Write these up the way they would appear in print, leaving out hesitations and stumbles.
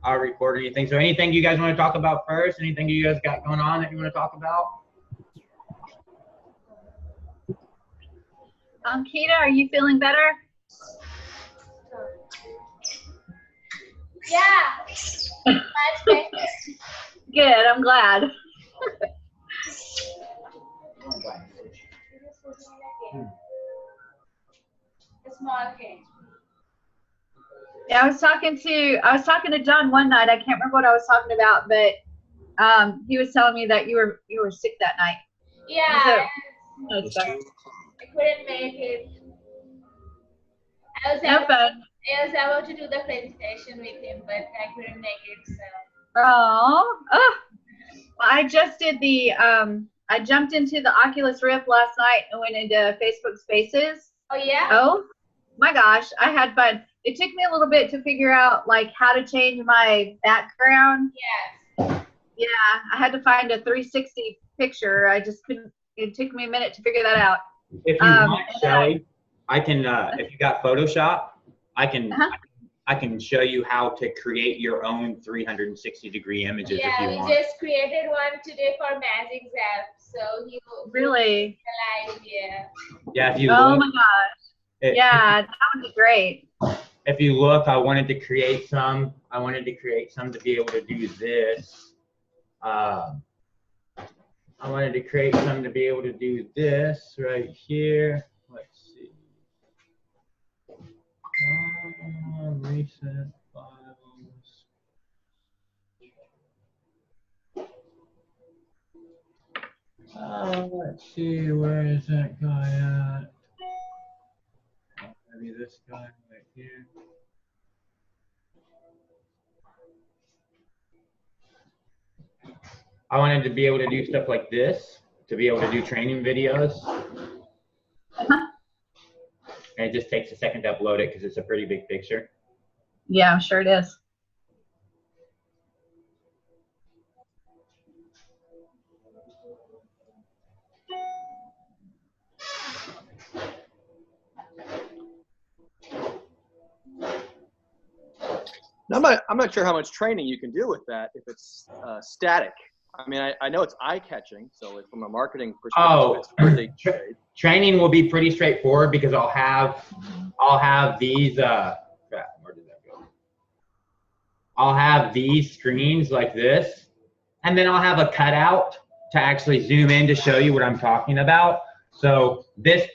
I'll record anything. So anything you guys want to talk about first? Anything you guys got going on that you want to talk about? Keita, are you feeling better? Yeah. Much better. Good, I'm glad. A small change. Yeah, I was talking to John one night. I can't remember what I was talking about, but he was telling me that you were sick that night. Yeah. So, I couldn't make it. I was able to do the presentation with him, but I couldn't make it. So. Oh. Well, I just did the I jumped into the Oculus Rift last night and went into Facebook Spaces. Oh yeah. Oh my gosh, I had fun. It took me a little bit to figure out like how to change my background. Yes. Yeah, I had to find a 360 picture. I just couldn't. It took me a minute to figure that out. If you want, Shelly, I can. If you got Photoshop, I can. I can show you how to create your own 360-degree images if you want. Yeah, we just created one today for Magic Zap, so he will really live. Yeah. Yeah. If you. Oh look, my gosh. Yeah, that would be great. If you look, I wanted to create some. I wanted to create some to be able to do this. I wanted to create some to be able to do this right here. Let's see. Recent files. Let's see, where is that guy at? Maybe this guy right here. I wanted to be able to do stuff like this, to be able to do training videos. And it just takes a second to upload it because it's a pretty big picture. Yeah, I'm sure it is. I'm not sure how much training you can do with that if it's static. I mean, I know it's eye-catching, so like from a marketing perspective, it's pretty great. Training will be pretty straightforward because I'll have these. Crap, where did that go? I'll have these screens like this, and then I'll have a cutout to actually zoom in to show you what I'm talking about. So this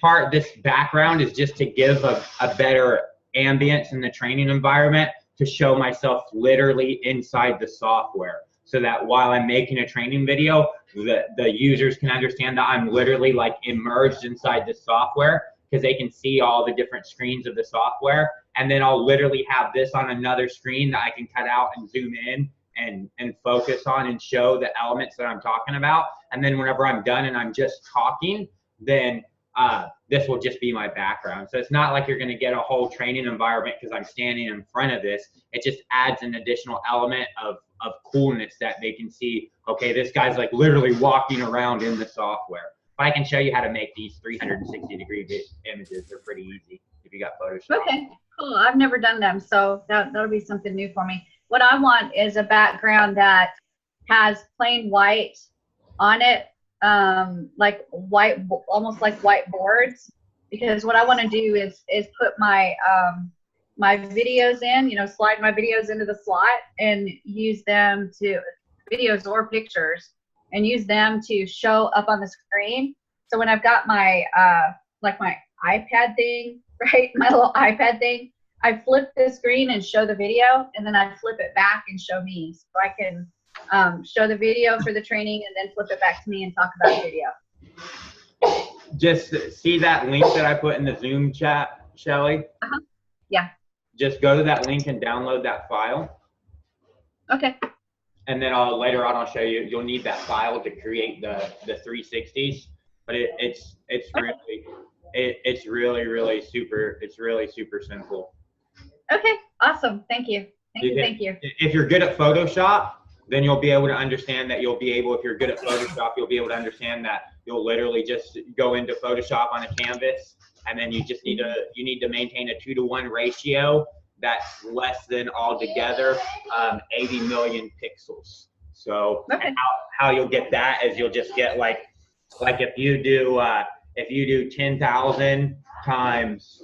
background is just to give a better ambience in the training environment, to show myself literally inside the software, so that while I'm making a training video, the users can understand that I'm literally like immersed inside the software, because they can see all the different screens of the software. And then I'll literally have this on another screen that I can cut out and zoom in and focus on and show the elements that I'm talking about. And then whenever I'm done and I'm just talking, then this will just be my background. So it's not like you're going to get a whole training environment because I'm standing in front of this. It just adds an additional element of coolness that they can see, okay, this guy's like literally walking around in the software. But I can show you how to make these 360-degree images. They're pretty easy if you got Photoshop. Okay, cool. I've never done them, so that'll be something new for me. What I want is a background that has plain white on it, like white, almost like white boards, because what I want to do is put my my videos in, slide my videos into the slot and use them to, videos or pictures, and use them to show up on the screen. So when I've got my like my iPad thing, right, my little iPad thing, I flip the screen and show the video, and then I flip it back and show me, so I can show the video for the training and then flip it back to me and talk about the video. Just see that link that I put in the Zoom chat, Shelly? Yeah. Just go to that link and download that file. Okay. And then later on I'll show you, you'll need that file to create the 360s. But it's really super simple. Okay, awesome. Thank you. Thank you. If you're good at Photoshop, then you'll be able to understand that if you're good at Photoshop, you'll be able to understand that you'll literally just go into Photoshop on a canvas, and then you need to maintain a 2-to-1 ratio that's less than altogether 80 million pixels. So how you'll get that is you'll just get like if you do 10,000 times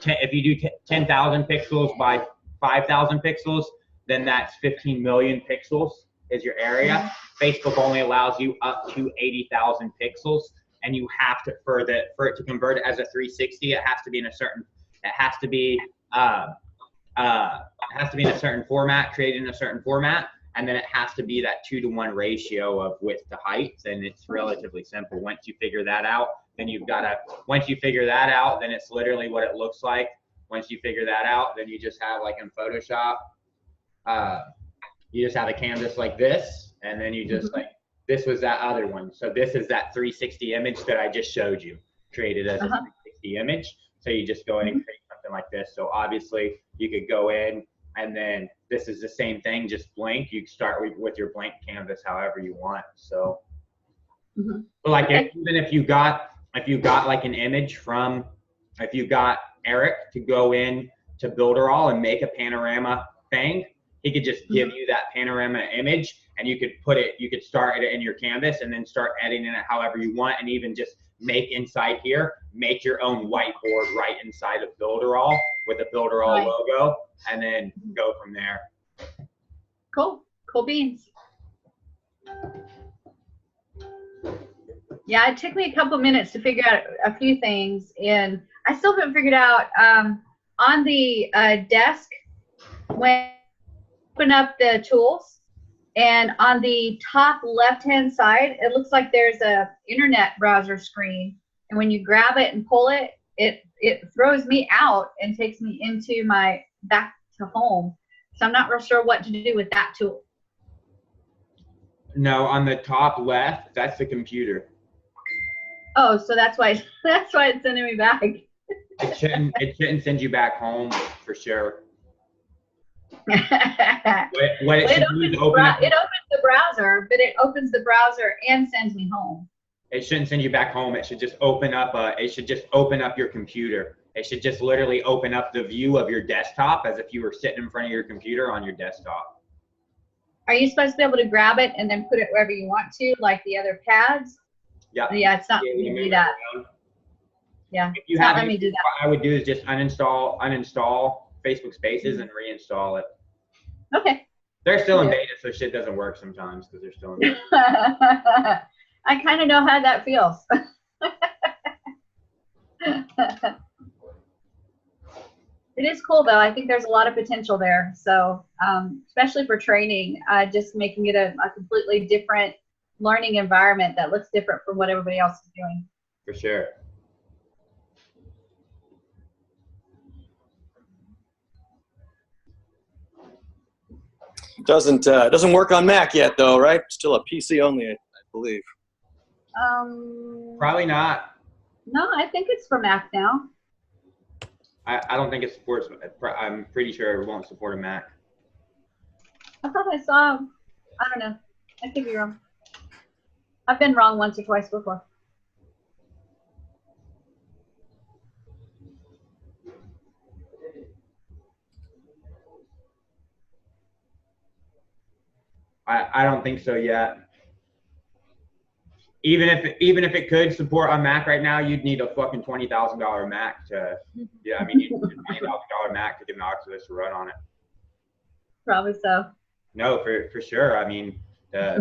if you do 10,000 pixels by 5,000 pixels, then that's 15 million pixels is your area. Facebook only allows you up to 80,000 pixels, and you have to for it to convert it as a 360, it has to be in a certain format, created in a certain format, and then it has to be that 2-to-1 ratio of width to height, and it's relatively simple. Once you figure that out, then then it's literally what it looks like. Once you figure that out, then you just have, like in Photoshop, you just have a canvas like this, and then you just like, this was that other one. So this is that 360 image that I just showed you, created as a 360 image. So you just go in and create something like this. So obviously you could go in, and then this is the same thing, just blank. You start with your blank canvas however you want. So, but like even if you got like an image from, if you got Eric to go in to Builderall and make a panorama thing, he could just give you that panorama image, and you could start it in your canvas and then start editing it however you want, and even just make inside here, make your own whiteboard right inside of Builderall with a Builderall logo, and then go from there. Cool beans. Yeah, it took me a couple minutes to figure out a few things, and I still haven't figured out on the desk when you open up the tools, and on the top left-hand side, it looks like there's a internet browser screen, and when you grab it and pull it, it throws me out and takes me into my back to home. So I'm not real sure what to do with that tool. No, on the top left, that's the computer. Oh, so that's why it's sending me back. It shouldn't send you back home for sure. It opens the browser, but it opens the browser and sends me home. It shouldn't send you back home. It should just open up. It should just open up your computer. It should just literally open up the view of your desktop as if you were sitting in front of your computer on your desktop. Are you supposed to be able to grab it and then put it wherever you want to, like the other pads? Yeah. Yeah, it's not letting me do that. Yeah, if you have, let me do that. What I would do is just uninstall Facebook Spaces and reinstall it. Okay. They're still in beta, so shit doesn't work sometimes because they're still in beta. I kind of know how that feels. It is cool though. I think there's a lot of potential there. So especially for training, just making it a completely different learning environment that looks different from what everybody else is doing. For sure. Doesn't work on Mac yet though, right? Still a PC only, I believe. Probably not. No, I think it's for Mac now. I don't think it supports. I'm pretty sure it won't support a Mac. I thought I saw. I don't know. I could be wrong. I've been wrong once or twice before. I don't think so yet. Even if it could support on Mac right now, you'd need a fucking $20,000 Mac to. Yeah, I mean, you need a $20,000 Mac to get an Oculus to run on it. Probably so. No, for sure. I mean, I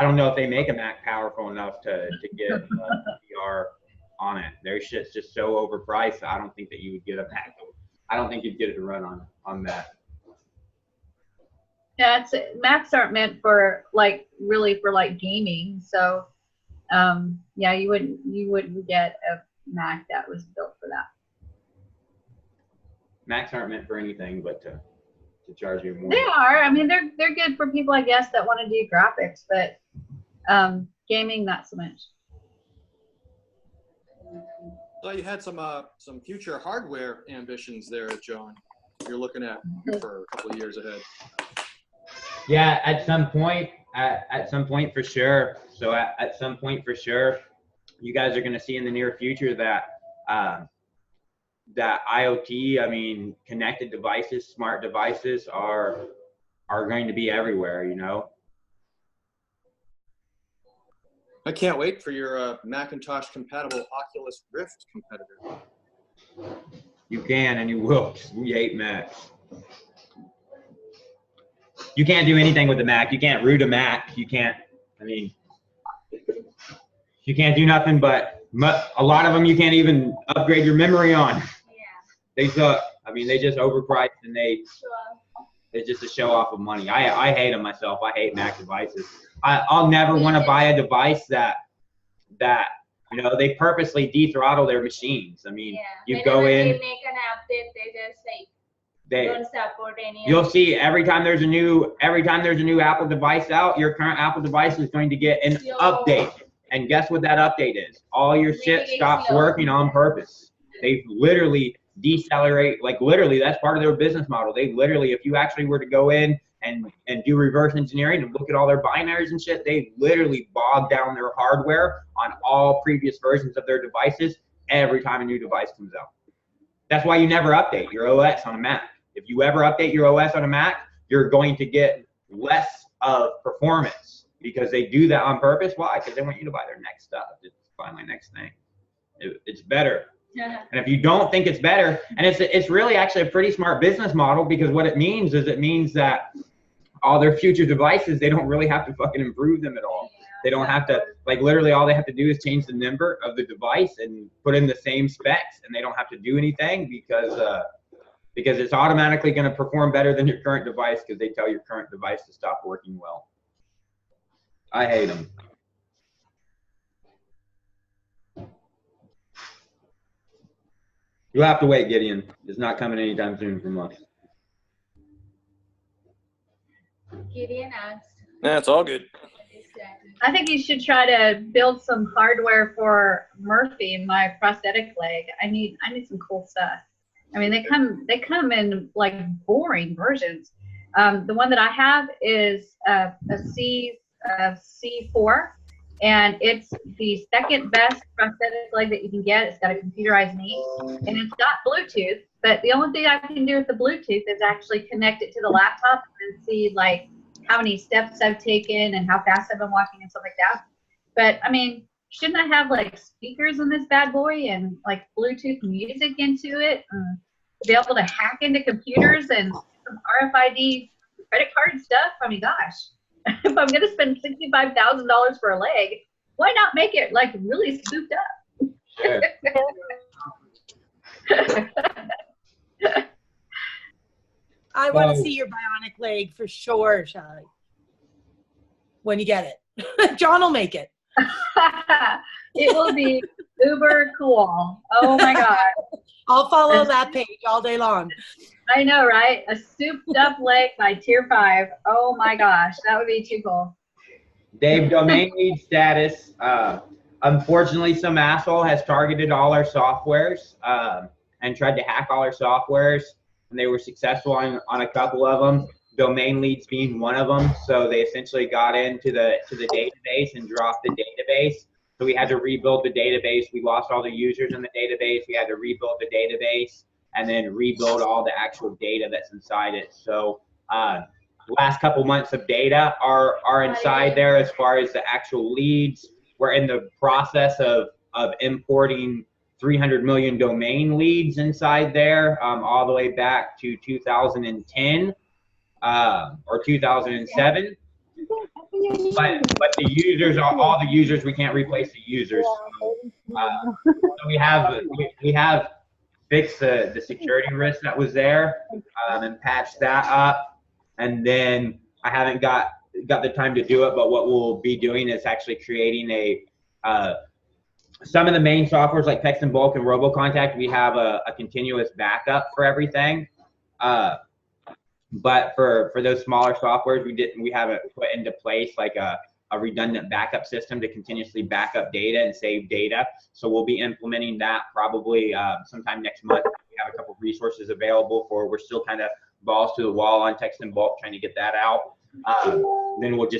don't know if they make a Mac powerful enough to get VR on it. Their shit's just so overpriced. I don't think that you would get a Mac. I don't think you'd get it to run on that. Yeah, Macs aren't meant for really for gaming. So, yeah, you wouldn't get a Mac that was built for that. Macs aren't meant for anything but to charge you more. They are. I mean, they're good for people, I guess, that want to do graphics, but gaming not so much. So you had some future hardware ambitions there, John. You're looking at for a couple of years ahead. Yeah, at some point for sure. So at some point for sure, you guys are going to see in the near future that IoT, I mean, connected devices, smart devices are going to be everywhere, you know. I can't wait for your Macintosh compatible Oculus Rift competitor. You can and you will, 'cause we hate Macs. You can't do anything with the Mac. You can't root a Mac. You can't, I mean, you can't do nothing but, a lot of them you can't even upgrade your memory on. Yeah. They suck. I mean, they just overpriced and it's just a show off of money. I hate them myself. I hate Mac devices. I'll never want to buy a device that you know, they purposely dethrottle their machines. I mean, you Whenever go in. they make an update, they just like don't support any. You'll see every time there's a new Apple device out, your current Apple device is going to get an update. And guess what that update is? All your shit stops working on purpose. They literally decelerate, like literally that's part of their business model. They literally, if you actually were to go in and do reverse engineering and look at all their binaries and shit, they literally bog down their hardware on all previous versions of their devices every time a new device comes out. That's why you never update your OS on a Mac. If you ever update your OS on a Mac, you're going to get less of performance because they do that on purpose. Why? Because they want you to buy their next stuff. Just buy my next thing. It's better. And if you don't think it's better, and it's really actually a pretty smart business model, because what it means is that all their future devices, they don't really have to fucking improve them at all. They don't have to, like literally all they have to do is change the number of the device and put in the same specs, and they don't have to do anything because it's automatically going to perform better than your current device because they tell your current device to stop working well. I hate them. You'll have to wait, Gideon. It's not coming anytime soon from us. Gideon asked. That's all good. I think you should try to build some hardware for Murphy, my prosthetic leg. I need some cool stuff. I mean, they come in like boring versions. The one that I have is a C4, and it's the second best prosthetic leg that you can get. It's got a computerized knee, and it's got Bluetooth. But the only thing I can do with the Bluetooth is actually connect it to the laptop and see like how many steps I've taken and how fast I've been walking and stuff like that. But I mean, shouldn't I have like speakers in this bad boy and like Bluetooth music into it to be able to hack into computers and some RFID credit card stuff? I mean, gosh, if I'm gonna spend $65,000 for a leg, why not make it like really souped up? Sure. I want to see your bionic leg for sure, Shelly. When you get it. John will make it. It will be uber cool. Oh my God. I'll follow that page all day long. I know, right? A souped up leg by Tier 5. Oh my gosh, that would be too cool. Dave, domain lead status. Unfortunately, some asshole has targeted all our softwares and tried to hack all our softwares. And they were successful on a couple of them, domain leads being one of them. So they essentially got into the database and dropped the database. So we had to rebuild the database. We lost all the users in the database. We had to rebuild the database and then rebuild all the actual data that's inside it. So last couple months of data are inside there as far as the actual leads. We're in the process of importing 300 million domain leads inside there, all the way back to 2010 or 2007. But the users, all the users, we can't replace the users. So we have fixed the security risk that was there and patched that up. And then I haven't got the time to do it, but what we'll be doing is actually creating some of the main softwares like Text and Bulk and RoboContact, we have a continuous backup for everything. But for those smaller softwares, we haven't put into place like a redundant backup system to continuously back up data and save data. So we'll be implementing that probably sometime next month. We have a couple of resources available we're still kind of balls to the wall on Text and Bulk trying to get that out. Then we'll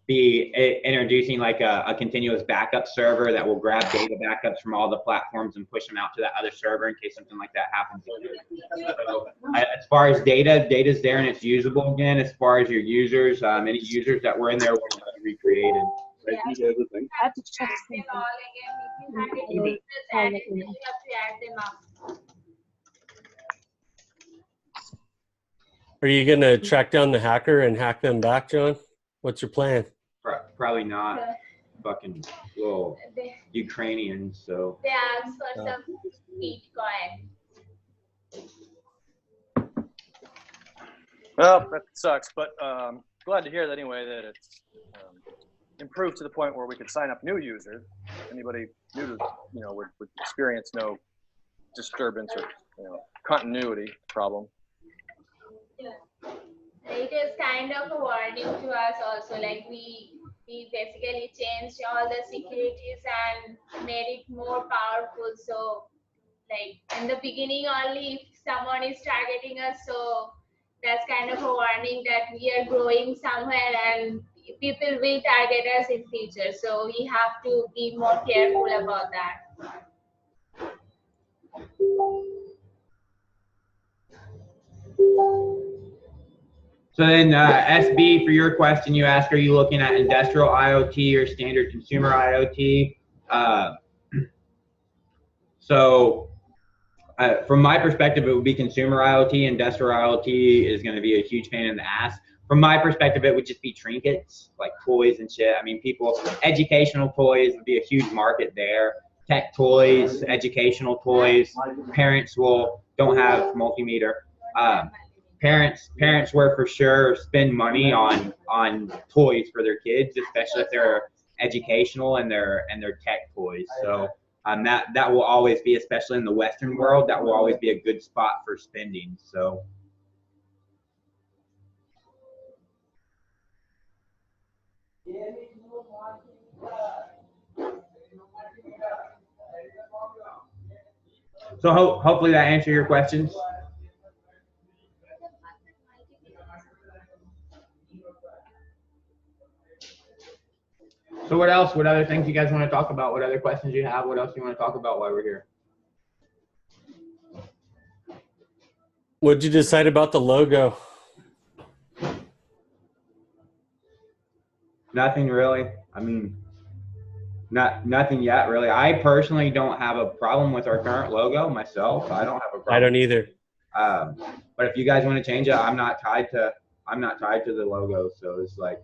introducing like a continuous backup server that will grab data backups from all the platforms and push them out to that other server in case something like that happens. So, as far as data's there and it's usable again. As far as your users, any users that were in there will be recreated. Yeah. I have to check Them something. all again. If you have any added, then you have to add them up. Are you going to track down the hacker and hack them back, John? What's your plan? Probably not. Fucking little They, Ukrainians. So they ask for some Bitcoin. Well, that sucks, but glad to hear that anyway that it's improved to the point where we could sign up new users. Anybody new to, would experience no disturbance or, continuity problem. Yeah. It is kind of a warning to us also, like we basically changed all the securities and made it more powerful. So like in the beginning only if someone is targeting us, so that's kind of a warning that we are growing somewhere and people will target us in future. So we have to be more careful about that. So then, SB, for your question, you asked, are you looking at industrial IoT or standard consumer IoT? From my perspective, it would be consumer IoT. Industrial IoT is going to be a huge pain in the ass. From my perspective, it would just be trinkets, like toys and shit. I mean, educational toys would be a huge market there. Tech toys, educational toys. Parents don't have multimeter. Parents will for sure spend money on toys for their kids, especially if they're educational and they're tech toys. So that will always be, especially in the Western world, that will always be a good spot for spending. So. So hopefully that answered your questions. So what else? What other things you guys want to talk about? What other questions you have? What else you want to talk about while we're here? What did you decide about the logo? Nothing really. I mean, nothing yet really. I personally don't have a problem with our current logo myself. I don't have a problem. I don't either. But if you guys want to change it, I'm not tied to the logo. So it's like,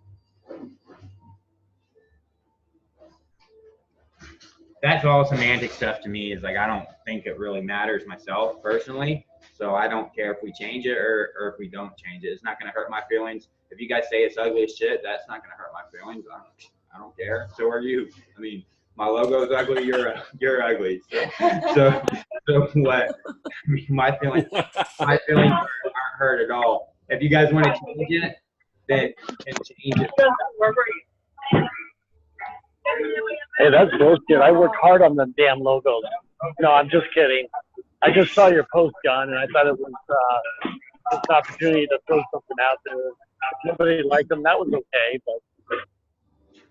that's all semantic stuff to me. Is like, I don't think it really matters myself personally. So I don't care if we change it or if we don't change it. It's not going to hurt my feelings. If you guys say it's ugly as shit, that's not going to hurt my feelings. I don't care. So are you. I mean, my logo's ugly. You're ugly. So what? I mean, my feelings aren't hurt at all. If you guys want to change it, then you can change it. Hey, that's bullshit. I work hard on the damn logos. No, I'm just kidding. I just saw your post, John, and I thought it was an opportunity to throw something out there. Nobody liked them. That was okay, but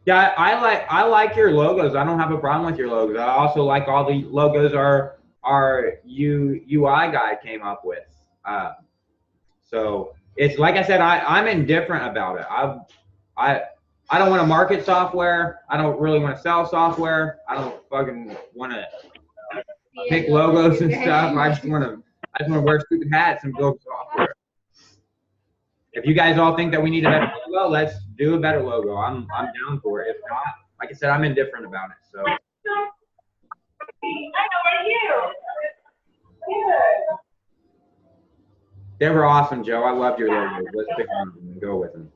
yeah, I like your logos. I don't have a problem with your logos. I also like all the logos our UI guy came up with. So it's like I said, I'm indifferent about it. I don't want to market software. I don't really want to sell software. I don't fucking want to pick logos and stuff. I just want to wear stupid hats and build software. If you guys all think that we need a better logo, let's do a better logo. I'm down for it. If not, like I said, I'm indifferent about it. So. They were awesome, Joe. I loved your logos. Let's pick one of them and go with them.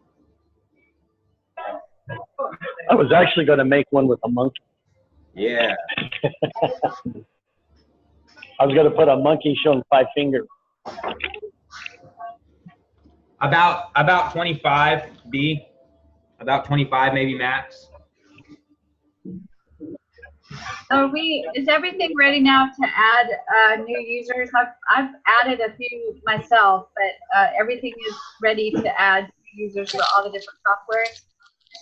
I was actually going to make one with a monkey. Yeah. I was going to put a monkey showing 5 fingers. About 25 B, about 25 maybe max. Is everything ready now to add new users? I've added a few myself, but everything is ready to add users for all the different softwares.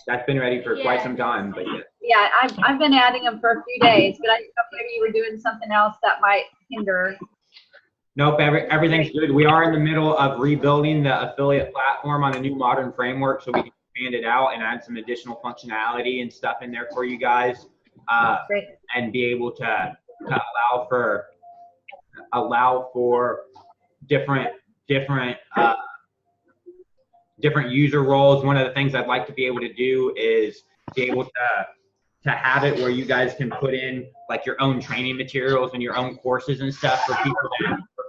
That's been ready for quite some time, but yeah. Yeah, I've been adding them for a few days, but I thought maybe you were doing something else that might hinder. Nope, everything's good. We are in the middle of rebuilding the affiliate platform on a new modern framework so we can expand it out and add some additional functionality and stuff in there for you guys. Great. And be able to allow for different user roles. One of the things I'd like to be able to do is be able to have it where you guys can put in like your own training materials and your own courses and stuff for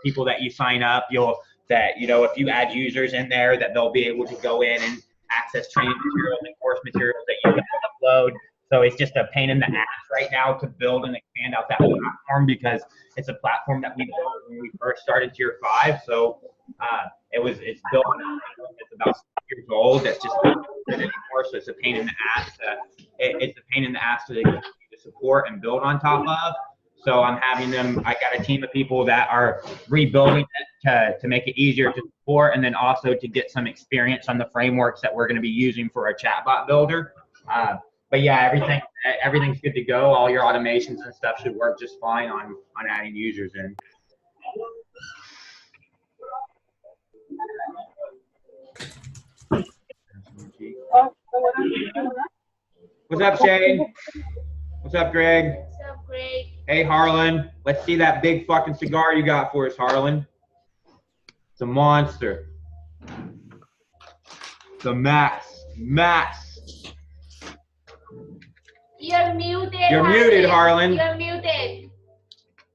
people that you sign up. If you add users in there, that they'll be able to go in and access training materials and course materials that you can upload. So it's just a pain in the ass right now to build and expand out that platform because it's a platform that we built when we first started Tier 5. So it's built. It's about 6 years old. That's just not good anymore. So it's a pain in the ass. It's a pain in the ass to support and build on top of. So I'm having them. I got a team of people that are rebuilding it to make it easier to support, and then also to get some experience on the frameworks that we're going to be using for our chatbot builder. But yeah, everything's good to go. All your automations and stuff should work just fine on adding users in. What's up, Shane? What's up, Greg? What's up, Greg? Hey, Harlan. Let's see that big fucking cigar you got for us, Harlan. It's a monster. The Max. You're muted. You're muted, Harlan. You're muted.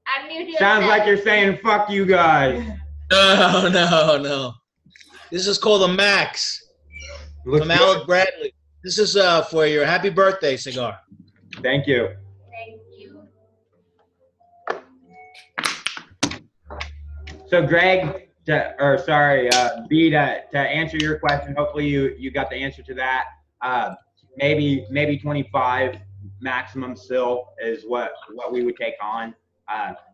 Unmute yourself. Sounds like you're saying fuck you guys. No. This is called a Max from Alec Bradley. This is for your happy birthday cigar. Thank you. Thank you. So Greg, B, to answer your question, hopefully you got the answer to that. Maybe 25 maximum still is what we would take on.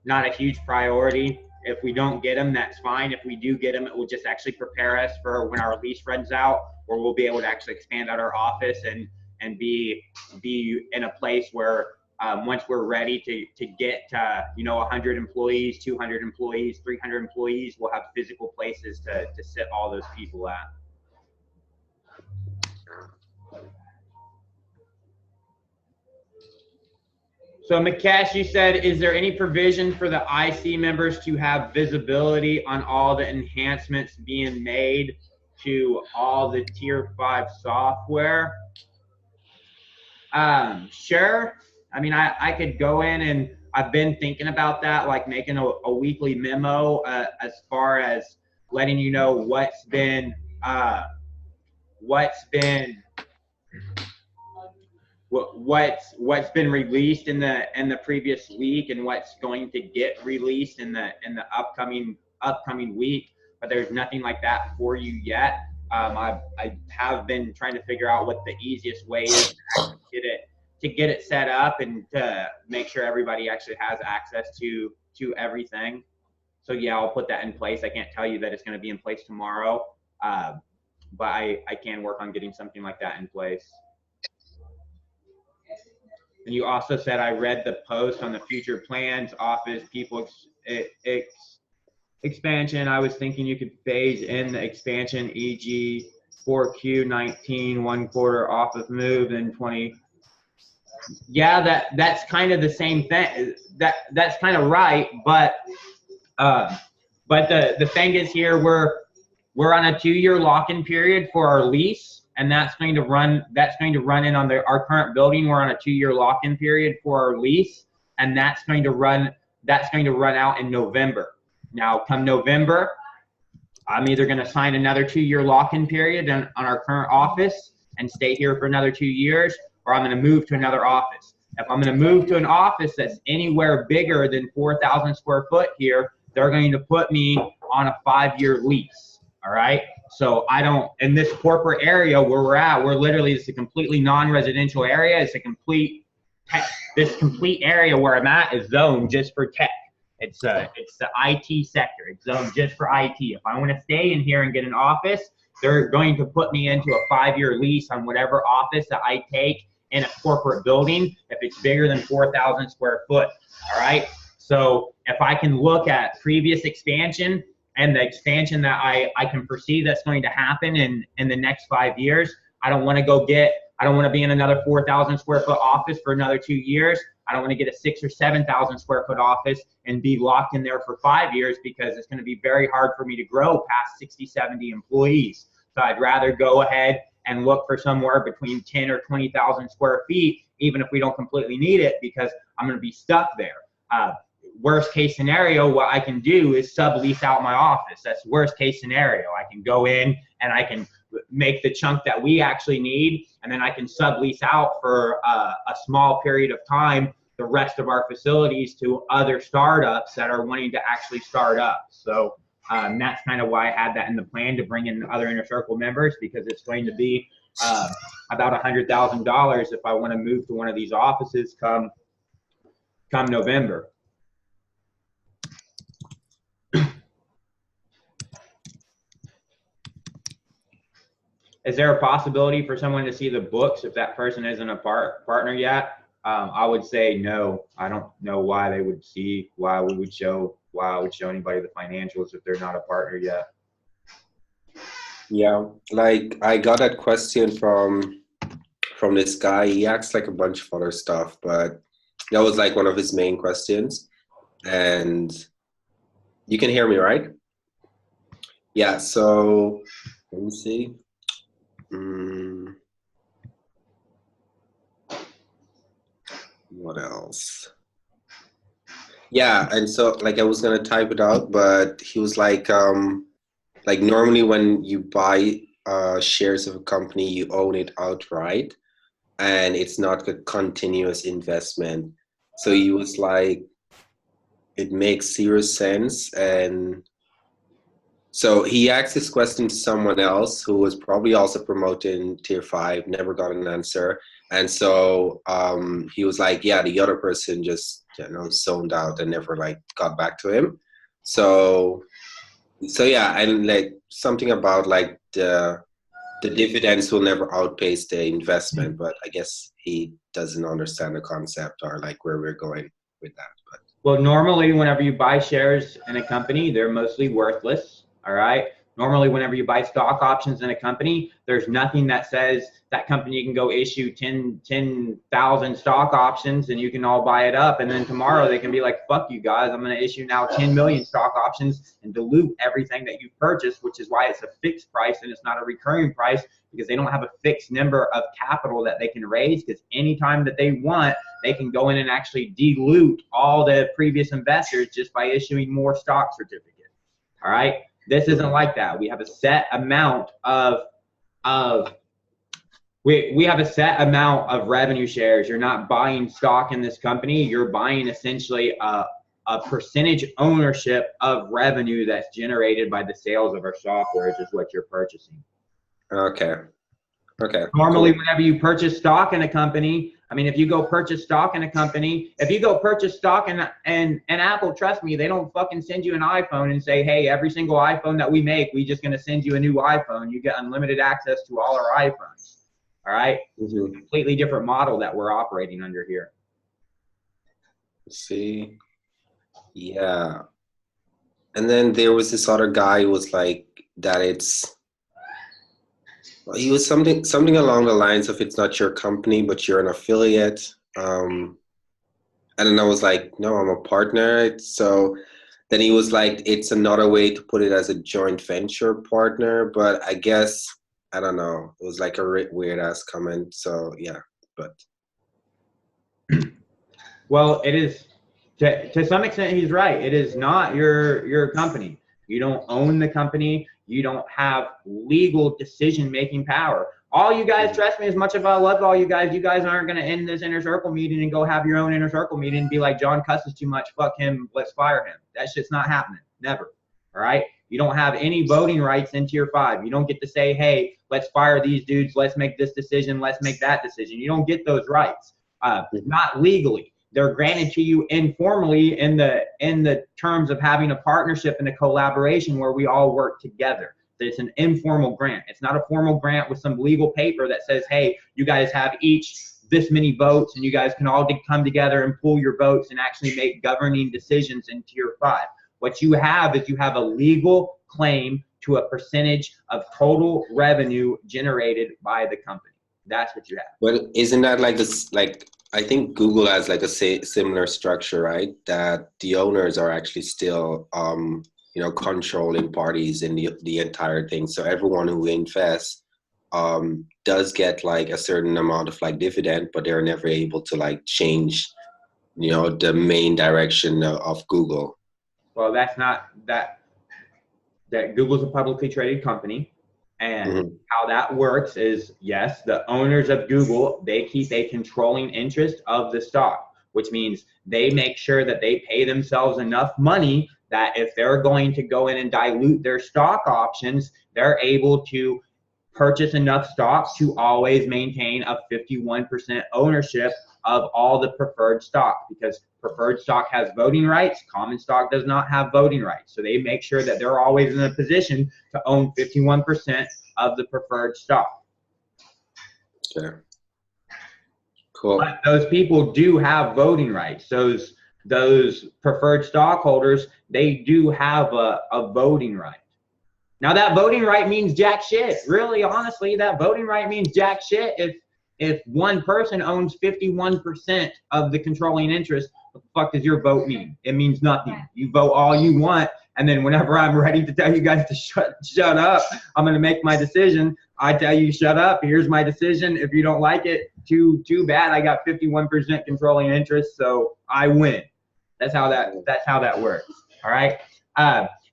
Not a huge priority. If we don't get them, that's fine. If we do get them, it will just actually prepare us for when our lease runs out, where we'll be able to actually expand out our office and be in a place where once we're ready to get 100 employees, 200 employees, 300 employees, we'll have physical places to sit all those people at. So Mukesh, you said, is there any provision for the IC members to have visibility on all the enhancements being made to all the Tier 5 software? Sure. I mean, I could go in, and I've been thinking about that, like making a weekly memo as far as letting you know what's been released in the previous week and what's going to get released in the upcoming week, but there's nothing like that for you yet. I have been trying to figure out what the easiest way is to get it set up and to make sure everybody actually has access to everything. So yeah, I'll put that in place. I can't tell you that it's going to be in place tomorrow, but I can work on getting something like that in place. And you also said, I read the post on the future plans, office, people expansion. I was thinking you could phase in the expansion, e.g. 4Q19, 1 quarter off of move, and 20. Yeah, that's kind of the same thing. That's kind of right, but the thing is here, we're on a 2-year lock-in period for our lease. And that's going to run in on our current building. We're on a 2-year lock-in period for our lease, and that's going to run out in November. Now, come November, I'm either going to sign another 2-year lock-in period on our current office and stay here for another 2 years, or I'm going to move to another office. If I'm going to move to an office that's anywhere bigger than 4,000 square foot here, they're going to put me on a 5-year lease. All right. So in this corporate area where we're at, it's a completely non-residential area. It's this complete area where I'm at is zoned just for tech. It's the IT sector. It's zoned just for IT. If I want to stay in here and get an office, they're going to put me into a 5-year lease on whatever office that I take in a corporate building if it's bigger than 4,000 square foot. All right. So if I can look at previous expansion and the expansion that I can foresee that's going to happen in the next 5 years, I don't want to be in another 4,000 square foot office for another 2 years. I don't want to get a 6,000 or 7,000 square foot office and be locked in there for 5 years, because it's going to be very hard for me to grow past 60, 70 employees. So I'd rather go ahead and look for somewhere between 10 or 20,000 square feet, even if we don't completely need it, because I'm going to be stuck there. Worst case scenario, what I can do is sublease out my office. That's worst case scenario. I can go in and I can make the chunk that we actually need, and then I can sublease out for a small period of time the rest of our facilities to other startups that are wanting to actually start up. So that's kind of why I had that in the plan, to bring in other Inner Circle members, because it's going to be about $100,000 if I want to move to one of these offices come November. Is there a possibility for someone to see the books if that person isn't a partner yet? I would say no. I don't know why they would see, why I would show anybody the financials if they're not a partner yet. Yeah, like I got that question from this guy. He asked like a bunch of other stuff, but that was like one of his main questions. And you can hear me, right? Yeah, so let me see. What else? Yeah, and so like I was gonna type it out, but he was like normally when you buy shares of a company, you own it outright, and it's not a continuous investment. So he was like, it makes zero sense. And so he asked this question to someone else who was probably also promoting Tier 5, never got an answer. And so he was like, yeah, the other person just, zoned out and never like got back to him. So yeah, and like something about like the dividends will never outpace the investment, but I guess he doesn't understand the concept or like where we're going with that. But well, normally whenever you buy shares in a company, they're mostly worthless. All right. Normally, whenever you buy stock options in a company, there's nothing that says that company can go issue 10,000 stock options and you can all buy it up. And then tomorrow they can be like, fuck you guys, I'm going to issue now 10 million stock options and dilute everything that you've purchased, which is why it's a fixed price and it's not a recurring price, because they don't have a fixed number of capital that they can raise, because anytime that they want, they can go in and actually dilute all the previous investors just by issuing more stock certificates. All right. This isn't like that. We have a set amount we have a set amount of revenue shares. You're not buying stock in this company. You're buying essentially a percentage ownership of revenue that's generated by the sales of our software is what you're purchasing. Okay. Normally, whenever you purchase stock in a company, I mean, if you go purchase stock in a company, if you go purchase stock and Apple, trust me, they don't fucking send you an iPhone and say, hey, every single iPhone that we make, we just going to send you a new iPhone. You get unlimited access to all our iPhones. All right. It's a completely different model that we're operating under here. See, yeah. And then there was this other guy who was like that he was something along the lines of it's not your company, but you're an affiliate. And then I was like, no, I'm a partner. So then he was like, it's another way to put it as a joint venture partner. But I guess, I don't know. It was like a weird ass comment. So yeah, but. Well, it is, to some extent, he's right. It is not your company. You don't own the company. You don't have legal decision-making power. All you guys, trust me, as much as I love all you guys aren't going to end this Inner Circle meeting and go have your own Inner Circle meeting and be like, John cusses too much, fuck him, let's fire him. That shit's not happening. Never. All right? You don't have any voting rights in Tier 5. You don't get to say, hey, let's fire these dudes, let's make this decision, let's make that decision. You don't get those rights. Not legally. they're granted to you informally in the terms of having a partnership and a collaboration where we all work together. It's an informal grant. It's not a formal grant with some legal paper that says, hey, you guys have each this many votes and you guys can all come together and pool your votes and actually make governing decisions in Tier 5. What you have is you have a legal claim to a percentage of total revenue generated by the company. That's what you have. Well, isn't that like this? Like, I think Google has like a similar structure, right? That the owners are actually still, you know, controlling parties in the entire thing. So everyone who invests does get like a certain amount of like dividend, but they're never able to like change, you know, the main direction of Google. Well, that's not that Google's a publicly traded company. And how that works is, yes, the owners of Google, they keep a controlling interest of the stock, which means they make sure that they pay themselves enough money that if they're going to go in and dilute their stock options, they're able to purchase enough stock to always maintain a 51% ownership of all the preferred stock, because preferred stock has voting rights, common stock does not have voting rights. So they make sure that they're always in a position to own 51% of the preferred stock. Okay. Cool. But those people do have voting rights. Those preferred stockholders, they do have a voting right. Now that voting right means jack shit. Really, honestly, that voting right means jack shit. If one person owns 51% of the controlling interest, what the fuck does your vote mean? It means nothing. You vote all you want, and then whenever I'm ready to tell you guys to shut up, I'm gonna make my decision. I tell you shut up. Here's my decision. If you don't like it, too bad. I got 51% controlling interest, so I win. That's how that works. All right.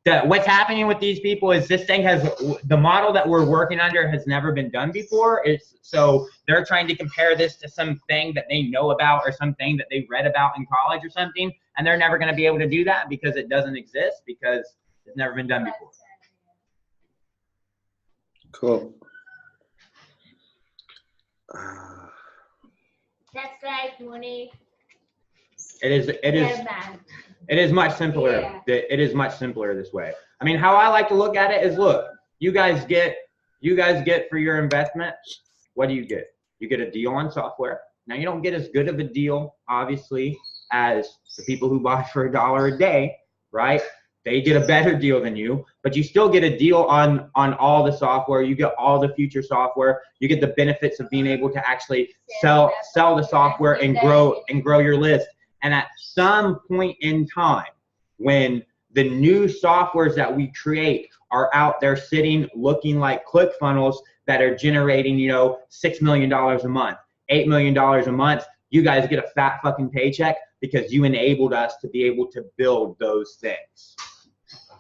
What's happening with these people is this thing has, the model that we're working under has never been done before. So they're trying to compare this to something that they know about or something that they read about in college or something, and they're never going to be able to do that because it doesn't exist, because it's never been done before. Cool. That's right, Monique. It is much simpler. Yeah. It is much simpler this way. I mean, how I like to look at it is, look, you guys get for your investment, what do you get? You get a deal on software. Now you don't get as good of a deal, obviously, as the people who buy for $1 a day, right? They get a better deal than you, but you still get a deal on all the software. You get all the future software. You get the benefits of being able to actually sell the software and grow your list. And at some point in time, when the new softwares that we create are out there sitting looking like ClickFunnels that are generating, you know, $6 million a month, $8 million a month, you guys get a fat fucking paycheck because you enabled us to be able to build those things.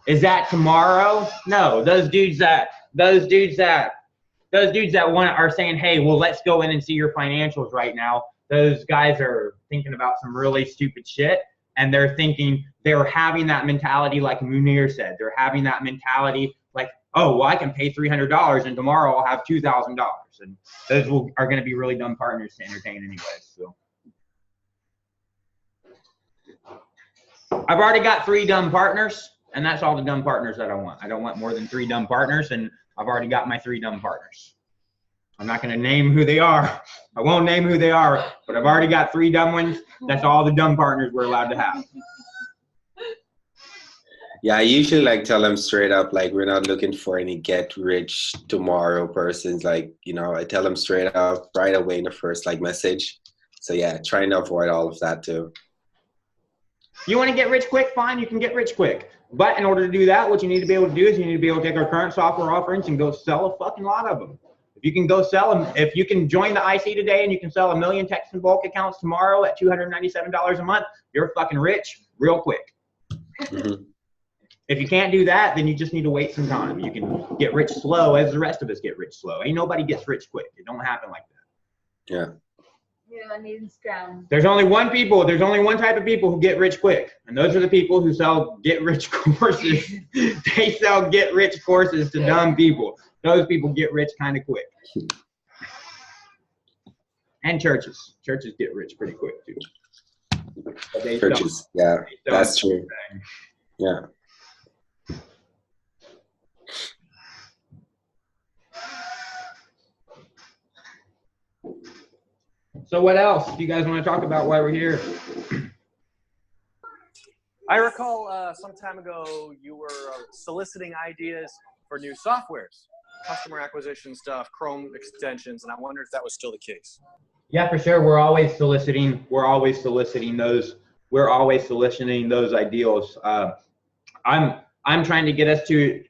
Is that tomorrow? No. Those dudes that are saying, hey, well, let's go in and see your financials right now. Those guys are thinking about some really stupid shit, and they're having that mentality like Munir said. They're having that mentality like, oh, well, I can pay $300 and tomorrow I'll have $2,000. And those are going to be really dumb partners to entertain anyways. So I've already got 3 dumb partners, and that's all the dumb partners that I want. I don't want more than 3 dumb partners, and I've already got my 3 dumb partners. I'm not going to name who they are. I won't name who they are, but I've already got 3 dumb ones. That's all the dumb partners we're allowed to have. Yeah, I usually like tell them straight up, like, we're not looking for any get rich tomorrow persons. Like, you know, I tell them straight up right away in the first like message. So yeah, trying to avoid all of that too. You want to get rich quick? Fine, you can get rich quick. But in order to do that, what you need to be able to do is you need to be able to take our current software offerings and go sell a fucking lot of them. If you can go sell them, if you can join the IC today and you can sell 1 million text and bulk accounts tomorrow at $297 a month, you're fucking rich real quick. Mm-hmm. If you can't do that, then you just need to wait some time. You can get rich slow as the rest of us get rich slow. Ain't nobody gets rich quick. It don't happen like that. Yeah. There's only one type of people who get rich quick, and those are the people who sell get rich courses. They sell get rich courses to dumb people. Those people get rich kind of quick. And churches get rich pretty quick too. But they Purchase. Yeah, that's true. Yeah. So what else do you guys want to talk about while we're here? I recall some time ago you were soliciting ideas for new softwares, customer acquisition stuff, Chrome extensions, and I wonder if that was still the case. Yeah, for sure. We're always soliciting those. We're always soliciting those ideals. I'm trying to get us to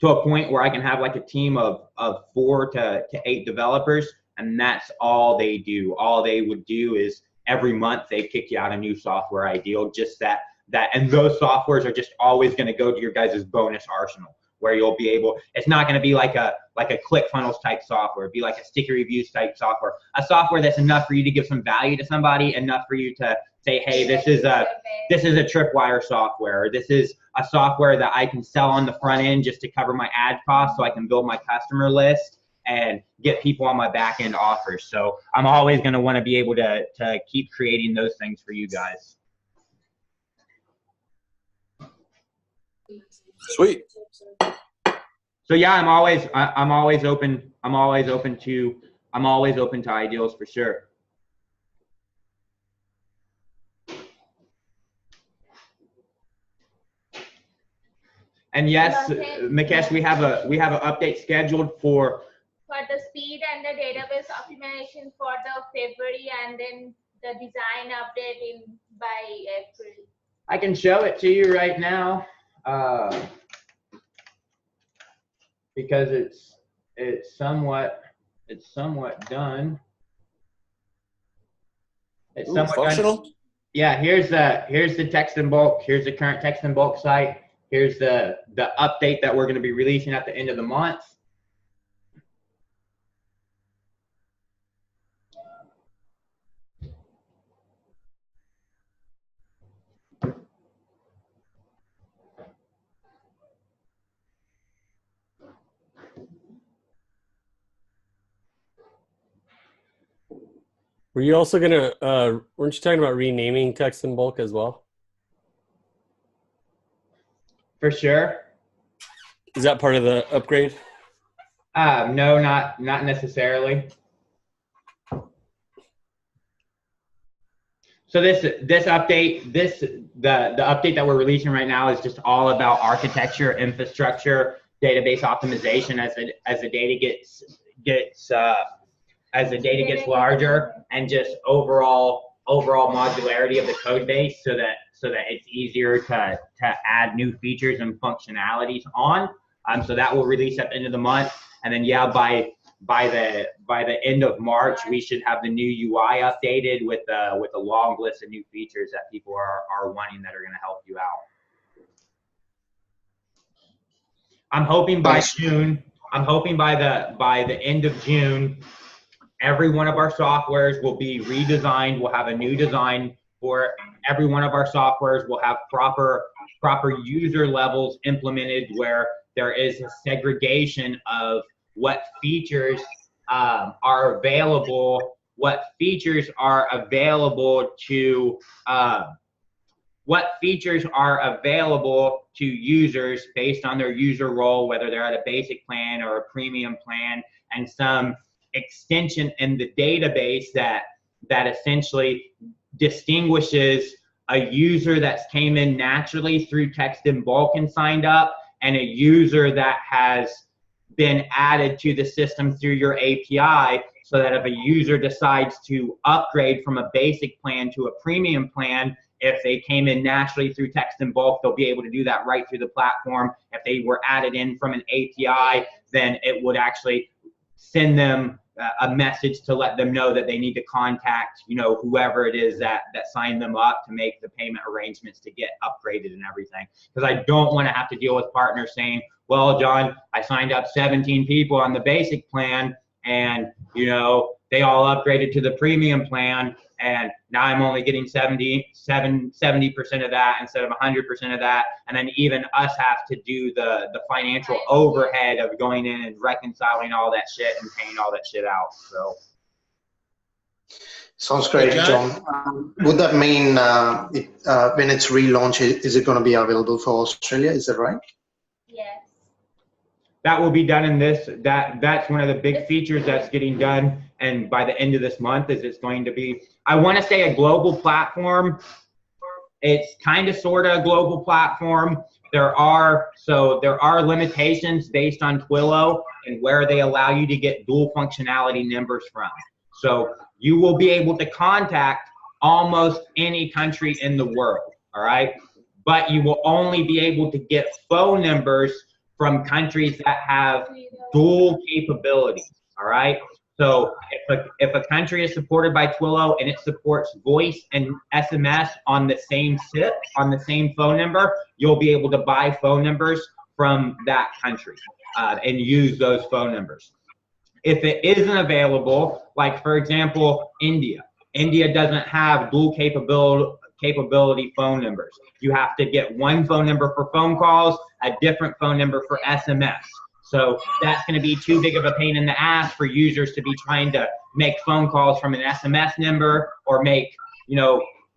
a point where I can have like a team of 4 to 8 developers, and that's all they do. All they would do is every month they kick you out a new software ideal, just that, and those softwares are just always going to go to your guys' bonus arsenal, where you'll be able, it's not going to be like a ClickFunnels type software. It'd be like a sticky reviews type software, a software that's enough for you to give some value to somebody, enough for you to say, hey, this is a tripwire software, or this is a software that I can sell on the front end just to cover my ad costs so I can build my customer list and get people on my back end offers. So I'm always going to want to be able to keep creating those things for you guys. Sweet. So yeah, I'm always open to ideals for sure. And yes, Mikesh, we have an update scheduled for the speed and the database optimization for the February, and then the design update by April. I can show it to you right now, because it's somewhat done. It's somewhat functional. Done. Yeah, here's the text in bulk. Here's the current text in bulk site. Here's the update that we're going to be releasing at the end of the month. Were you also gonna? Weren't you talking about renaming text in bulk as well? For sure. Is that part of the upgrade? No, not necessarily. So the update that we're releasing right now is just all about architecture, infrastructure, database optimization as the data gets larger, and just overall modularity of the code base, so that it's easier to add new features and functionalities on. So that will release at the end of the month, and then yeah, by the end of March, we should have the new UI updated with a long list of new features that people are wanting, that are going to help you out. I'm hoping by June. I'm hoping by the end of June, every one of our softwares will be redesigned. We'll have a new design for every one of our softwares. We'll have proper user levels implemented, where there is a segregation of what features are available, to users based on their user role, whether they're at a basic plan or a premium plan, and some extension in the database that essentially distinguishes a user that's came in naturally through text in bulk and signed up, and a user that has been added to the system through your API, so that if a user decides to upgrade from a basic plan to a premium plan, if they came in naturally through text in bulk, they'll be able to do that right through the platform. If they were added in from an API, then it would actually send them a message to let them know that they need to contact, whoever it is that signed them up to make the payment arrangements to get upgraded and everything. Because I don't want to have to deal with partners saying, well, John, I signed up 17 people on the basic plan, and they all upgraded to the premium plan, and now I'm only getting 70% of that instead of 100% of that. And then even us have to do the financial overhead of going in and reconciling all that shit and paying all that shit out. Sounds great, Hey, John. Would that mean when it's relaunched, is it going to be available for Australia? Is that right? Yes. That will be done in this. That's one of the big features that's getting done. And by the end of this month, is it's going to be, I want to say, a global platform. It's kind of sort of a global platform. There are limitations based on Twilio and where they allow you to get dual functionality numbers from. So you will be able to contact almost any country in the world, all right? But you will only be able to get phone numbers from countries that have dual capabilities, all right? So if a country is supported by Twilio and it supports voice and SMS on the same SIP, on the same phone number, you'll be able to buy phone numbers from that country and use those phone numbers. If it isn't available, like for example, India doesn't have dual capability phone numbers. You have to get one phone number for phone calls, a different phone number for SMS. So that's going to be too big of a pain in the ass for users to be trying to make phone calls from an SMS number or make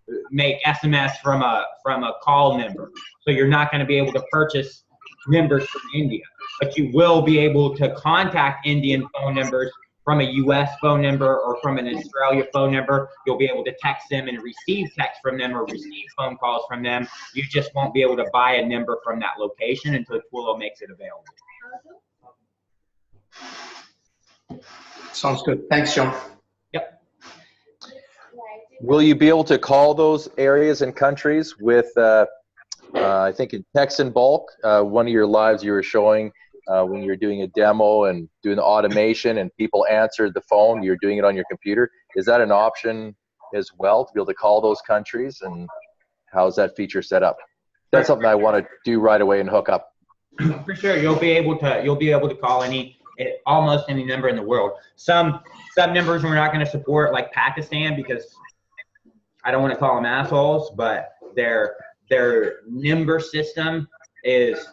SMS from a call number. So you're not going to be able to purchase numbers from India, but you will be able to contact Indian phone numbers from a US phone number or from an Australia phone number. You'll be able to text them and receive text from them or receive phone calls from them. You just won't be able to buy a number from that location until Twilio makes it available. Sounds good. Thanks, John. Yep. Will you be able to call those areas and countries with, I think in text in bulk, one of your lives you were showing when you were doing a demo and doing the automation and people answered the phone, you're doing it on your computer. Is that an option as well to be able to call those countries, and how's that feature set up? That's something I want to do right away and hook up. For sure, you'll be able to call almost any number in the world. Some numbers we're not going to support, like Pakistan, because I don't want to call them assholes, but their number system is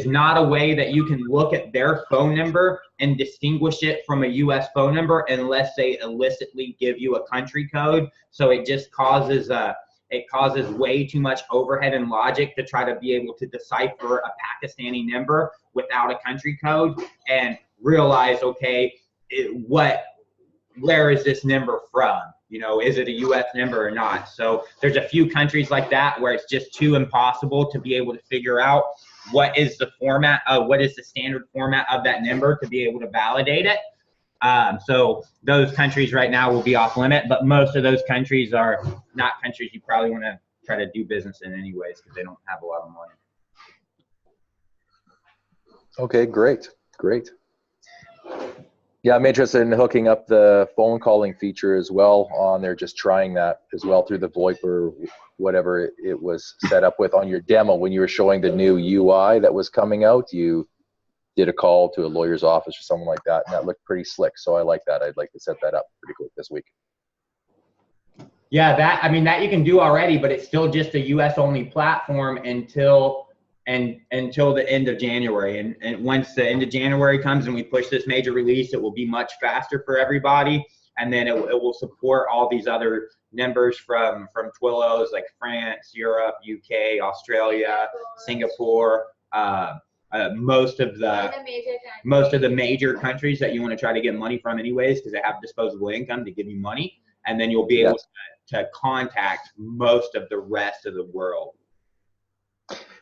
not a way that you can look at their phone number and distinguish it from a US phone number unless they illicitly give you a country code. So it just causes way too much overhead and logic to try to be able to decipher a Pakistani number without a country code and realize, okay, where is this number from? Is it a US number or not? So there's a few countries like that where it's just too impossible to be able to figure out what is the standard format of that number to be able to validate it. So those countries right now will be off limit, but most of those countries are not countries you probably want to try to do business in anyways because they don't have a lot of money. Okay, great. Yeah, I'm interested in hooking up the phone calling feature as well on there, just trying that as well through the VoIP or whatever it was set up with on your demo. When you were showing the new UI that was coming out, you did a call to a lawyer's office or something like that, and that looked pretty slick. So I like that. I'd like to set that up pretty quick this week. Yeah, that you can do already, but it's still just a US only platform until the end of January. And once the end of January comes and we push this major release, it will be much faster for everybody. And then it will support all these other numbers from Twilio's like France, Europe, UK, Australia, Singapore, most of the major countries that you want to try to get money from anyways, because they have disposable income to give you money. And then you'll be able to contact most of the rest of the world.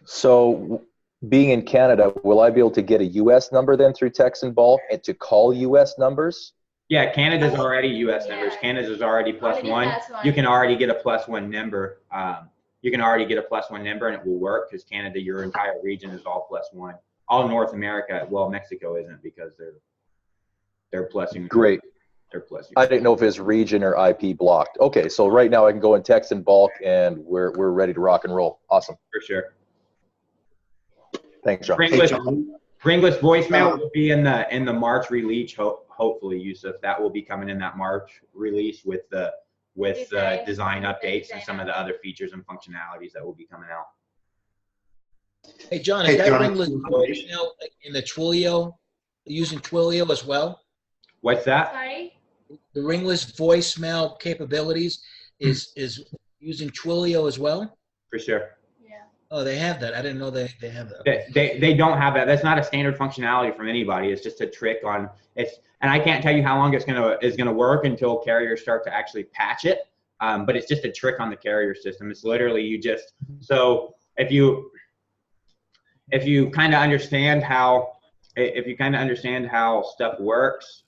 So being in Canada, will I be able to get a US number then through text and bulk and to call US numbers? Yeah, Canada's already US numbers. Canada's already +1. You can already get a +1 number. You can already get a +1 number and it will work because Canada, your entire region is all +1. All North America, well, Mexico isn't because they're +1. Great. They're +1. I didn't know if it's region or IP blocked. Okay, so right now I can go in text and bulk and we're ready to rock and roll. Awesome. For sure. Thanks, John. Ringless voicemail will be in the March release. Hopefully, Yusuf, that will be coming in that March release with the design updates and some of the other features and functionalities that will be coming out. Hey, John, is that ringless voicemail in the Twilio, using Twilio as well? What's that? Sorry? the ringless voicemail capabilities is using Twilio as well? For sure. Oh, they have that. I didn't know they have that. They don't have that. That's not a standard functionality from anybody. It's just a trick on it's, and I can't tell you how long it's gonna work until carriers start to actually patch it. But it's just a trick on the carrier system. It's literally you just, so if you kind of understand how stuff works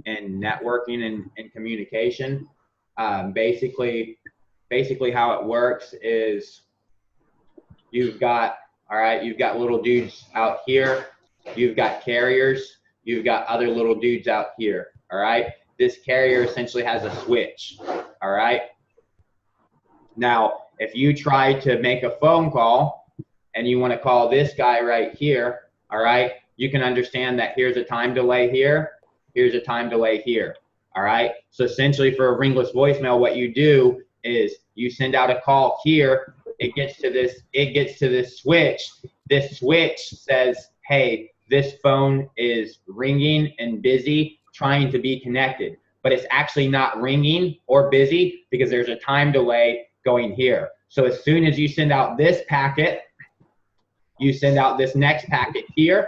in networking and communication, basically how it works is you've got little dudes out here, you've got carriers, you've got other little dudes out here, all right? This carrier essentially has a switch, all right? Now, if you try to make a phone call and you want to call this guy right here, all right, you can understand that here's a time delay here, here's a time delay here, all right? So essentially for a ringless voicemail, what you do is you send out a call here, it gets to this switch. This switch says, hey, this phone is ringing and busy, trying to be connected. But it's actually not ringing or busy because there's a time delay going here. So as soon as you send out this packet, you send out this next packet here,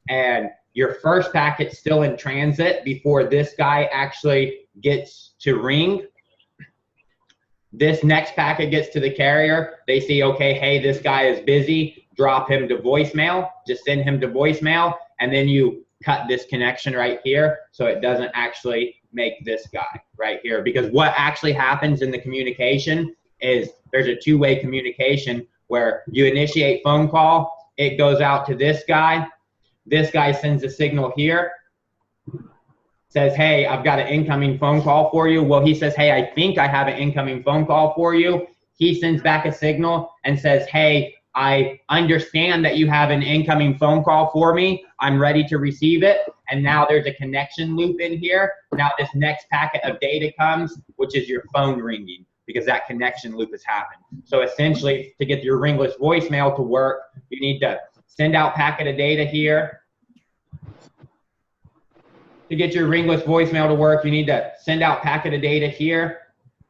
and your first packet's still in transit before this guy actually gets to ring. This next packet gets to the carrier. They see, okay, hey, this guy is busy. Drop him to voicemail. Just send him to voicemail. And then you cut this connection right here so it doesn't actually make this guy right here. Because what actually happens in the communication is there's a two-way communication where you initiate phone call. It goes out to this guy. This guy sends a signal here. Says, hey, I've got an incoming phone call for you. Well, he says, hey, I think I have an incoming phone call for you. He sends back a signal and says, hey, I understand that you have an incoming phone call for me. I'm ready to receive it. And now there's a connection loop in here. Now this next packet of data comes, which is your phone ringing, because that connection loop has happened. So essentially, to get your ringless voicemail to work, you need to send out packet of data here. To get your ringless voicemail to work, you need to send out packet of data here.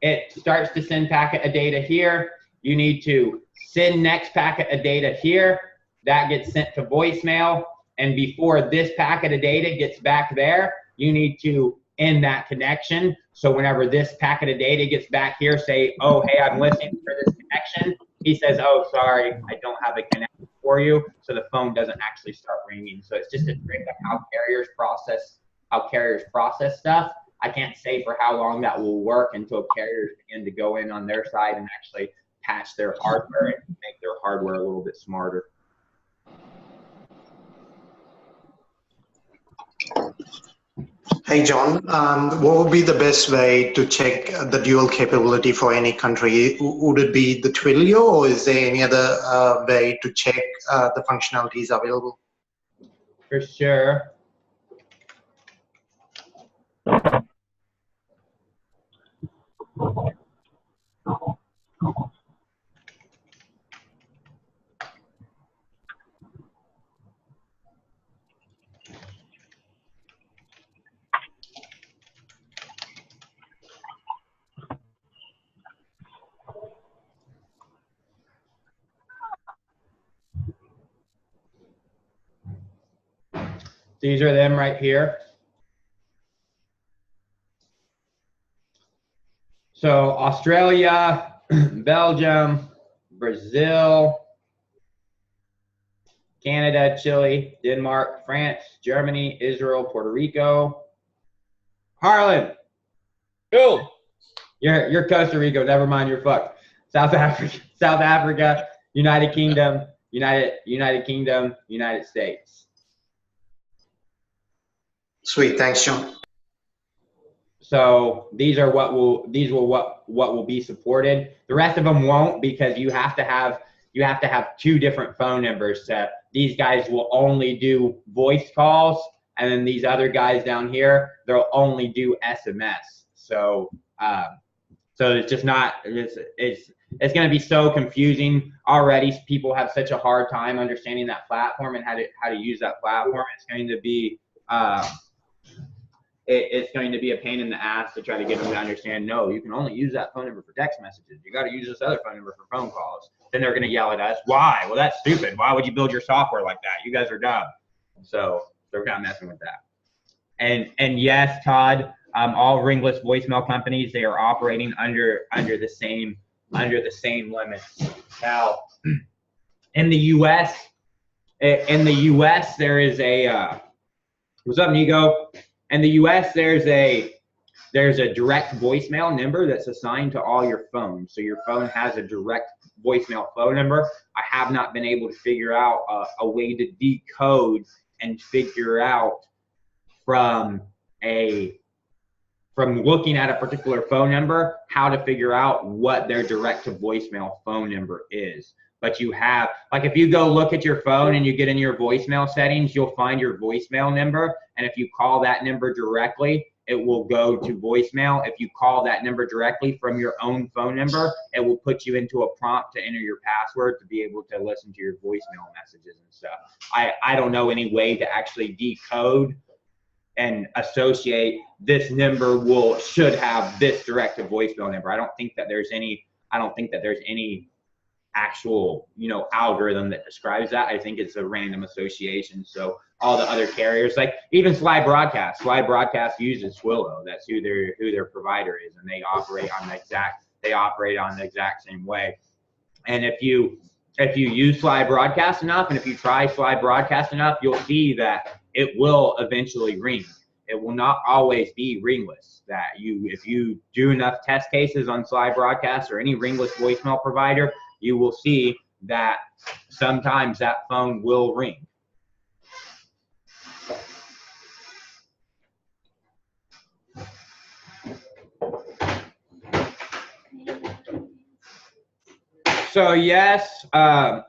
It starts to send packet of data here. You need to send next packet of data here. That gets sent to voicemail. And before this packet of data gets back there, you need to end that connection. So whenever this packet of data gets back here, say, oh, hey, I'm listening for this connection. He says, oh, sorry, I don't have a connection for you. So the phone doesn't actually start ringing. So it's just a trick of how carriers process stuff. I can't say for how long that will work until carriers begin to go in on their side and actually patch their hardware and make their hardware a little bit smarter. Hey, John, what would be the best way to check the dual capability for any country? Would it be the Twilio, or is there any other way to check the functionalities available? For sure. These are them right here. So Australia, Belgium, Brazil, Canada, Chile, Denmark, France, Germany, Israel, Puerto Rico. Harlan. Go. You're Costa Rica. Never mind, you're fucked. South Africa, United Kingdom, United Kingdom, United States. Sweet, thanks, John. So these will be supported. The rest of them won't, because you have to have two different phone numbers. These guys will only do voice calls, and then these other guys down here, they'll only do SMS. So it's just not. It's going to be so confusing already. People have such a hard time understanding that platform and how to use that platform. It's going to be it's going to be a pain in the ass to try to get them to understand, no, you can only use that phone number for text messages. You got to use this other phone number for phone calls. Then they're going to yell at us. Why? Well, that's stupid. Why would you build your software like that? You guys are dumb. So we're not messing with that. And yes, Todd, all ringless voicemail companies, they are operating under the same limits. Now, in the U.S., there is a what's up, Nico? In the U.S., there's a direct voicemail number that's assigned to all your phones. So your phone has a direct voicemail phone number. I have not been able to figure out a way to decode and figure out from looking at a particular phone number how to figure out what their direct to voicemail phone number is. But you have, like, if you go look at your phone and you get in your voicemail settings, you'll find your voicemail number. And if you call that number directly, it will go to voicemail. If you call that number directly from your own phone number, it will put you into a prompt to enter your password to be able to listen to your voicemail messages and stuff. I don't know any way to actually decode and associate this number should have this direct to voicemail number. I don't think that there's any actual, algorithm that describes that. I think it's a random association. So all the other carriers, like even Sly Broadcast uses Swillo. That's who their provider is, and they operate on the exact same way. And if you use Sly Broadcast enough, and if you try Sly Broadcast enough, you'll see that it will eventually ring. It will not always be ringless. If you do enough test cases on Sly Broadcast or any ringless voicemail provider, you will see that sometimes that phone will ring. So yes, I've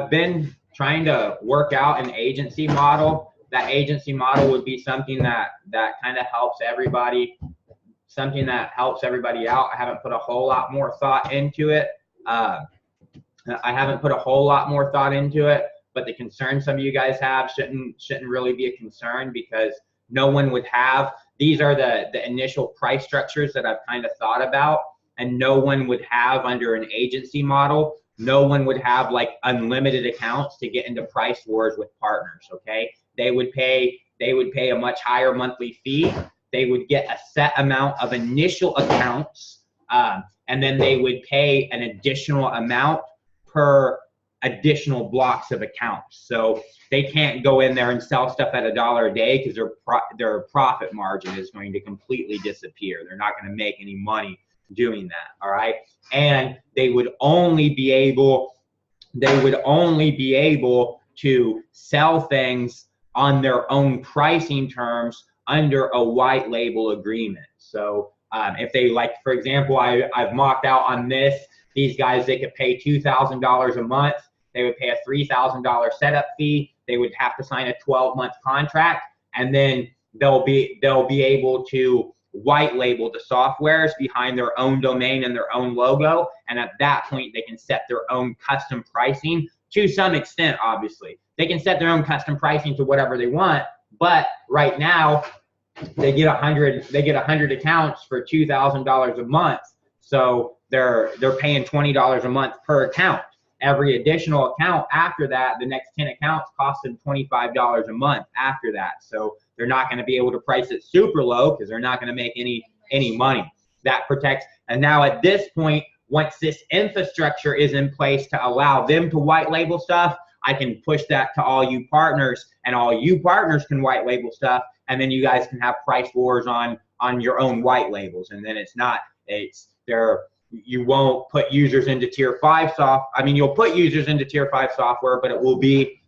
been trying to work out an agency model. That agency model would be something that kind of helps everybody. Something that helps everybody out. I haven't put a whole lot more thought into it. But the concern some of you guys have shouldn't really be a concern, because no one would have, these are the initial price structures that I've kind of thought about, and no one would have under an agency model. No one would have like unlimited accounts to get into price wars with partners, okay? They would pay a much higher monthly fee. They would get a set amount of initial accounts, and then they would pay an additional amount per additional blocks of accounts. So they can't go in there and sell stuff at $1 a day, because their profit margin is going to completely disappear. They're not going to make any money doing that, all right? And they would only be able to sell things on their own pricing terms under a white label agreement. So if they, like, for example, I've mocked out on these guys, they could pay $2,000 a month. They would pay a $3,000 setup fee. They would have to sign a 12-month contract, and then they'll be able to white label the softwares behind their own domain and their own logo. And at that point, they can set their own custom pricing to some extent. Obviously, they can set their own custom pricing to whatever they want. But right now, they get 100 accounts for $2,000 a month. So they're paying $20 a month per account. Every additional account after that, the next 10 accounts cost them $25 a month after that. So they're not going to be able to price it super low, because they're not going to make any money. That protects. And now at this point, once this infrastructure is in place to allow them to white label stuff, I can push that to all you partners, and all you partners can white label stuff, and then you guys can have price wars on your own white labels. And then you won't put users into tier 5 you'll put users into tier 5 software, but it will be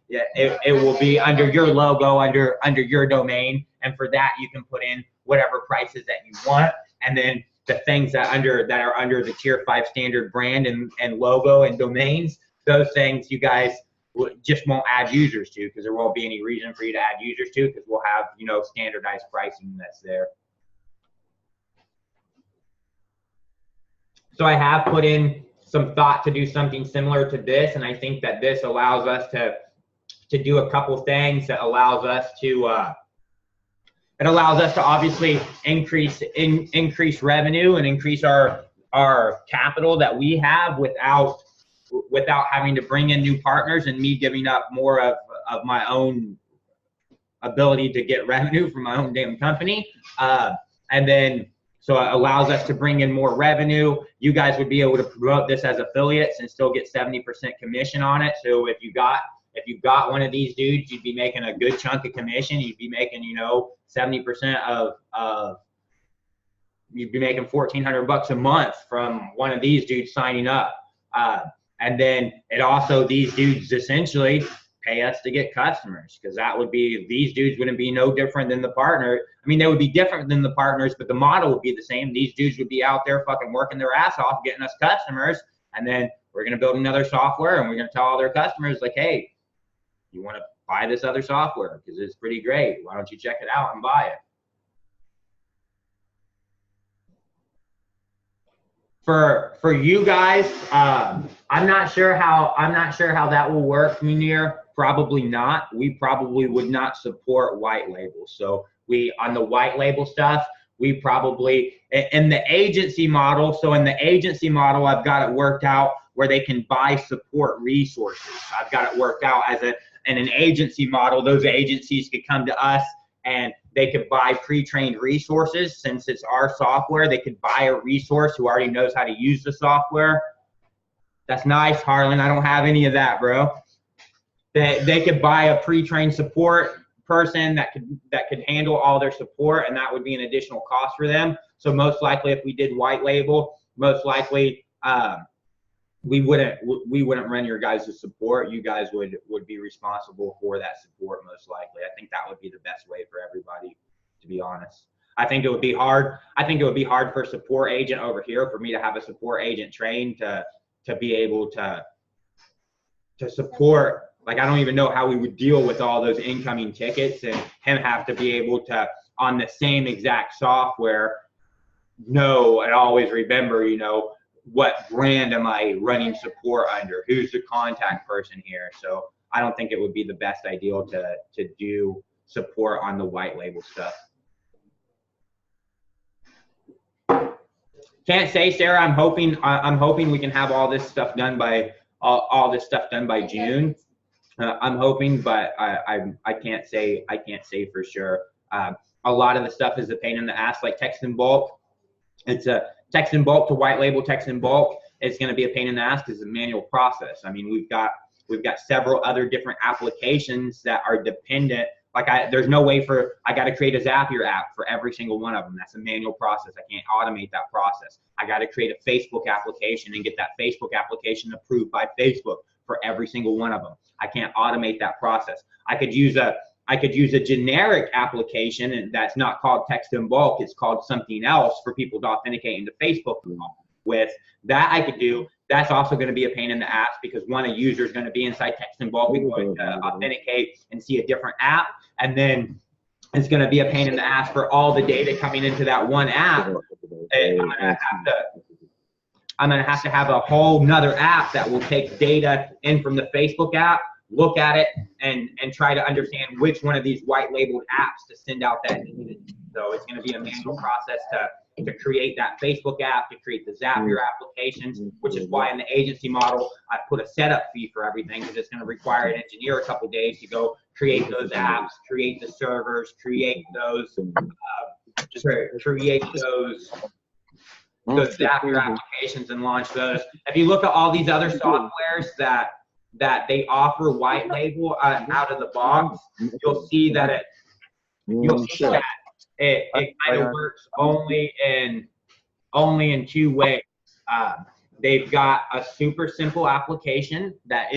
under your logo, under your domain. And for that, you can put in whatever prices that you want. And then the things that are under the tier 5 standard brand and logo and domains, those things you guys just won't add users to, because there won't be any reason for you to add users to, because we'll have, standardized pricing that's there. So I have put in some thought to do something similar to this, and I think that this allows us to do a couple things that allows us to it allows us to obviously increase revenue and increase our capital that we have without having to bring in new partners and me giving up more of my own ability to get revenue from my own damn company. And then, so it allows us to bring in more revenue. You guys would be able to promote this as affiliates and still get 70% commission on it. So if you got one of these dudes, you'd be making a good chunk of commission. You'd be making, 70% of you'd be making $1,400 a month from one of these dudes signing up. And then it also, these dudes essentially pay us to get customers, because that would be, these dudes wouldn't be no different than the partner. I mean, they would be different than the partners, but the model would be the same. These dudes would be out there fucking working their ass off, getting us customers. And then we're going to build another software and we're going to tell all their customers like, hey, you want to buy this other software because it's pretty great. Why don't you check it out and buy it? For you guys, I'm not sure how that will work, Munir. Probably not. We probably would not support white labels. So on the white label stuff, we probably, in the agency model, so in the agency model, I've got it worked out where they can buy support resources. I've got it worked out in an agency model. Those agencies could come to us and they could buy pre-trained resources. Since it's our software, they could buy a resource who already knows how to use the software. That's nice, Harlan. I don't have any of that, bro. They could buy a pre-trained support person that could handle all their support, and that would be an additional cost for them. So most likely, if we did white label, most likely we wouldn't run your guys' support. You guys would be responsible for that support most likely. I think that would be the best way for everybody, to be honest. I think it would be hard. I think it would be hard for a support agent over here for me to have a support agent trained to be able to support. Like, I don't even know how we would deal with all those incoming tickets and him have to be able to, on the same exact software, know and always remember, what brand am I running support under? Who's the contact person here? So I don't think it would be the best idea to do support on the white label stuff. Can't say, Sarah. I'm hoping we can have all this stuff done by June. I'm hoping, but I can't say for sure. A lot of the stuff is a pain in the ass, like text in bulk. It's a text in bulk to white label text in bulk. It's going to be a pain in the ass because it's a manual process. I mean, we've got several other different applications that are dependent. Like there's no way I got to create a Zapier app for every single one of them. That's a manual process. I can't automate that process. I got to create a Facebook application and get that Facebook application approved by Facebook for every single one of them. I can't automate that process. I could use a generic application, and that's not called text in bulk. It's called something else for people to authenticate into Facebook with. That I could do. That's also going to be a pain in the ass because a user is going to be inside text in bulk. We're going to authenticate and see a different app, and then it's going to be a pain in the ass for all the data coming into that one app. I'm going to have to have a whole nother app that will take data in from the Facebook app, look at it, and try to understand which one of these white labeled apps to send out that data. So it's going to be a manual process to create that Facebook app, to create the Zapier applications, which is why in the agency model, I put a setup fee for everything because it's going to require an engineer a couple days to go create those apps, create the servers, create those Zapier applications and launch those. If you look at all these other softwares that they offer white label out of the box, you'll see that it kind of works only in two ways. They've got a super simple application that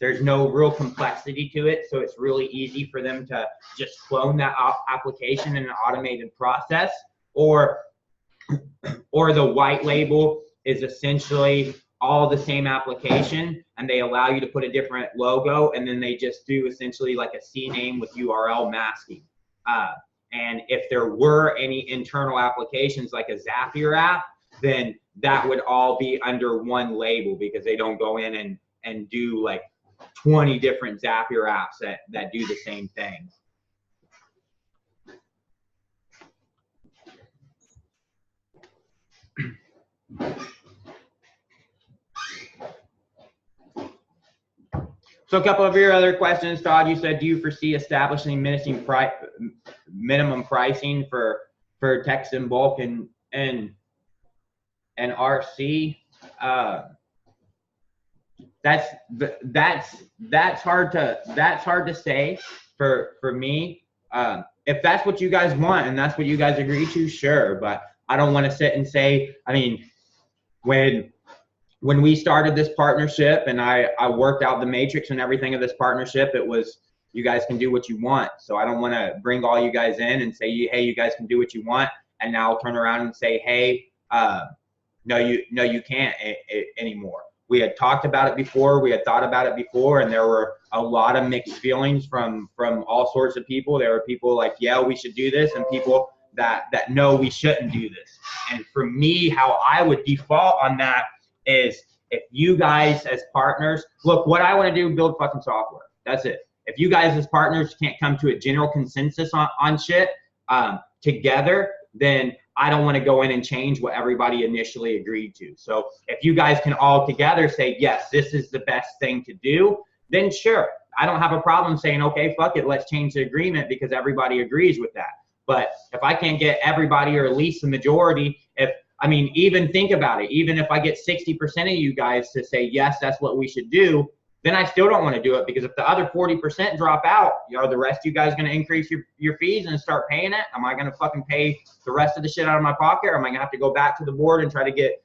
there's no real complexity to it, so it's really easy for them to just clone that application in an automated process, or the white label is essentially all the same application, and they allow you to put a different logo, and then they just do essentially like a CNAME with URL masking. And if there were any internal applications like a Zapier app, then that would all be under one label because they don't go in and do like 20 different Zapier apps that do the same thing. So a couple of your other questions, Todd. You said, do you foresee establishing minimum pricing for text in bulk and RC? That's hard to say for me. If that's what you guys want and that's what you guys agree to, sure. But I don't want to sit and say. I mean, when we started this partnership and I worked out the matrix and everything of this partnership, it was, you guys can do what you want. So I don't want to bring all you guys in and say, hey, you guys can do what you want, and now I'll turn around and say, hey, no, you can't anymore. We had talked about it before, we had thought about it before, and there were a lot of mixed feelings from all sorts of people. There were people like, yeah, we should do this, and people that no, we shouldn't do this. And for me, how I would default on that is, if you guys as partners, look, what I want to do, build fucking software. That's it. If you guys as partners can't come to a general consensus on shit together, then I don't want to go in and change what everybody initially agreed to. So if you guys can all together say, yes, this is the best thing to do, then sure. I don't have a problem saying, okay, fuck it, let's change the agreement because everybody agrees with that. But if I can't get everybody, or at least the majority, even think about it. Even if I get 60% of you guys to say, yes, that's what we should do, then I still don't want to do it, because if the other 40% drop out, are the rest of you guys going to increase your fees and start paying it? Am I going to fucking pay the rest of the shit out of my pocket? Or am I going to have to go back to the board and try to get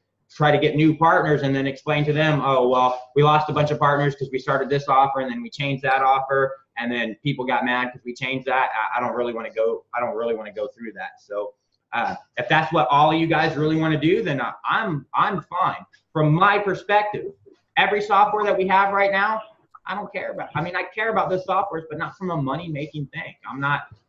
new partners and then explain to them, oh, well, we lost a bunch of partners because we started this offer and then we changed that offer, and then people got mad because we changed that. I don't really want to go through that. So if that's what all of you guys really want to do, then I'm fine. From my perspective, every software that we have right now, I don't care about. I care about those softwares, but not from a money-making thing.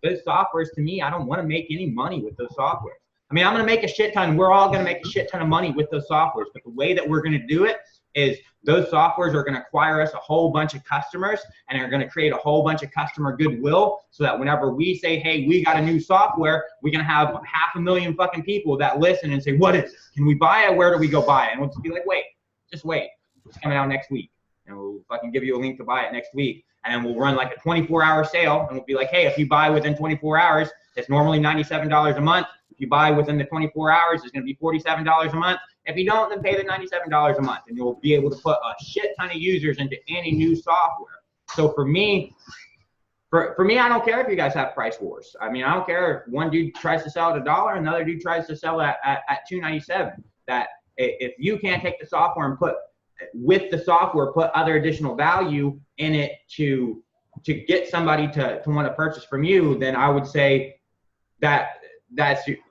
Those softwares, to me, I don't want to make any money with those softwares. I'm going to make a shit ton. We're all going to make a shit ton of money with those softwares, but the way that we're going to do it is those softwares are going to acquire us a whole bunch of customers, and are going to create a whole bunch of customer goodwill, so that whenever we say, hey, we got a new software, we're going to have 500,000 fucking people that listen and say, what is it? Can we buy it? Where do we go buy it? And we'll just be like, wait, just wait. It's coming out next week. And we'll fucking give you a link to buy it next week. And we'll run like a 24-hour sale, and we'll be like, hey, if you buy within 24 hours, it's normally $97 a month. If you buy within the 24 hours, it's going to be $47 a month. If you don't, then pay the $97 a month, and you'll be able to put a shit ton of users into any new software. So for me, I don't care if you guys have price wars. I don't care if one dude tries to sell at $1, another dude tries to sell at $2.97. That if you can't take the software and put other additional value in it to get somebody to want to purchase from you, then I would say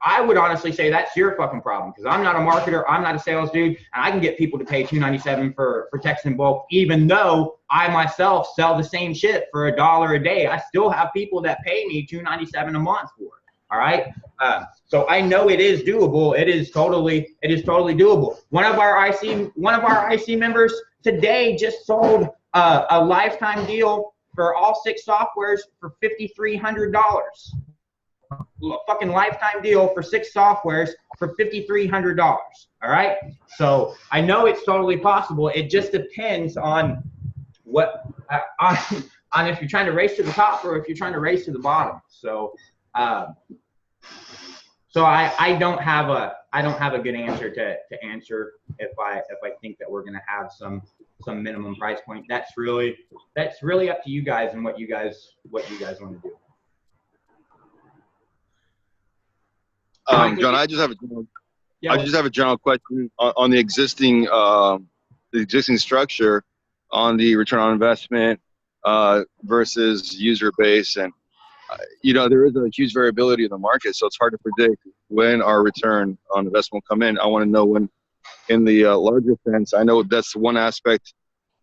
I would honestly say that's your fucking problem, because I'm not a marketer, I'm not a sales dude, and I can get people to pay $2.97 for text in bulk, even though I myself sell the same shit for $1 a day. I still have people that pay me $2.97 a month for it. All right. So I know it is doable. It is totally doable. One of our IC members today just sold a lifetime deal for all 6 softwares for $5,300. Fucking lifetime deal for 6 softwares for $5,300. All right. So I know it's totally possible. It just depends on what on if you're trying to race to the top or if you're trying to race to the bottom. So I don't have a good answer to answer if I think that we're gonna have some minimum price point. That's really up to you guys and what you guys want to do. John, I just have a general question on the existing structure on the return on investment versus user base, and there is a huge variability in the market, so it's hard to predict when our return on investment will come in. I want to know when, in the larger sense. I know that's one aspect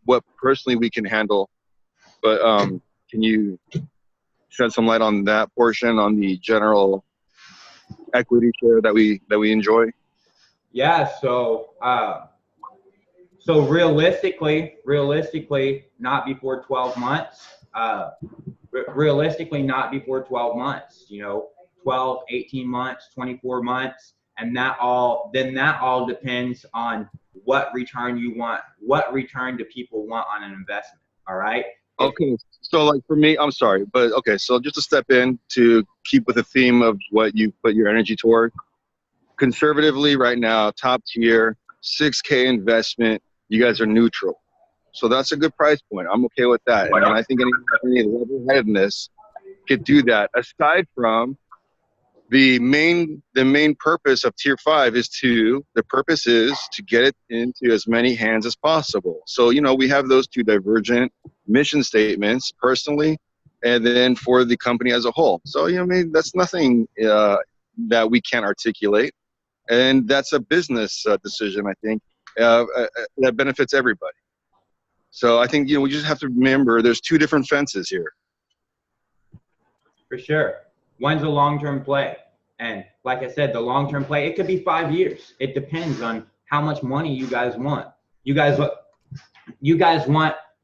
what personally we can handle, but can you shed some light on that portion, on the general equity share that we enjoy? Yeah. So realistically, not before 12 months. Realistically, not before 12 months. 12, 18 months, 24 months, and that all depends on what return you want, what return do people want on an investment. All right. Okay, so like for me, I'm sorry, but okay, so just to step in to keep with the theme of what you put your energy toward, conservatively right now, top tier, 6K investment, you guys are neutral. So that's a good price point. I'm okay with that. And I think any level-headedness could do that. Aside from the main purpose of tier 5 is to get it into as many hands as possible. So, you know, we have those two divergent mission statements personally, and then for the company as a whole. So, you know, I mean, that's nothing that we can't articulate. And that's a business decision, I think, that benefits everybody. So I think, you know, we just have to remember there's two different fences here. For sure. One's a long-term play. And like I said, the long-term play, it could be 5 years. It depends on how much money you guys want. You guys want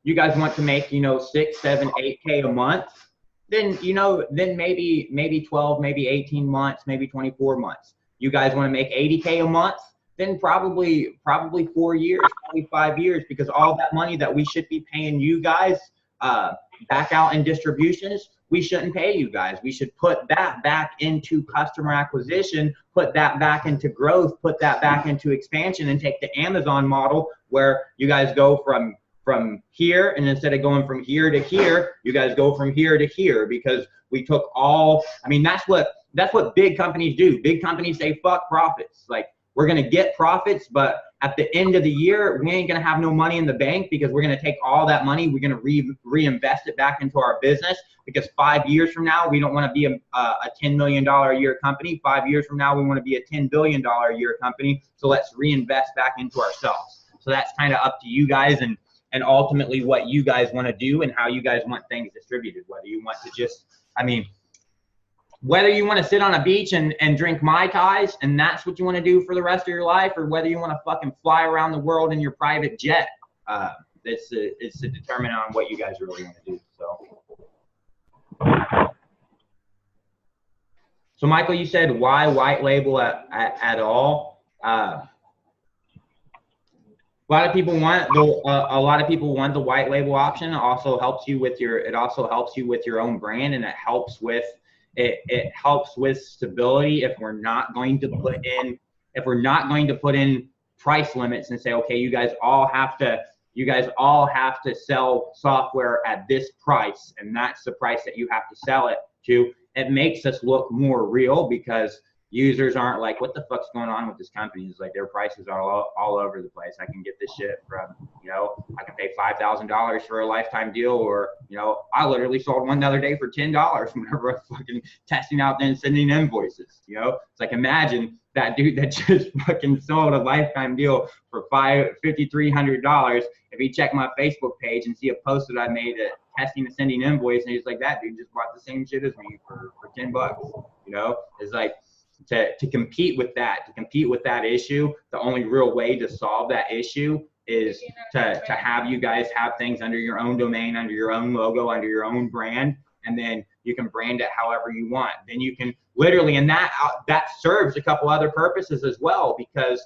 to make, you know, 6, 7, 8K a month. Then, you know, then maybe 12, maybe 18 months, maybe 24 months. You guys want to make 80K a month? Then probably 4 years, probably 5 years, because all that money that we should be paying you guys back out in distributions, we shouldn't pay you guys. We should put that back into customer acquisition, put that back into growth, put that back into expansion, and take the Amazon model where you guys go from here, and instead of going from here to here, you guys go from here to here, because we took all, I mean, that's what big companies do. Big companies say, fuck profits. Like, we're going to get profits, but at the end of the year, we ain't going to have no money in the bank, because we're going to take all that money, we're going to reinvest it back into our business, because 5 years from now, we don't want to be a $10 million a year company. 5 years from now, we want to be a $10 billion a year company. So let's reinvest back into ourselves. So that's kind of up to you guys, and ultimately what you guys want to do and how you guys want things distributed. Whether you want to just, I mean, whether you want to sit on a beach and drink Mai Tais and that's what you want to do for the rest of your life, or whether you want to fucking fly around the world in your private jet, it's to determine on what you guys really want to do. So Michael, you said why white label at all? A lot of people want the white label option. It also helps you with your own brand, and it helps with stability if we're not going to put in price limits and say, okay, you guys all have to sell software at this price, and that's the price that you have to sell it to. It makes us look more real, because users aren't like, what the fuck's going on with this company? It's like their prices are all over the place. I can get this shit from, you know, I can pay $5,000 for a lifetime deal, or, you know, I literally sold one the other day for $10 whenever I was fucking testing out and sending invoices. You know, it's like, imagine that dude that just fucking sold a lifetime deal for $5,300. If he checked my Facebook page and see a post that I made at testing and sending invoice, and he's like, that dude just bought the same shit as me for $10. You know, it's like, to compete with that issue, the only real way to solve that issue is to have you guys have things under your own domain, under your own logo, under your own brand, and then you can brand it however you want. Then you can literally, and that serves a couple other purposes as well, because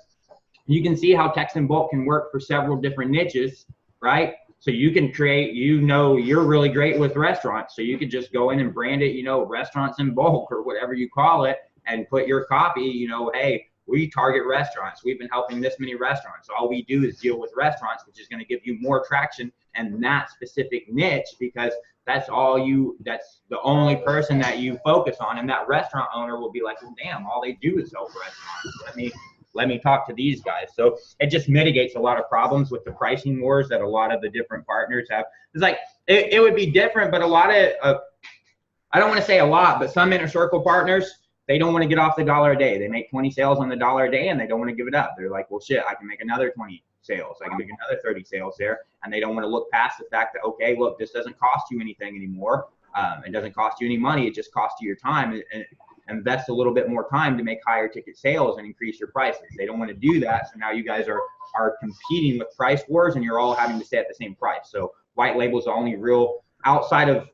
you can see how text and bulk can work for several different niches, right? So you can create, you know, you're really great with restaurants, so you could just go in and brand it, you know, restaurants in bulk or whatever you call it, and put your copy, you know, hey, we target restaurants. We've been helping this many restaurants. All we do is deal with restaurants, which is going to give you more traction in that specific niche, because that's the only person that you focus on. And that restaurant owner will be like, well, damn, all they do is help restaurants. Let me talk to these guys. So it just mitigates a lot of problems with the pricing wars that a lot of the different partners have. It's like, it would be different, but a lot of, I don't want to say a lot, but some inner circle partners, they don't want to get off the $1 a day. They make 20 sales on the $1 a day, and they don't want to give it up. They're like, well, shit, I can make another 20 sales. I can make another 30 sales there. And they don't want to look past the fact that, okay, look, this doesn't cost you anything anymore. It doesn't cost you any money. It just costs you your time, and invest a little bit more time to make higher ticket sales and increase your prices. They don't want to do that. So now you guys are competing with price wars, and you're all having to stay at the same price. So white label is the only real, outside of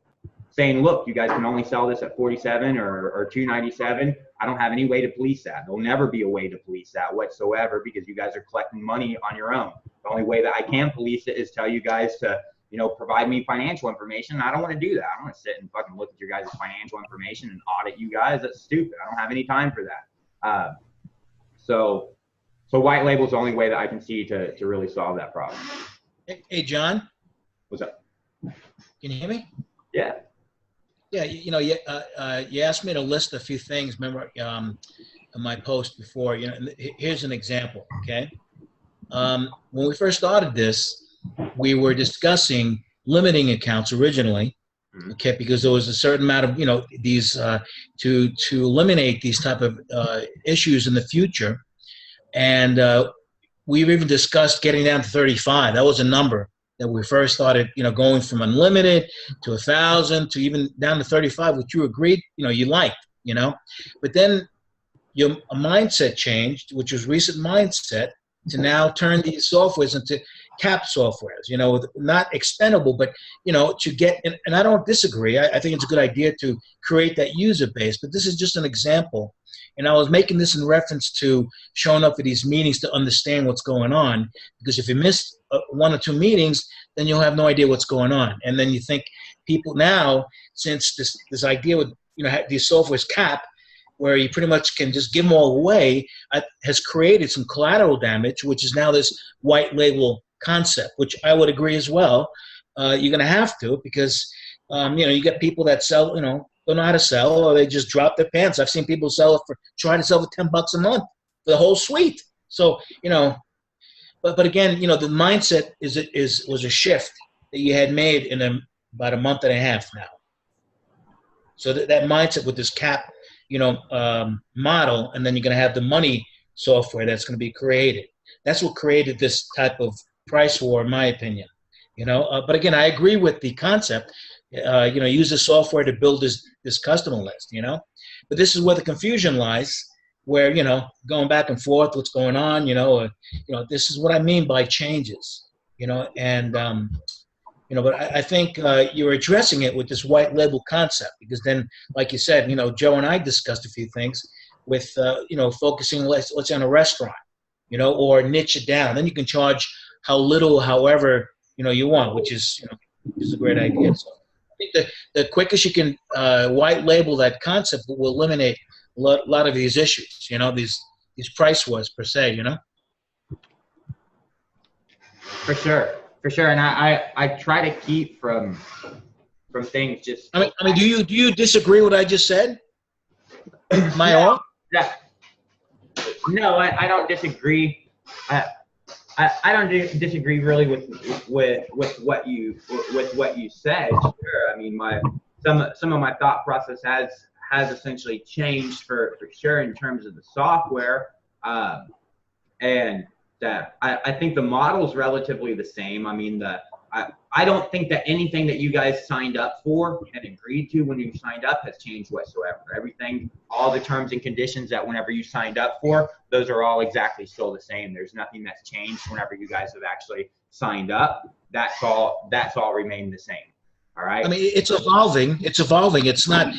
saying, look, you guys can only sell this at 47 or 297. I don't have any way to police that. There'll never be a way to police that whatsoever because you guys are collecting money on your own. The only way that I can police it is tell you guys to, you know, provide me financial information. I don't want to do that. I don't want to sit and fucking look at your guys' financial information and audit you guys. That's stupid. I don't have any time for that. So white label is the only way that I can see to really solve that problem. Hey, John. What's up? Can you hear me? Yeah. Yeah, you know, you asked me to list a few things. Remember, in my post before. You know, here's an example. Okay, when we first started this, we were discussing limiting accounts originally. Okay, because there was a certain amount of, you know, these to eliminate these type of issues in the future, and we've even discussed getting down to 35. That was a number that we first started, you know, going from unlimited to 1,000 to even down to 35, which you agreed, you know, you liked, you know. But then your mindset changed, which was recent mindset, to now turn these softwares into cap softwares, you know, not expendable, but, you know, to get, and I don't disagree. I think it's a good idea to create that user base, but this is just an example. And I was making this in reference to showing up at these meetings to understand what's going on, because if you miss one or two meetings, then you'll have no idea what's going on. And then you think people now, since this idea with, you know, these softwares cap, where you pretty much can just give them all away, has created some collateral damage, which is now this white label concept, which I would agree as well. You're going to have to, because, you know, you get people that sell, you know, don't know how to sell, or they just drop their pants. I've seen people try to sell for $10 a month for the whole suite. So, you know, but again, you know, the mindset was a shift that you had made in about a month and a half now. So that mindset with this cap, you know, model, and then you're going to have the money software that's going to be created. That's what created this type of price war, in my opinion. You know, but again, I agree with the concept. You know, use the software to build this customer list. You know, but this is where the confusion lies, where, you know, going back and forth, what's going on. You know, this is what I mean by changes. You know, and you know, but I think you're addressing it with this white label concept, because then, like you said, you know, Joe and I discussed a few things with, you know, focusing, let's say, on a restaurant, you know, or niche it down. Then you can charge how little, however, you know, you want, which is, you know, is a great idea. So I think the quickest you can white label that concept will eliminate a lot of these issues, you know, these price wars per se, you know. For sure, and I try to keep from things just. I mean, do you disagree with what I just said? Am I off? Yeah. No, I don't disagree. I don't disagree really with what you said. Sure. I mean, some of my thought process has essentially changed for sure in terms of the software, and that I think the model is relatively the same. I mean, I don't think that anything that you guys signed up for and agreed to when you signed up has changed whatsoever. Everything, all the terms and conditions that whenever you signed up for, those are all exactly still the same. There's nothing that's changed whenever you guys have actually signed up. That's all remained the same. All right. I mean, it's evolving. It's evolving. It's not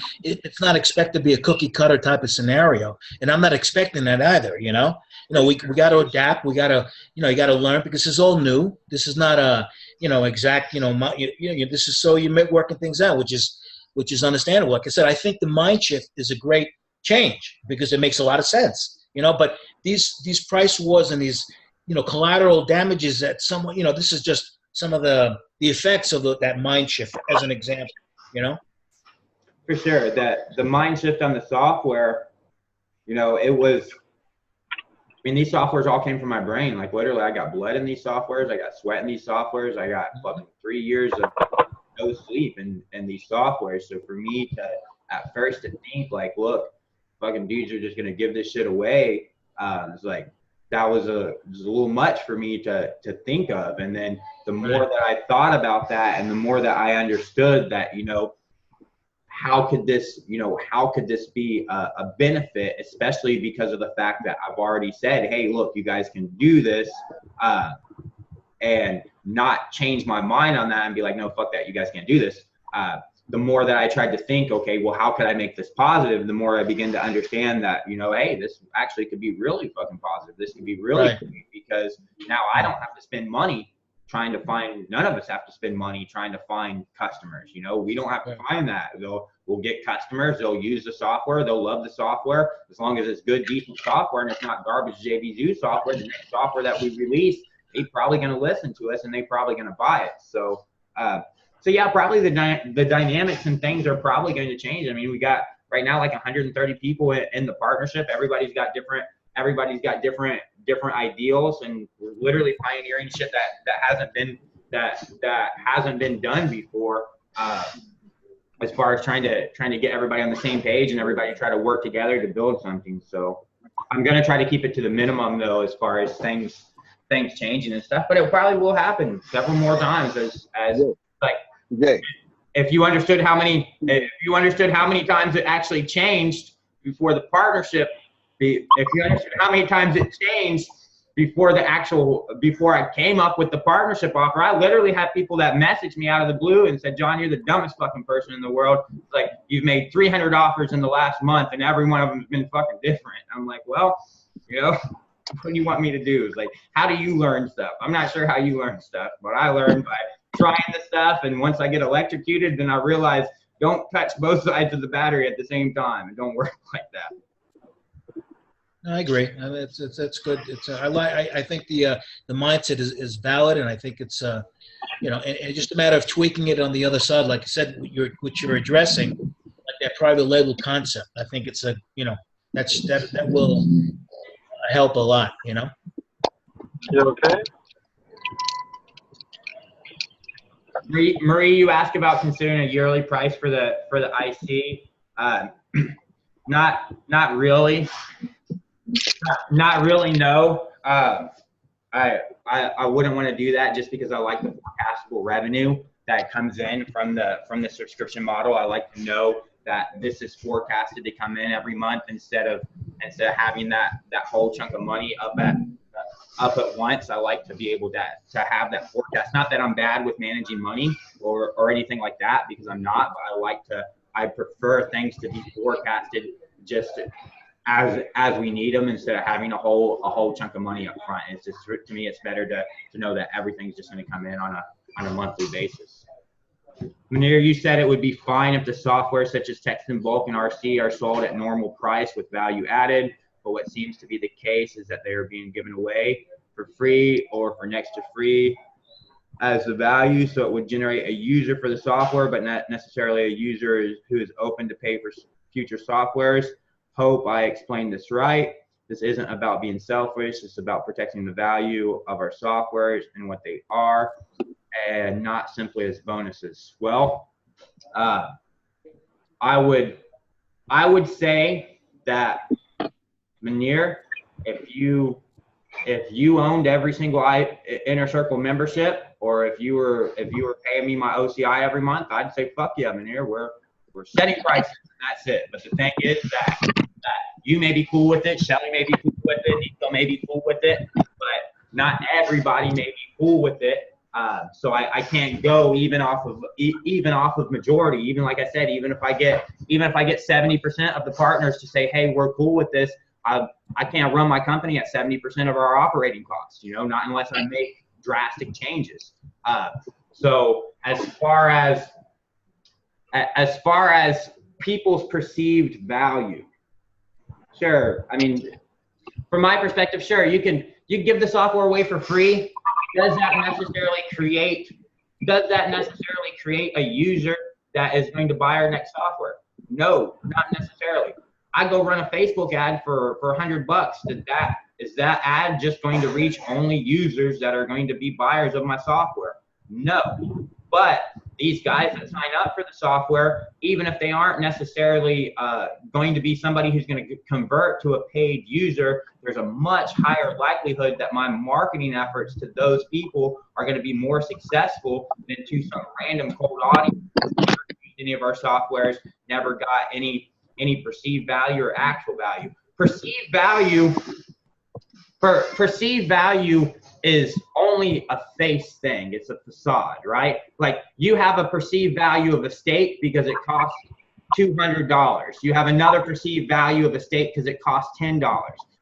expected to be a cookie cutter type of scenario, and I'm not expecting that either. You know, we got to adapt. We got to, you got to learn, because it's all new. This is not a, exact. This is so you're working things out, which is understandable. Like I said, I think the mind shift is a great change because it makes a lot of sense. But these price wars and these collateral damages that someone this is just some of the effects of that mind shift as an example. For sure, that the mind shift on the software, it was. I mean, these softwares all came from my brain. Like literally, I got blood in these softwares. I got sweat in these softwares. I got fucking 3 years of no sleep in these softwares. So for me to at first to think like, look, fucking dudes are just gonna give this shit away. It's like that was a little much for me to think of. And then the more that I thought about that, and the more that I understood that, how could this be a benefit, especially because of the fact that I've already said, hey, look, you guys can do this, and not change my mind on that and be like, no, fuck that, you guys can't do this. the more that I tried to think, okay, well, how could I make this positive? The more I begin to understand that, you know, hey, this actually could be really fucking positive. This could be really great, because now I don't have to spend money trying to find, none of us have to spend money trying to find customers. You know, we don't have to find that. We'll get customers, they'll use the software, they'll love the software. As long as it's good, decent software and it's not garbage JVZoo software, the next software that we release, they're probably going to listen to us and they're probably going to buy it. So yeah, probably the dynamics and things are probably going to change. I mean, we got right now like 130 people in the partnership. Everybody's got different ideals, and we're literally pioneering shit that hasn't been done before. As far as trying to get everybody on the same page and everybody try to work together to build something. So I'm going to try to keep it to the minimum though, as far as things changing and stuff, but it probably will happen several more times as like, if you understood how many times it actually changed before the partnership, if you understood how many times it changed before I came up with the partnership offer, I literally had people that messaged me out of the blue and said, John, you're the dumbest fucking person in the world. It's like, you've made 300 offers in the last month and every one of them has been fucking different. I'm like, well, you know, what do you want me to do? It's like, how do you learn stuff? I'm not sure how you learn stuff, but I learned by trying the stuff. And once I get electrocuted, then I realize don't touch both sides of the battery at the same time. It don't work like that. I agree. That's good. I think the mindset is valid, and I think it's you know, and just a matter of tweaking it on the other side, like I said, what you're addressing, like that private label concept. I think it's that will help a lot. You know. You okay? Marie, you asked about considering a yearly price for the IC. Not really. Not really, no. I wouldn't want to do that just because I like the forecastable revenue that comes in from the subscription model. I like to know that this is forecasted to come in every month instead of having that whole chunk of money up at once. I like to be able to have that forecast. Not that I'm bad with managing money or anything like that, because I'm not, but I prefer things to be forecasted just as we need them instead of having a whole chunk of money up front. It's just, to me, it's better to know that everything's just going to come in on a monthly basis. Munir, you said it would be fine if the software such as Text in Bulk and RC are sold at normal price with value added, but what seems to be the case is that they are being given away for free or for next to free as the value, so it would generate a user for the software, but not necessarily a user who is open to pay for future softwares. Hope I explained this right. This isn't about being selfish. It's about protecting the value of our softwares and what they are, and not simply as bonuses. Well, I would say that, Munir, if you owned every single Inner Circle membership, or if you were paying me my OCI every month, I'd say fuck yeah, Munir. We're setting prices and that's it. But the thing is that you may be cool with it, Shelly may be cool with it, Nico may be cool with it, but not everybody may be cool with it. So I can't go even off of majority. Even like I said, even if I get 70% of the partners to say, hey, we're cool with this, I can't run my company at 70% of our operating costs. You know, not unless I make drastic changes. So as far as people's perceived value, sure. I mean, from my perspective, sure, you can give the software away for free. Does that necessarily create a user that is going to buy our next software? No, not necessarily. I go run a Facebook ad for $100. Is that ad just going to reach only users that are going to be buyers of my software? No. But these guys that sign up for the software, even if they aren't necessarily going to be somebody who's going to convert to a paid user, there's a much higher likelihood that my marketing efforts to those people are going to be more successful than to some random cold audience who never used any of our softwares, never got any perceived value or actual value. Perceived value is only a face thing. It's a facade, right? Like you have a perceived value of a steak because it costs $200. You have another perceived value of a steak because it costs $10.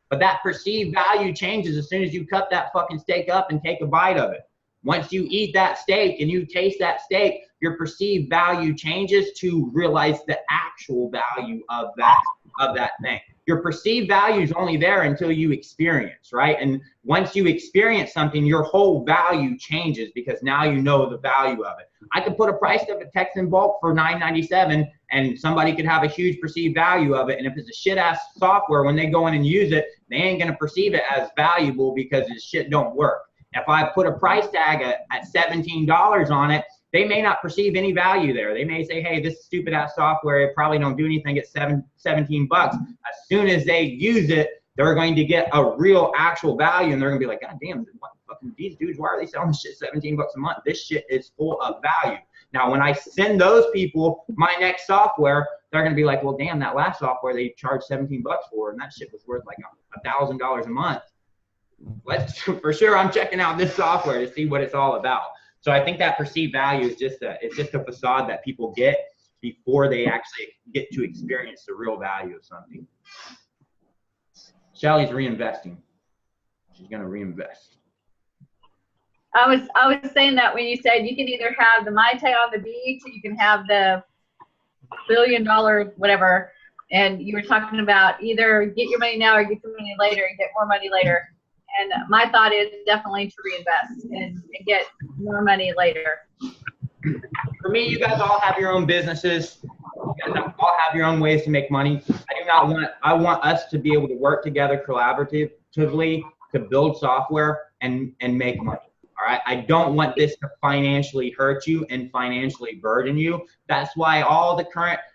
But that perceived value changes as soon as you cut that fucking steak up and take a bite of it. Once you eat that steak and you taste that steak, your perceived value changes to realize the actual value of that thing. Your perceived value is only there until you experience, right? And once you experience something, your whole value changes because now you know the value of it. I could put a price up at Texan Bulk for $9.97 and somebody could have a huge perceived value of it. And if it's a shit ass software, when they go in and use it, they ain't gonna perceive it as valuable because this shit don't work. If I put a price tag at $17 on it, they may not perceive any value there. They may say, hey, this stupid ass software, it probably don't do anything at 17 bucks. As soon as they use it, they're going to get a real actual value and they're gonna be like, God damn, what fucking these dudes, why are they selling this shit 17 bucks a month? This shit is full of value. Now, when I send those people my next software, they're gonna be like, well, damn, that last software they charged 17 bucks for and that shit was worth like $1,000 a month. For sure, I'm checking out this software to see what it's all about. So I think that perceived value is just a facade that people get before they actually get to experience the real value of something. Shelly's reinvesting. She's gonna reinvest. I was saying that when you said you can either have the Mai Tai on the beach, or you can have the $1 billion whatever, and you were talking about either get your money now or get your money later and get more money later. And my thought is definitely to reinvest and get more money later. For me, you guys all have your own businesses. You guys all have your own ways to make money. I want us to be able to work together collaboratively to build software and make money. All right. I don't want this to financially hurt you and financially burden you. That's why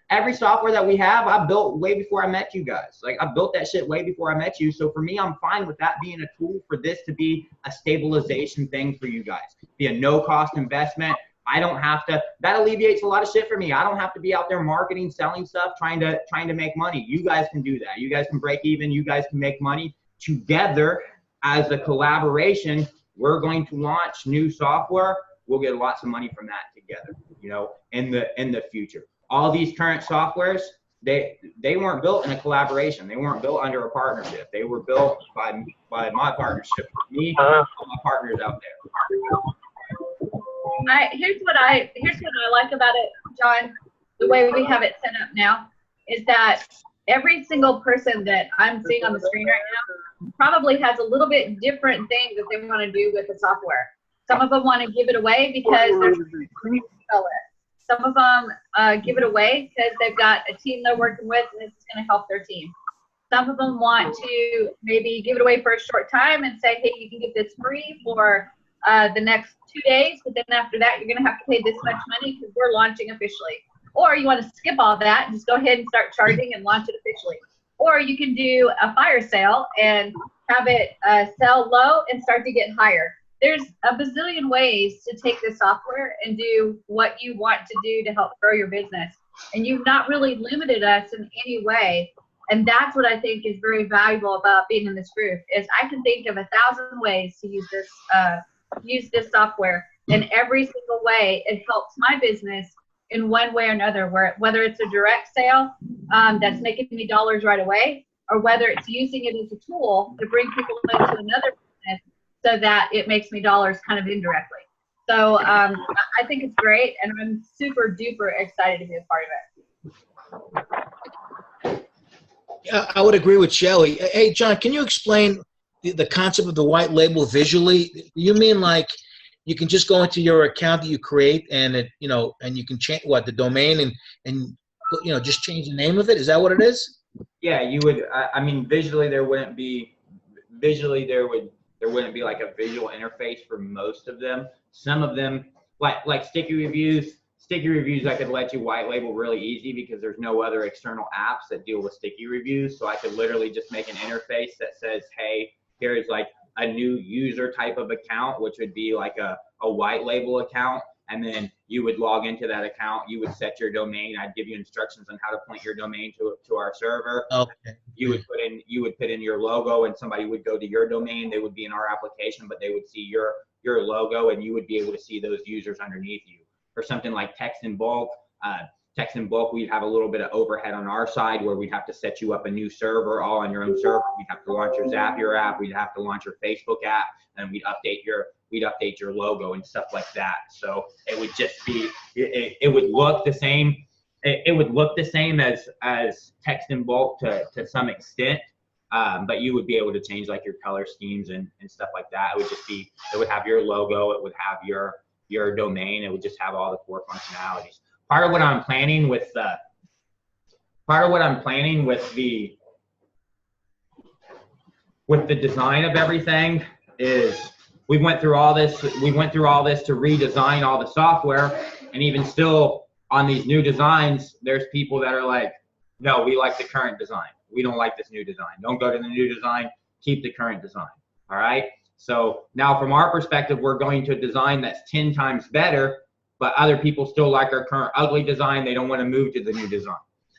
every software that we have, I built way before I met you guys. Like I built that shit way before I met you. So for me, I'm fine with that being a tool for this to be a stabilization thing for you guys. Be a no cost investment. I don't have to, that alleviates a lot of shit for me. I don't have to be out there marketing, selling stuff, trying to make money. You guys can do that. You guys can break even. You guys can make money together as a collaboration. We're going to launch new software. We'll get lots of money from that together, you know, in the future. All these current softwares, they weren't built in a collaboration. They weren't built under a partnership. They were built by my partnership with me and all my partners out there. Here's what I like about it, John, the way we have it set up now, is that every single person that I'm seeing on the screen right now probably has a little bit different things that they want to do with the software. Some of them want to give it away because they're trying to sell it. Some of them give it away because they've got a team they're working with and this is going to help their team. Some of them want to maybe give it away for a short time and say, hey, you can get this free for the next 2 days, but then after that, you're going to have to pay this much money because we're launching officially. Or you want to skip all that and just go ahead and start charging and launch it officially. Or you can do a fire sale and have it sell low and start to get higher. There's a bazillion ways to take the software and do what you want to do to help grow your business. And you've not really limited us in any way. And that's what I think is very valuable about being in this group is I can think of 1,000 ways to use this software. And every single way it helps my business in one way or another, whether it's a direct sale that's making me dollars right away, or whether it's using it as a tool to bring people into another business so that it makes me dollars kind of indirectly. So I think it's great, and I'm super duper excited to be a part of it. Yeah, I would agree with Shelly. Hey, John, can you explain the concept of the white label visually? You mean like you can just go into your account that you create and it, you know, and you can change the domain and you know, just change the name of it? Is that what it is? Yeah, you would. I mean, visually there wouldn't be like a visual interface for most of them. Some of them, like sticky reviews, I could let you white label really easy because there's no other external apps that deal with sticky reviews. So I could literally just make an interface that says, hey, here's like a new user type of account, which would be like a white label account. And then You would log into that account. You would set your domain. I'd give you instructions on how to point your domain to our server. Okay. You would put in your logo, and somebody would go to your domain. They would be in our application, but they would see your logo, and you would be able to see those users underneath you. For something like text in bulk, we'd have a little bit of overhead on our side where we'd have to set you up a new server all on your own server. We'd have to launch your Zapier app. We'd have to launch your Facebook app, and we'd update your logo and stuff like that. So it would just be, it would look the same. It would look the same as text in bulk to some extent, but you would be able to change like your color schemes and stuff like that. It would just be, it would have your logo, it would have your domain, it would just have all the core functionalities. Part of what I'm planning with the design of everything is we went through all this to redesign all the software, and even still on these new designs, there's people that are like, no, we like the current design. We don't like this new design. Don't go to the new design, keep the current design, all right? So now from our perspective, we're going to a design that's 10 times better, but other people still like our current ugly design. They don't want to move to the new design.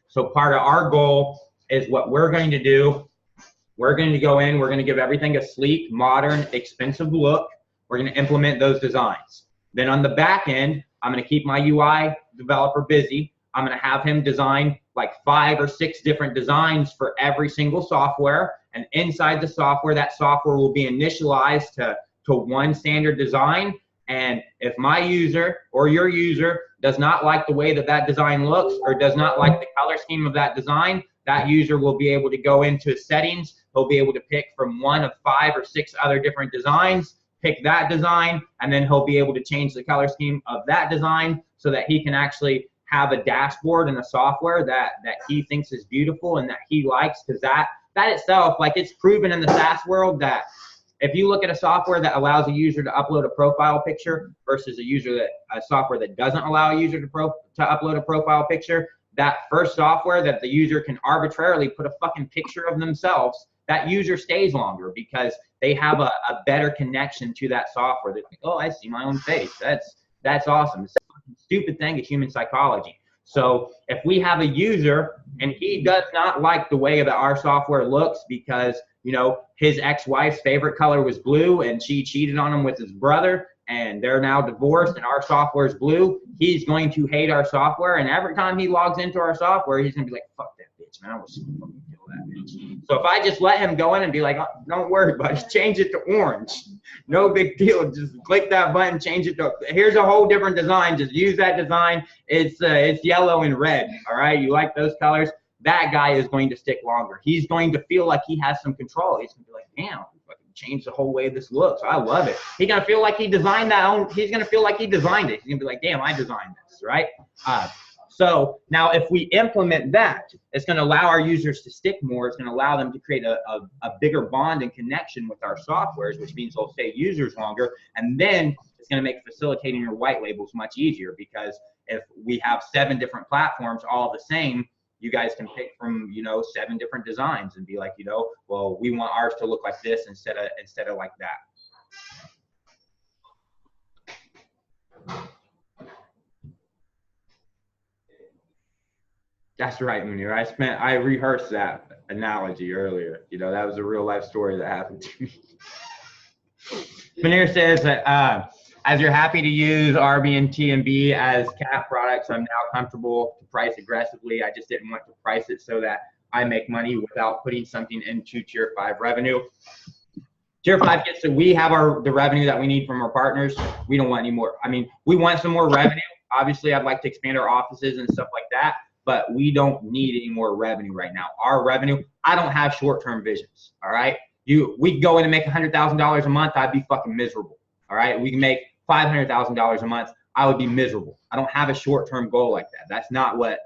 So part of our goal is what we're going to do. We're going to go in, we're going to give everything a sleek, modern, expensive look. We're going to implement those designs. Then on the back end, I'm going to keep my UI developer busy. I'm going to have him design like 5 or 6 different designs for every single software. And inside the software, that software will be initialized to one standard design. And if my user or your user does not like the way that design looks or does not like the color scheme of that design, that user will be able to go into settings. He'll be able to pick from 1 of 5 or 6 other different designs, pick that design, and then he'll be able to change the color scheme of that design so that he can actually have a dashboard and a software that he thinks is beautiful and that he likes, because that itself, like, it's proven in the SaaS world that if you look at a software that allows a user to upload a profile picture versus a software that doesn't allow a user to upload a profile picture, that first software that the user can arbitrarily put a fucking picture of themselves, that user stays longer because they have a better connection to that software. They're like, oh, I see my own face. That's awesome. It's a stupid thing of human psychology. So if we have a user and he does not like the way that our software looks because, you know, his ex-wife's favorite color was blue and she cheated on him with his brother and they're now divorced and our software is blue, he's going to hate our software. And every time he logs into our software, he's going to be like, fuck that bitch, man. I was fucking kill that bitch. So if I just let him go in and be like, oh, don't worry, buddy, change it to orange. No big deal. Just click that button, change it to, here's a whole different design. Just use that design. It's yellow and red. All right. You like those colors? That guy is going to stick longer. He's going to feel like he has some control. He's going to be like, damn, change the whole way this looks. I love it. He's gonna feel like he designed he's gonna feel like he designed it. He's gonna be like, damn, I designed this, right? So now if we implement that, it's gonna allow our users to stick more. It's gonna allow them to create a bigger bond and connection with our softwares, which means they'll stay users longer. And then it's gonna make facilitating your white labels much easier, because if we have 7 different platforms all the same, you guys can pick from, you know, 7 different designs and be like, you know, well, we want ours to look like this instead of like that. That's right, Munir. I rehearsed that analogy earlier. You know, that was a real life story that happened to me. Munir says that as you're happy to use RB and TMB as CAP products, I'm now comfortable to price aggressively. I just didn't want to price it so that I make money without putting something into Tier 5 revenue. Tier 5 gets to, we have the revenue that we need from our partners. We don't want any more. I mean, we want some more revenue. Obviously, I'd like to expand our offices and stuff like that, but we don't need any more revenue right now. Our revenue, I don't have short-term visions, all right? We can go in and make $100,000 a month, I'd be fucking miserable, all right? We can make $500,000 a month, I would be miserable. I don't have a short-term goal like that. That's not what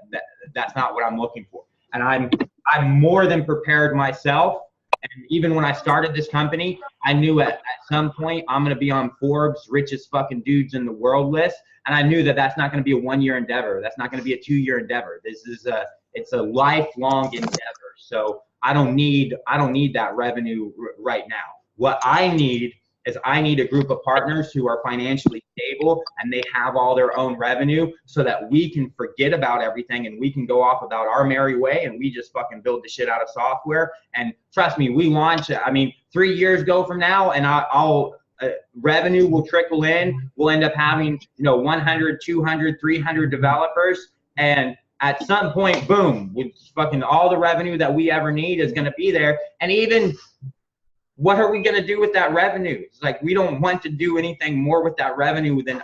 I'm looking for. And I'm more than prepared myself. And even when I started this company, I knew at some point I'm going to be on Forbes' richest fucking dudes in the world list. And I knew that that's not going to be a 1-year endeavor. That's not going to be a 2-year endeavor. It's a lifelong endeavor. So I don't need that revenue right now. What I need is I need a group of partners who are financially stable and they have all their own revenue so that we can forget about everything and we can go off about our merry way and we just fucking build the shit out of software. And trust me, we launch, I mean, 3 years go from now and I'll revenue will trickle in. We'll end up having, 100, 200, 300 developers. And at some point, boom, with fucking all the revenue that we ever need is going to be there. And even what are we going to do with that revenue? It's like, we don't want to do anything more with that revenue than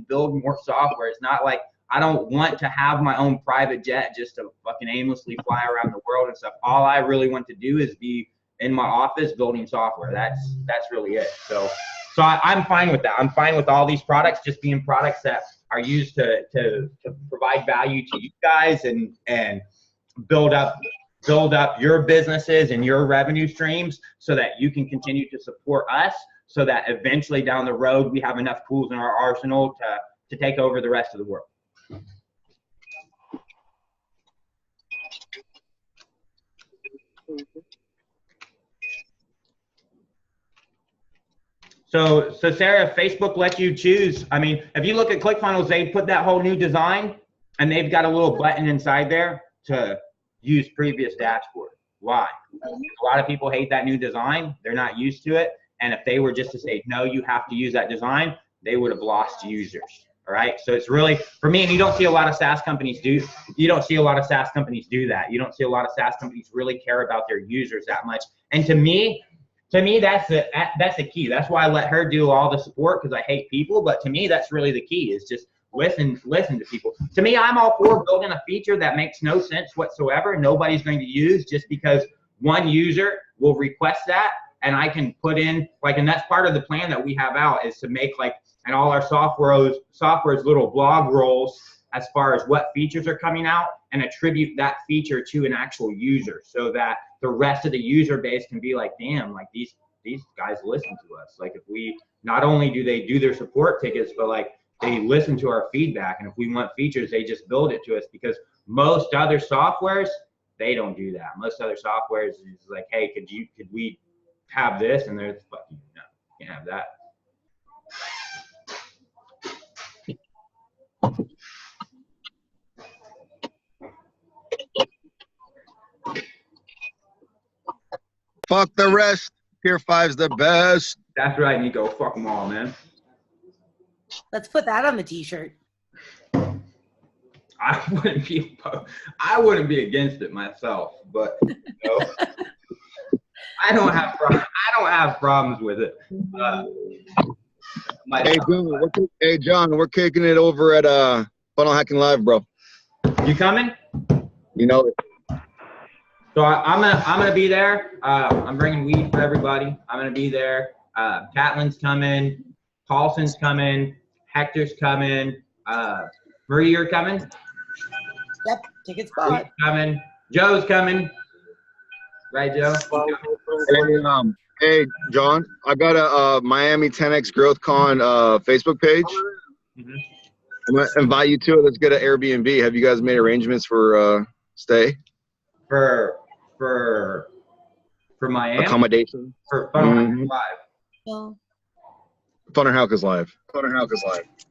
build more software. It's not like I don't want to have my own private jet just to fucking aimlessly fly around the world and stuff. All I really want to do is be in my office building software. That's really it. So I'm fine with that. I'm fine with all these products just being products that are used to provide value to you guys and build up your businesses and your revenue streams so that you can continue to support us so that eventually down the road we have enough tools in our arsenal to take over the rest of the world. So Sarah, if Facebook lets you choose, I mean, if you look at ClickFunnels, they put that whole new design and they've got a little button inside there to use previous dashboard. Why? A lot of people hate that new design. They're not used to it. And if they were just to say, no, you have to use that design, they would have lost users. All right. So it's really, for me, and you don't see a lot of SaaS companies do that. You don't see a lot of SaaS companies really care about their users that much. And to me, that's the key. That's why I let her do all the support, because I hate people. But to me, that's really the key, is just listen to people. To me, I'm all for building a feature that makes no sense whatsoever. Nobody's going to use just because one user will request that, and I can put in and that's part of the plan that we have out, is to make and all our software's little blog rolls as far as what features are coming out and attribute that feature to an actual user, so that the rest of the user base can be like, damn, these guys listen to us. If we, not only do they do their support tickets, but they listen to our feedback. And if we want features, they just build it to us, because most other softwares, they don't do that. Most other softwares is like, hey, could we have this? And they're fucking, no, you can't have that. Fuck the rest. Tier 5's the best. That's right, Nico. Fuck them all, man. Let's put that on the t-shirt. I wouldn't be against it myself, but I don't have problems with it. Hey John, we're kicking it over at Funnel Hacking Live, bro. You coming? You know it. So I'm gonna be there. I'm bringing weed for everybody. I'm gonna be there. Catlin's coming. Paulson's coming. Hector's coming. Marie, you're coming? Yep, ticket spot. Coming. Joe's coming. Right, Joe? Hey, John, I got a Miami 10X Growth Con Facebook page. Mm-hmm. I'm gonna invite you to it. Let's get an Airbnb. Have you guys made arrangements for stay? For Miami? Accommodation? For Funnel Hacking Live. No. Funnel Hacking Live.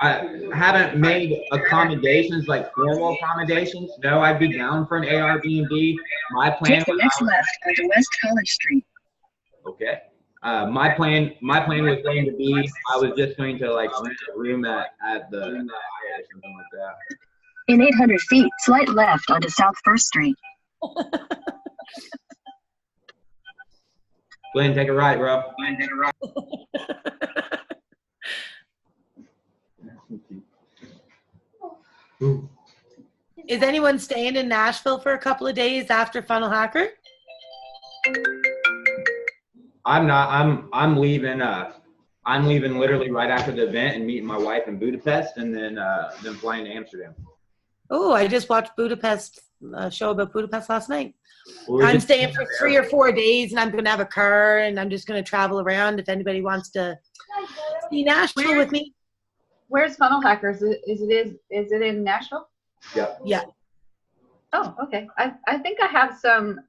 I haven't made accommodations, formal accommodations. No, I'd be down for an Airbnb. My plan. Take the next left onto West College Street. Okay. My plan was going to be, I was just going to rent a room at the or something like that. In 800 feet, slight left onto South First Street. Glenn, take a right, bro. Is anyone staying in Nashville for a couple of days after Funnel Hacker? I'm not. I'm leaving. I'm leaving literally right after the event and meeting my wife in Budapest, and then flying to Amsterdam. Oh, I just watched Budapest, a show about Budapest last night. I'm staying for 3 or 4 days, and I'm going to have a car, and I'm just going to travel around. If anybody wants to see Nashville with me. Where's Funnel Hackers? Is it in Nashville? Yeah. Yeah. Oh, okay. I think I have some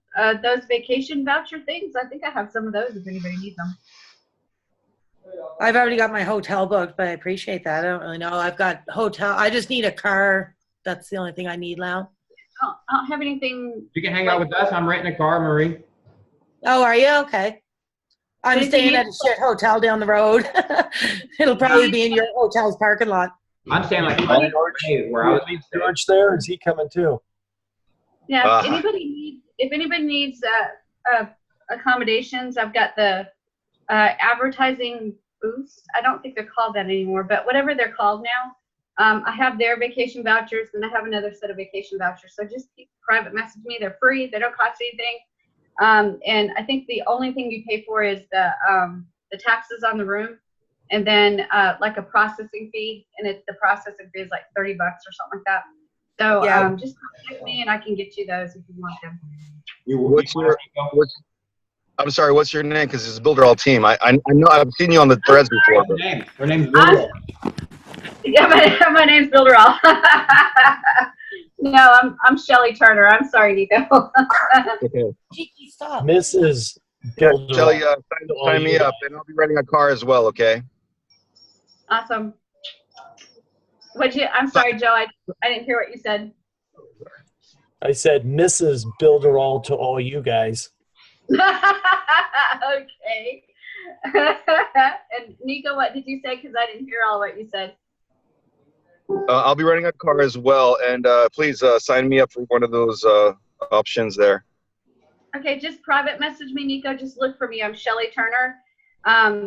those vacation voucher things. I think I have some of those if anybody needs them. I've already got my hotel booked, but I appreciate that. I don't really know. I've got hotel. I just need a car. That's the only thing I need now. I don't have anything. You can hang out with us. I'm renting a car, Marie. Oh, are you? Okay. I'm staying at a shit hotel down the road. It'll probably be in your hotel's parking lot. I'm staying like where I was. George there? Is he coming too? Yeah. If anybody needs accommodations, I've got the advertising booths. I don't think they're called that anymore, but whatever they're called now. I have their vacation vouchers, and I have another set of vacation vouchers. So just private message me. They're free. They don't cost anything. And I think the only thing you pay for is the taxes on the room, and then like a processing fee. And the processing fee is like $30 or something like that. So yeah. Just contact me, and I can get you those if you want them. I'm sorry, what's your name? Because it's Builder All Team. I know I've seen you on the threads before. But... Her name's Builder. Yeah, my name's Builder All. No, I'm Shelly Turner. I'm sorry, Nico. Okay. Cheeky, stop. Mrs. Builder. Shelly, sign me up, and I'll be renting a car as well. Okay. Awesome. I'm sorry, Joe. I didn't hear what you said. I said Mrs. Builder All to all you guys. Okay. And Nico, what did you say? Because I didn't hear all what you said. I'll be renting a car as well, and please sign me up for one of those options there. Okay, just private message me, Nico. Just look for me. I'm Shelly Turner.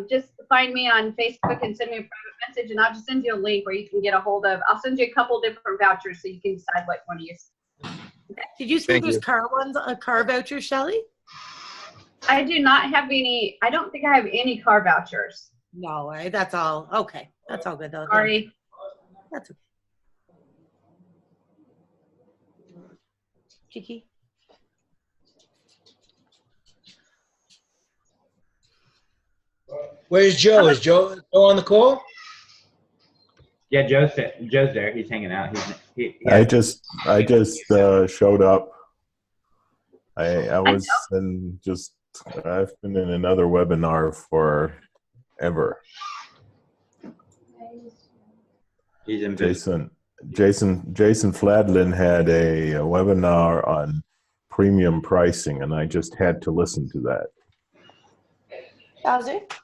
Just find me on Facebook and send me a private message, and I'll just send you a link where you can get a hold of. I'll send you a couple different vouchers so you can decide what one to use. Okay. Did you say there's car vouchers, Shelly? I do not have any. I don't think I have any car vouchers. No, that's all. Okay, that's all good though. Sorry. That's okay. Cheeky. Where's Joe? Is Joe on the call? Yeah, Joe's there. He's hanging out. I just showed up. I've been in another webinar forever. He's in Jason Fladlin had a webinar on premium pricing, and I just had to listen to that. How's it?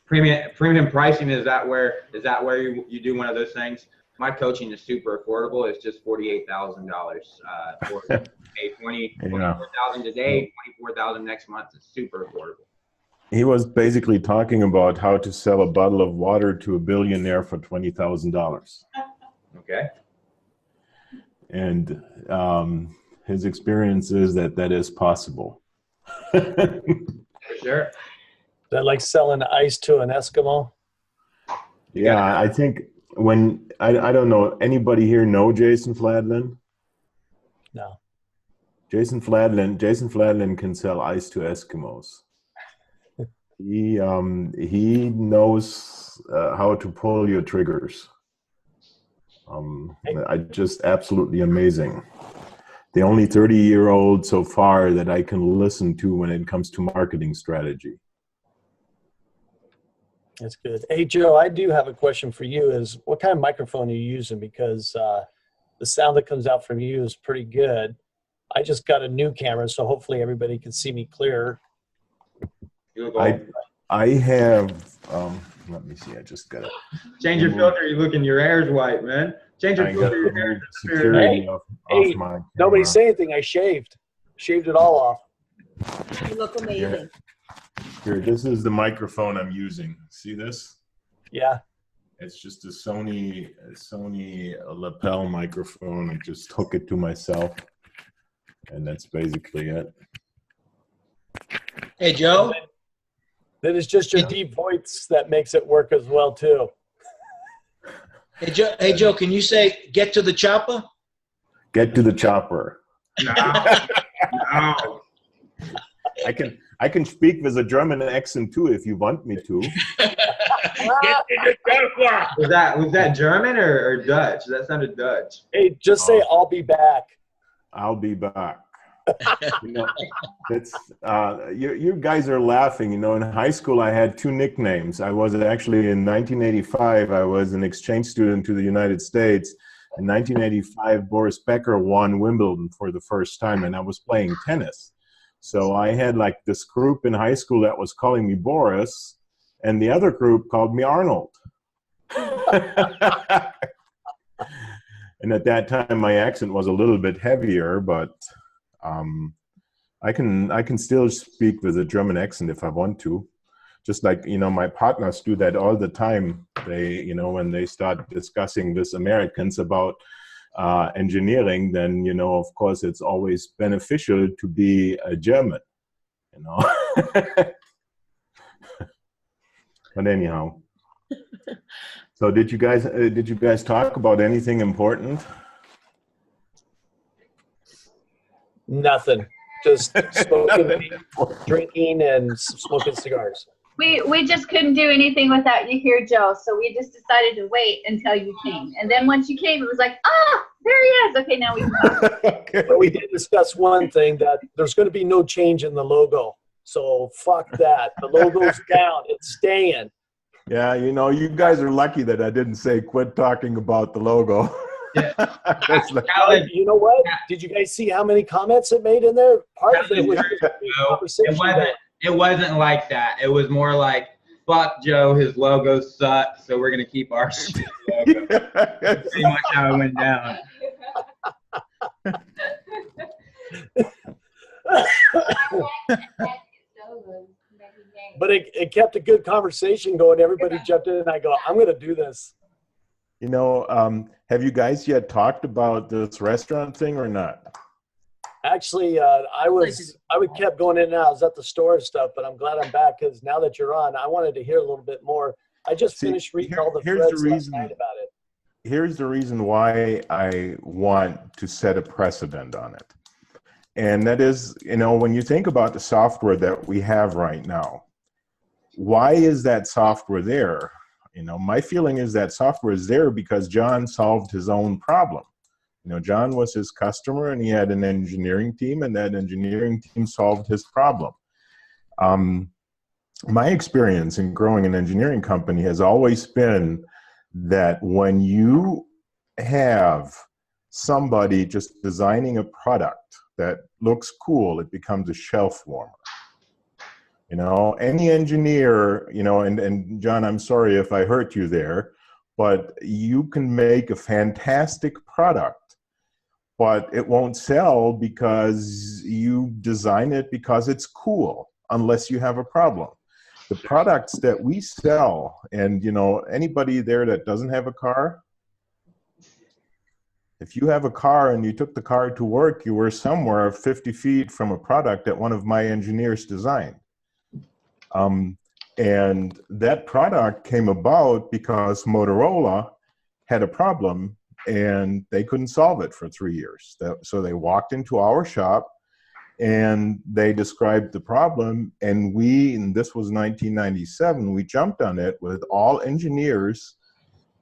Premium pricing, is that where you do one of those things? My coaching is super affordable. It's just $48,000 for $24,000 today, $24,000 next month. It's super affordable. He was basically talking about how to sell a bottle of water to a billionaire for $20,000. Okay. And his experience is that is possible. For sure. Is that like selling ice to an Eskimo? Yeah, I think when I don't know, anybody here know Jason Fladlin? No. Jason Fladlin can sell ice to Eskimos. He knows how to pull your triggers. Just absolutely amazing. The only 30-year-old so far that I can listen to when it comes to marketing strategy. That's good. Hey, Joe, I do have a question for you. Is what kind of microphone are you using? Because the sound that comes out from you is pretty good. I just got a new camera, so hopefully everybody can see me clearer. I have, let me see, I just got it. Change your filter, your hair's white, man. Change your filter, your hair's security off my camera. Nobody say anything, I shaved it all off. You look amazing. Here, this is the microphone I'm using. See this? Yeah. It's just a Sony lapel microphone. I just hook it to myself, and that's basically it. Hey, Joe. Then it's just your deep voice that makes it work as well too. Hey Joe, can you say "get to the chopper"? Get to the chopper. No. I can speak with a German accent too if you want me to. Was that German or Dutch? That sounded Dutch. Hey, just say "I'll be back." I'll be back. You know, it's you guys are laughing. You know, in high school I had two nicknames. I was actually in 1985. I was an exchange student to the United States. In 1985, Boris Becker won Wimbledon for the first time, and I was playing tennis. So I had like this group in high school that was calling me Boris, and the other group called me Arnold. And at that time, my accent was a little bit heavier, but I can still speak with a German accent if I want to. Just like, you know, my partners do that all the time. They, you know, when they start discussing with Americans about engineering, then, you know, of course, it's always beneficial to be a German, you know. But anyhow. So did you guys talk about anything important? Nothing. Just smoking, drinking, and smoking cigars. We just couldn't do anything without you here, Joe. So we just decided to wait until you came. And then once you came, it was like, ah, there he is. Okay, now we can talk. Okay. But we did discuss one thing, that there's going to be no change in the logo. So fuck that. The logo's down. It's staying. Yeah, you know, you guys are lucky that I didn't say quit talking about the logo. Yeah. You know what? Did you guys see how many comments it made in there? Part of it was it wasn't like that. It was more like, fuck Joe, his logo sucks, so we're gonna keep our shit logo. That's pretty much how it went down. But it kept a good conversation going. Everybody jumped in, and I go, I'm gonna do this. You know, have you guys yet talked about this restaurant thing or not? Actually, I kept going in and out. I was at the store and stuff, but I'm glad I'm back, because now that you're on, I wanted to hear a little bit more. I just finished reading all the threads last night about it. Here's the reason why I want to set a precedent on it. And that is, you know, when you think about the software that we have right now, why is that software there? You know, my feeling is that software is there because John solved his own problem. You know, John was his customer and he had an engineering team, and that engineering team solved his problem. My experience in growing an engineering company has always been that when you have somebody just designing a product that looks cool, it becomes a shelf warmer. You know, any engineer, you know, and John, I'm sorry if I hurt you there, but you can make a fantastic product, but it won't sell because you design it because it's cool, unless you have a problem. The products that we sell, and, you know, anybody there that doesn't have a car, if you have a car and you took the car to work, you were somewhere 50 feet from a product that one of my engineers designed. And that product came about because Motorola had a problem and they couldn't solve it for 3 years. So they walked into our shop and they described the problem, and this was 1997, we jumped on it with all engineers,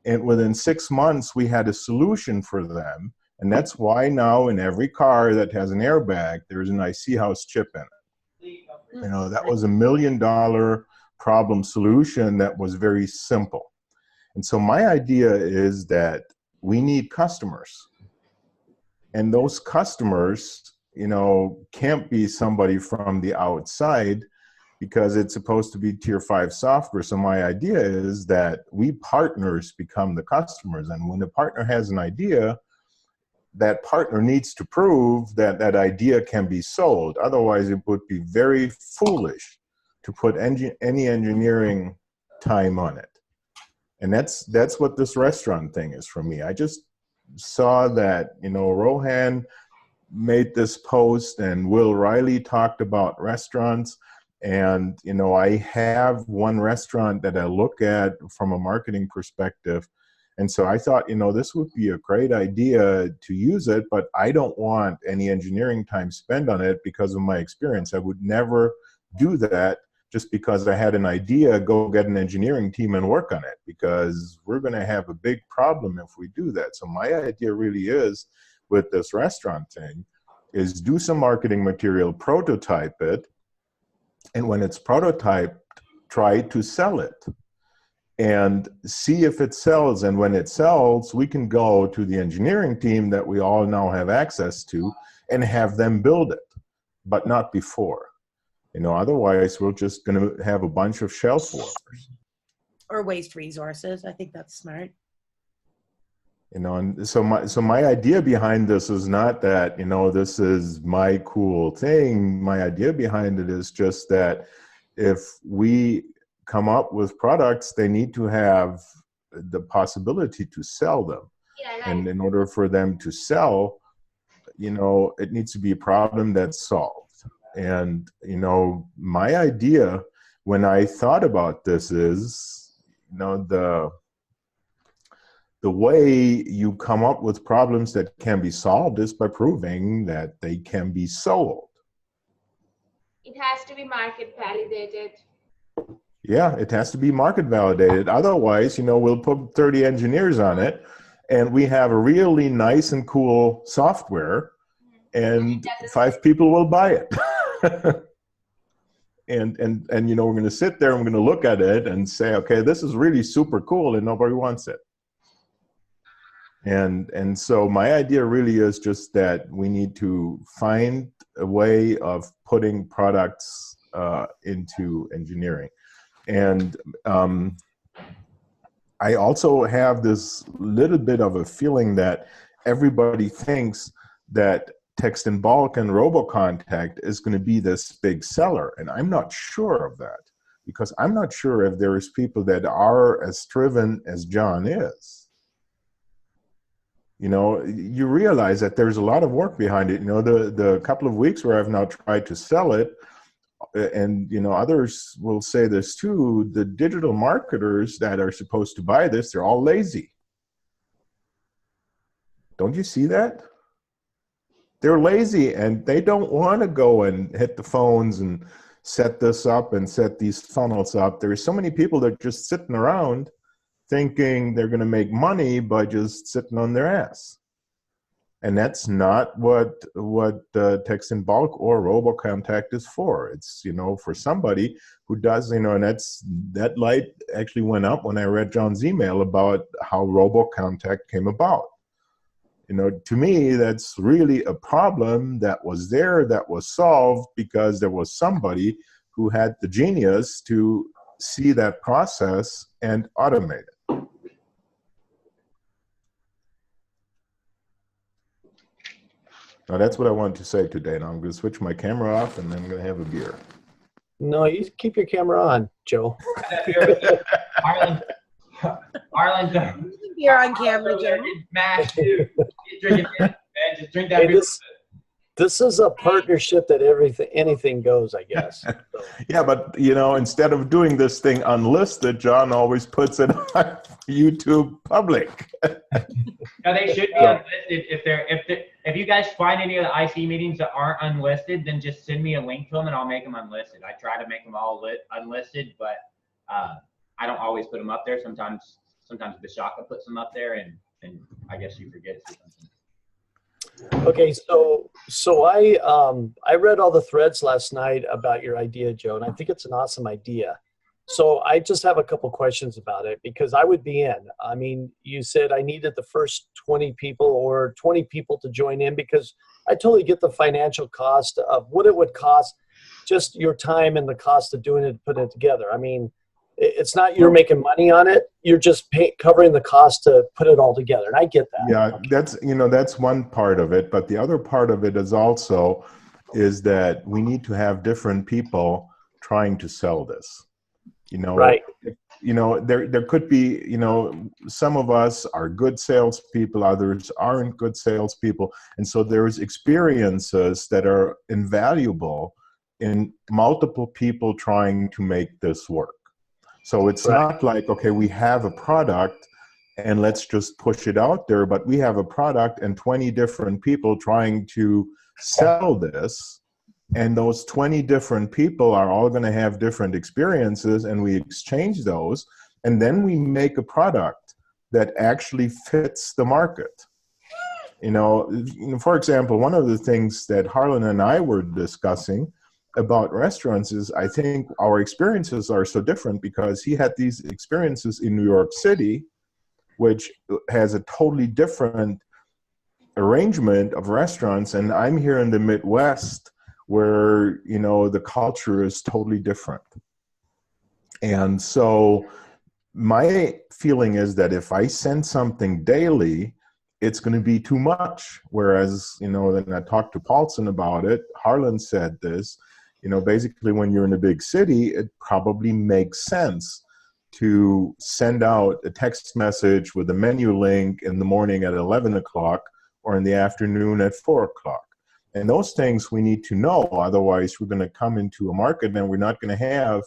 and within 6 months we had a solution for them. And that's why now in every car that has an airbag, there's an IC house chip in it. You know, that was $1 million problem solution that was very simple. And so my idea is that we need customers. And those customers, you know, can't be somebody from the outside, because it's supposed to be tier 5 software. So my idea is that we partners become the customers. And when a partner has an idea, that partner needs to prove that that idea can be sold. Otherwise, it would be very foolish to put any engineering time on it. And that's what this restaurant thing is for me. I just saw that, you know, Rohan made this post and Will Riley talked about restaurants. And, you know, I have one restaurant that I look at from a marketing perspective. And so I thought, you know, this would be a great idea to use it, but I don't want any engineering time spent on it because of my experience. I would never do that just because I had an idea, go get an engineering team and work on it, because we're going to have a big problem if we do that. So my idea really is, with this restaurant thing, is do some marketing material, prototype it, and when it's prototyped, try to sell it and see if it sells. And when it sells, we can go to the engineering team that we all now have access to and have them build it, but not before. Otherwise we're just going to have a bunch of shelf workers. Or waste resources. I think that's smart. And so my idea behind this is not that, this is my cool thing. My idea behind it is just that if we come up with products, they need to have the possibility to sell them. Yeah, right. And in order for them to sell, it needs to be a problem that's solved. And, my idea when I thought about this is, the way you come up with problems that can be solved is by proving that they can be sold. It has to be market validated. Yeah, it has to be market validated. Otherwise, we'll put 30 engineers on it and we have a really nice and cool software and 5 people will buy it. and we're going to sit there and we're going to look at it and say, okay, this is really super cool and nobody wants it. And so my idea really is just that we need to find a way of putting products into engineering. And I also have this little bit of a feeling that everybody thinks that text in bulk and RoboContact is going to be this big seller. And I'm not sure of that, because I'm not sure if there is people that are as driven as John is. You realize that there's a lot of work behind it. The couple of weeks where I've now tried to sell it, and others will say this too, the digital marketers that are supposed to buy this, they're all lazy. Don't you see that? They're lazy and they don't want to go and hit the phones and set this up and set these funnels up. There's so many people that are just sitting around thinking they're going to make money by just sitting on their ass. And that's not what text in bulk or RoboContact is for. It's, for somebody who does, and that light actually went up when I read John's email about how RoboContact came about. To me, that's really a problem that was there, that was solved because there was somebody who had the genius to see that process and automate it. Now that's what I wanted to say today. Now I'm going to switch my camera off and then I'm going to have a beer. No, you keep your camera on, Joe. Arlen, Beer on camera, Joe. Smash, dude. Drink it, man. Just drink that Hey, beer. this is a partnership that anything goes, I guess. Yeah, but instead of doing this thing unlisted, John always puts it on YouTube public. No, they should be unlisted. If you guys find any of the IC meetings that aren't unlisted, then just send me a link to them and I'll make them unlisted. I try to make them all unlisted, but I don't always put them up there. Sometimes Bishaka puts them up there, and I guess you forget or something. Okay, so I read all the threads last night about your idea, Joe, and I think it's an awesome idea. So I just have a couple questions about it because I would be in. I mean, you said I needed the first 20 people or 20 people to join in because I totally get the financial cost of what it would cost, just your time and the cost of doing it, putting it together. I mean, it's not you're making money on it. You're just covering the cost to put it all together. And I get that. Yeah, that's one part of it. But the other part of it is that we need to have different people trying to sell this. Right. There could be, some of us are good salespeople, others aren't good salespeople. And so there's experiences that are invaluable in multiple people trying to make this work. So it's not like, okay, we have a product and let's just push it out there, but we have a product and 20 different people trying to sell this. And those 20 different people are all going to have different experiences, and we exchange those, and then we make a product that actually fits the market. For example, one of the things that Harlan and I were discussing about restaurants is I think our experiences are so different because he had these experiences in New York City, which has a totally different arrangement of restaurants, and I'm here in the Midwest where, the culture is totally different. And so my feeling is that if I send something daily, it's going to be too much. Whereas, then I talked to Paulson about it. Harlan said this, basically when you're in a big city, it probably makes sense to send out a text message with a menu link in the morning at 11 o'clock or in the afternoon at 4 o'clock. And those things we need to know. Otherwise, we're going to come into a market and we're not going to have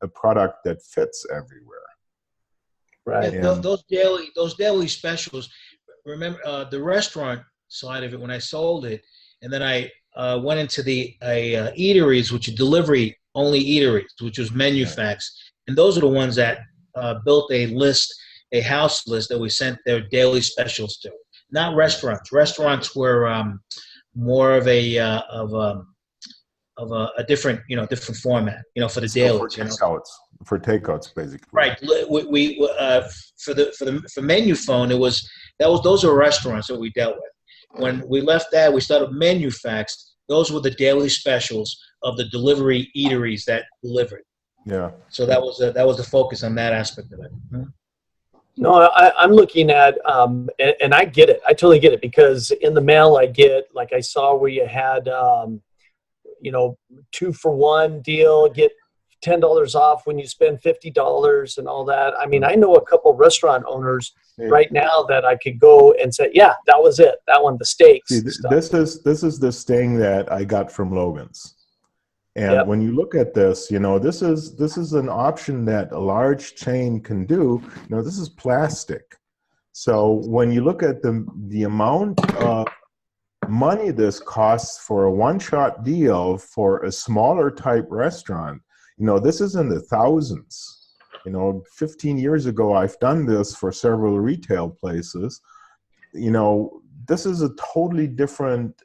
a product that fits everywhere. Right. Yeah, those daily specials. Remember the restaurant side of it when I sold it, and then I went into the eateries, which are delivery only eateries, which was MenuFax, and those are the ones that built a house list that we sent their daily specials to. Not restaurants. Restaurants were more of a different different format for the dailies. For takeouts, basically. Right. We for Menu Phone, those are restaurants that we dealt with. When we left that, we started MenuFax. Those were the daily specials of the delivery eateries that delivered. Yeah. So that was the focus on that aspect of it. Mm-hmm. No, I'm looking at, and I get it. I totally get it, because in the mail I get, like I saw where you had, 2-for-1 deal, get $10 off when you spend $50 and all that. I mean, I know a couple restaurant owners right now that I could go and say, yeah, that was it. That one, the steaks. See, this is this thing that I got from Logan's. And when you look at this, this is an option that a large chain can do. This is plastic. So when you look at the amount of money this costs for a one-shot deal for a smaller type restaurant, this is in the thousands. 15 years ago, I've done this for several retail places. This is a totally different,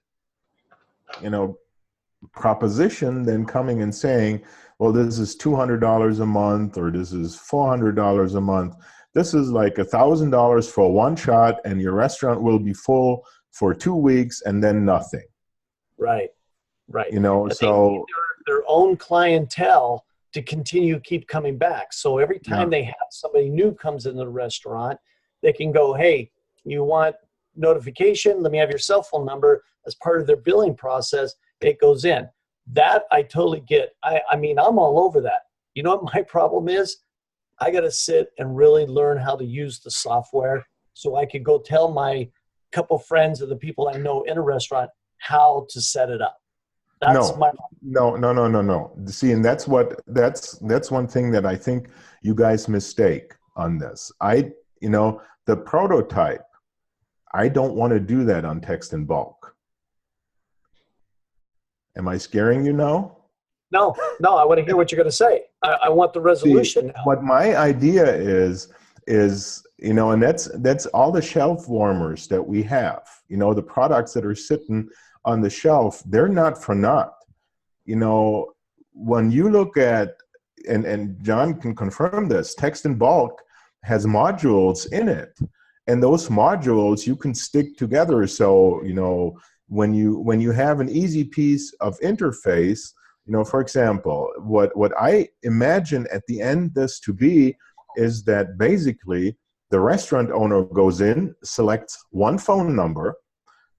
proposition than coming and saying, well, this is $200 a month or this is $400 a month. This is like $1,000 for one shot, and your restaurant will be full for 2 weeks and then nothing. Right. So their own clientele to keep coming back. So every time they have somebody new comes into the restaurant, they can go, hey, you want notification? Let me have your cell phone number. As part of their billing process, it goes in. That I totally get. I mean, I'm all over that. You know what my problem is? I got to sit and really learn how to use the software so I could go tell my couple friends of the people I know in a restaurant how to set it up. That's No. See, and that's one thing that I think you guys mistake on this. The prototype, I don't want to do that on text in bulk. Am I scaring you now? No, I want to hear what you're going to say. I want the resolution. See, what my idea is, and that's all the shelf warmers that we have. The products that are sitting on the shelf, they're not for naught. When you look at, and John can confirm this, text in bulk has modules in it. And those modules you can stick together. So, when you have an easy piece of interface, for example, what I imagine at the end this to be is that basically the restaurant owner goes in, selects one phone number,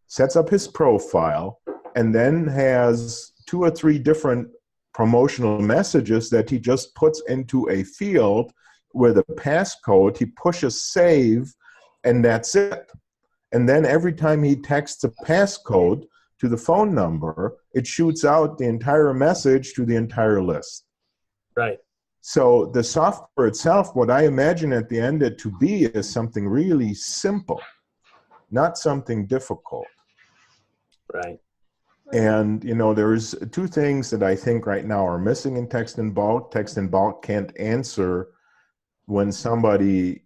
sets up his profile, and then has 2 or 3 different promotional messages that he just puts into a field with a passcode. He pushes save, and that's it. And then every time he texts a passcode to the phone number, it shoots out the entire message to the entire list. Right. So the software itself, what I imagine at the end it to be is something really simple, not something difficult. Right. And, there's 2 things that I think right now are missing in text in bulk. Text in bulk can't answer when somebody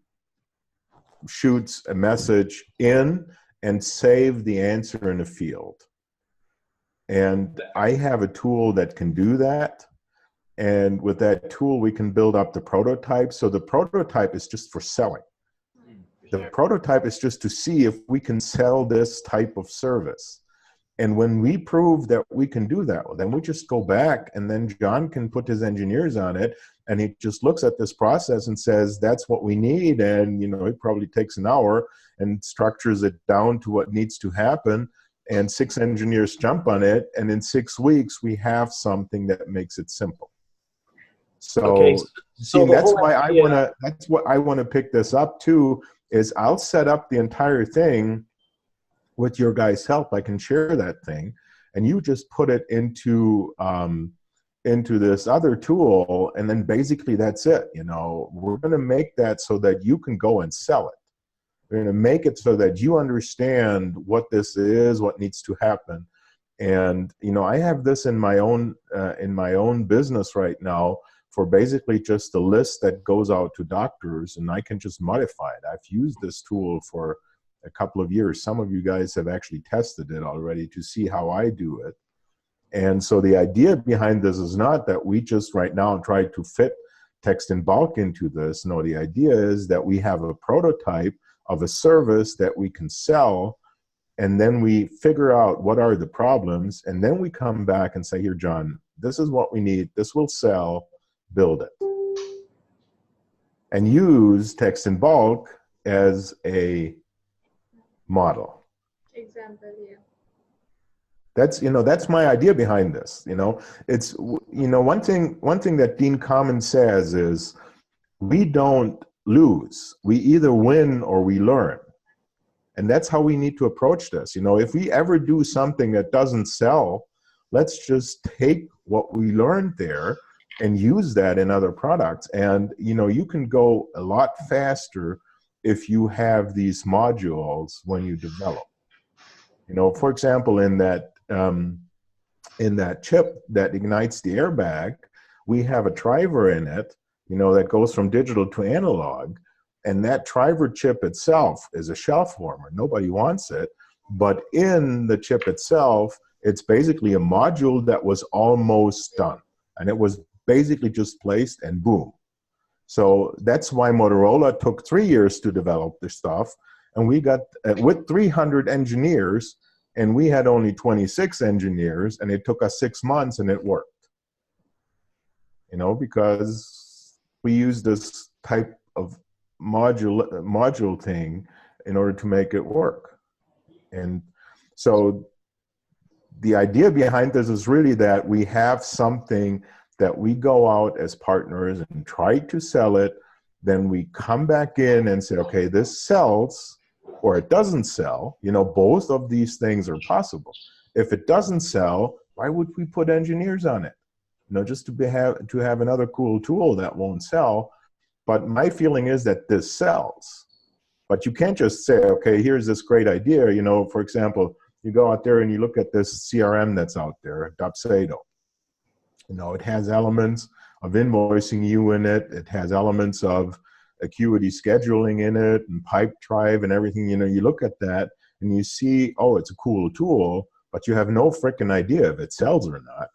shoots a message in and save the answer in the field. And I have a tool that can do that. And with that tool, we can build up the prototype. So the prototype is just for selling. The prototype is just to see if we can sell this type of service. And when we prove that we can do that, then we just go back, and then John can put his engineers on it, and he just looks at this process and says, that's what we need. And, you know, it probably takes an hour and structures it down to what needs to happen. And 6 engineers jump on it. And in 6 weeks, we have something that makes it simple. So, Okay, so see, that's why I want to, that's what I want to pick this up too, is I'll set up the entire thing with your guys' help. I can share that thing, and you just put it into this other tool, and then basically that's it. You know, we're going to make that so that you can go and sell it. We're going to make it so that you understand what this is, what needs to happen. And, you know, I have this in my own business right now for basically just a list that goes out to doctors, and I can just modify it. I've used this tool for a couple of years. Some of you guys have actually tested it already to see how I do it. And so the idea behind this is not that we just right now try to fit text in bulk into this. No, the idea is that we have a prototype of a service that we can sell, and then we figure out what are the problems, and then we come back and say, here, John, this is what we need, this will sell, build it. And use text in bulk as a model. Example, yeah. That's, you know, that's my idea behind this. You know, it's, you know, one thing that Dean Common says is, we don't lose. We either win or we learn. And that's how we need to approach this. You know, if we ever do something that doesn't sell, let's just take what we learned there and use that in other products. And, you know, you can go a lot faster if you have these modules when you develop. You know, for example, in that chip that ignites the airbag, we have a driver in it, you know, that goes from digital to analog. And that driver chip itself is a shelf warmer. Nobody wants it. But in the chip itself, it's basically a module that was almost done. And it was basically just placed and boom. So that's why Motorola took 3 years to develop this stuff. And we got, with 300 engineers, and we had only 26 engineers, and it took us 6 months, and it worked. You know, because we used this type of module thing in order to make it work. And so the idea behind this is really that we have something that we go out as partners and try to sell it, then we come back in and say, okay, this sells or it doesn't sell. You know, both of these things are possible. If it doesn't sell, why would we put engineers on it? You know, just to have another cool tool that won't sell. But my feeling is that this sells. But you can't just say, okay, here's this great idea. You know, for example, you go out there and you look at this CRM that's out there, Dopsado. You know, it has elements of invoicing you in it. It has elements of Acuity scheduling in it and Pipedrive and everything. You know, you look at that and you see, oh, it's a cool tool, but you have no freaking idea if it sells or not.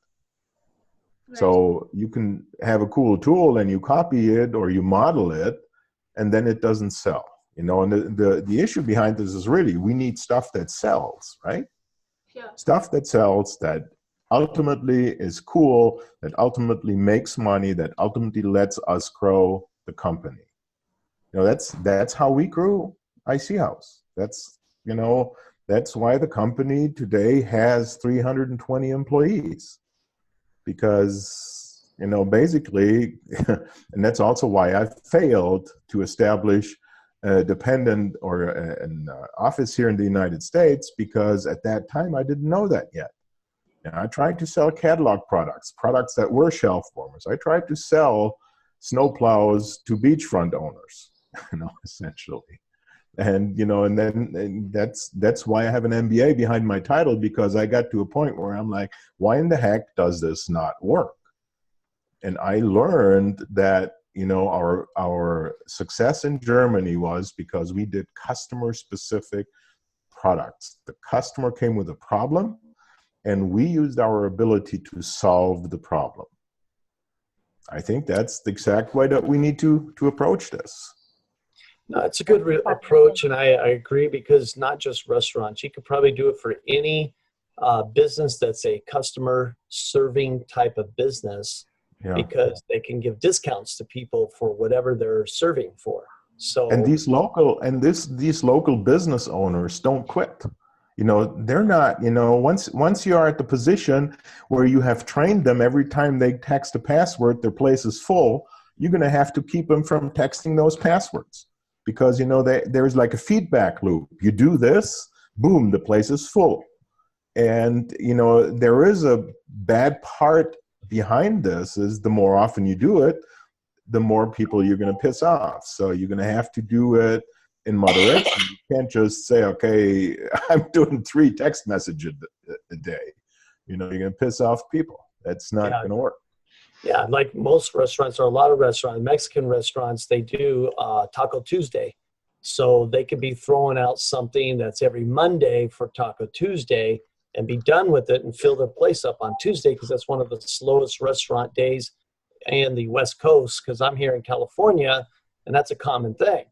Right. So you can have a cool tool and you copy it or you model it, and then it doesn't sell. You know, and the issue behind this is really we need stuff that sells, right? Sure. Stuff that sells, that ultimately is cool, that ultimately makes money, that ultimately lets us grow the company. You know, that's how we grew IC House. That's, you know, that's why the company today has 320 employees. Because, you know, basically, and that's also why I failed to establish a dependent or an office here in the United States, because at that time I didn't know that yet. And I tried to sell catalog products that were shelf warmers. I tried to sell snowplows to beachfront owners, you know, essentially. And, you know, and then that's why I have an MBA behind my title, because I got to a point where I'm like, why in the heck does this not work? And I learned that, you know, our success in Germany was because we did customer specific products. The customer came with a problem, and we used our ability to solve the problem. I think that's the exact way that we need to approach this. No, it's a good approach, and I agree, because not just restaurants. You could probably do it for any business that's a customer serving type of business, because they can give discounts to people for whatever they're serving for. So, and these local business owners don't quit. You know, they're not, you know, once you are at the position where you have trained them, every time they text a password, their place is full, you're going to have to keep them from texting those passwords, because, you know, there's like a feedback loop. You do this, boom, the place is full. And, you know, there is a bad part behind this, is the more often you do it, the more people you're going to piss off. So you're going to have to do it in moderation. You can't just say, okay, I'm doing 3 text messages a day. You know, you're going to piss off people. That's not going to work. Yeah, like most restaurants, or a lot of restaurants, Mexican restaurants, they do Taco Tuesday. So they could be throwing out something that's every Monday for Taco Tuesday and be done with it and fill their place up on Tuesday, because that's one of the slowest restaurant days in the West Coast, because I'm here in California, and that's a common thing.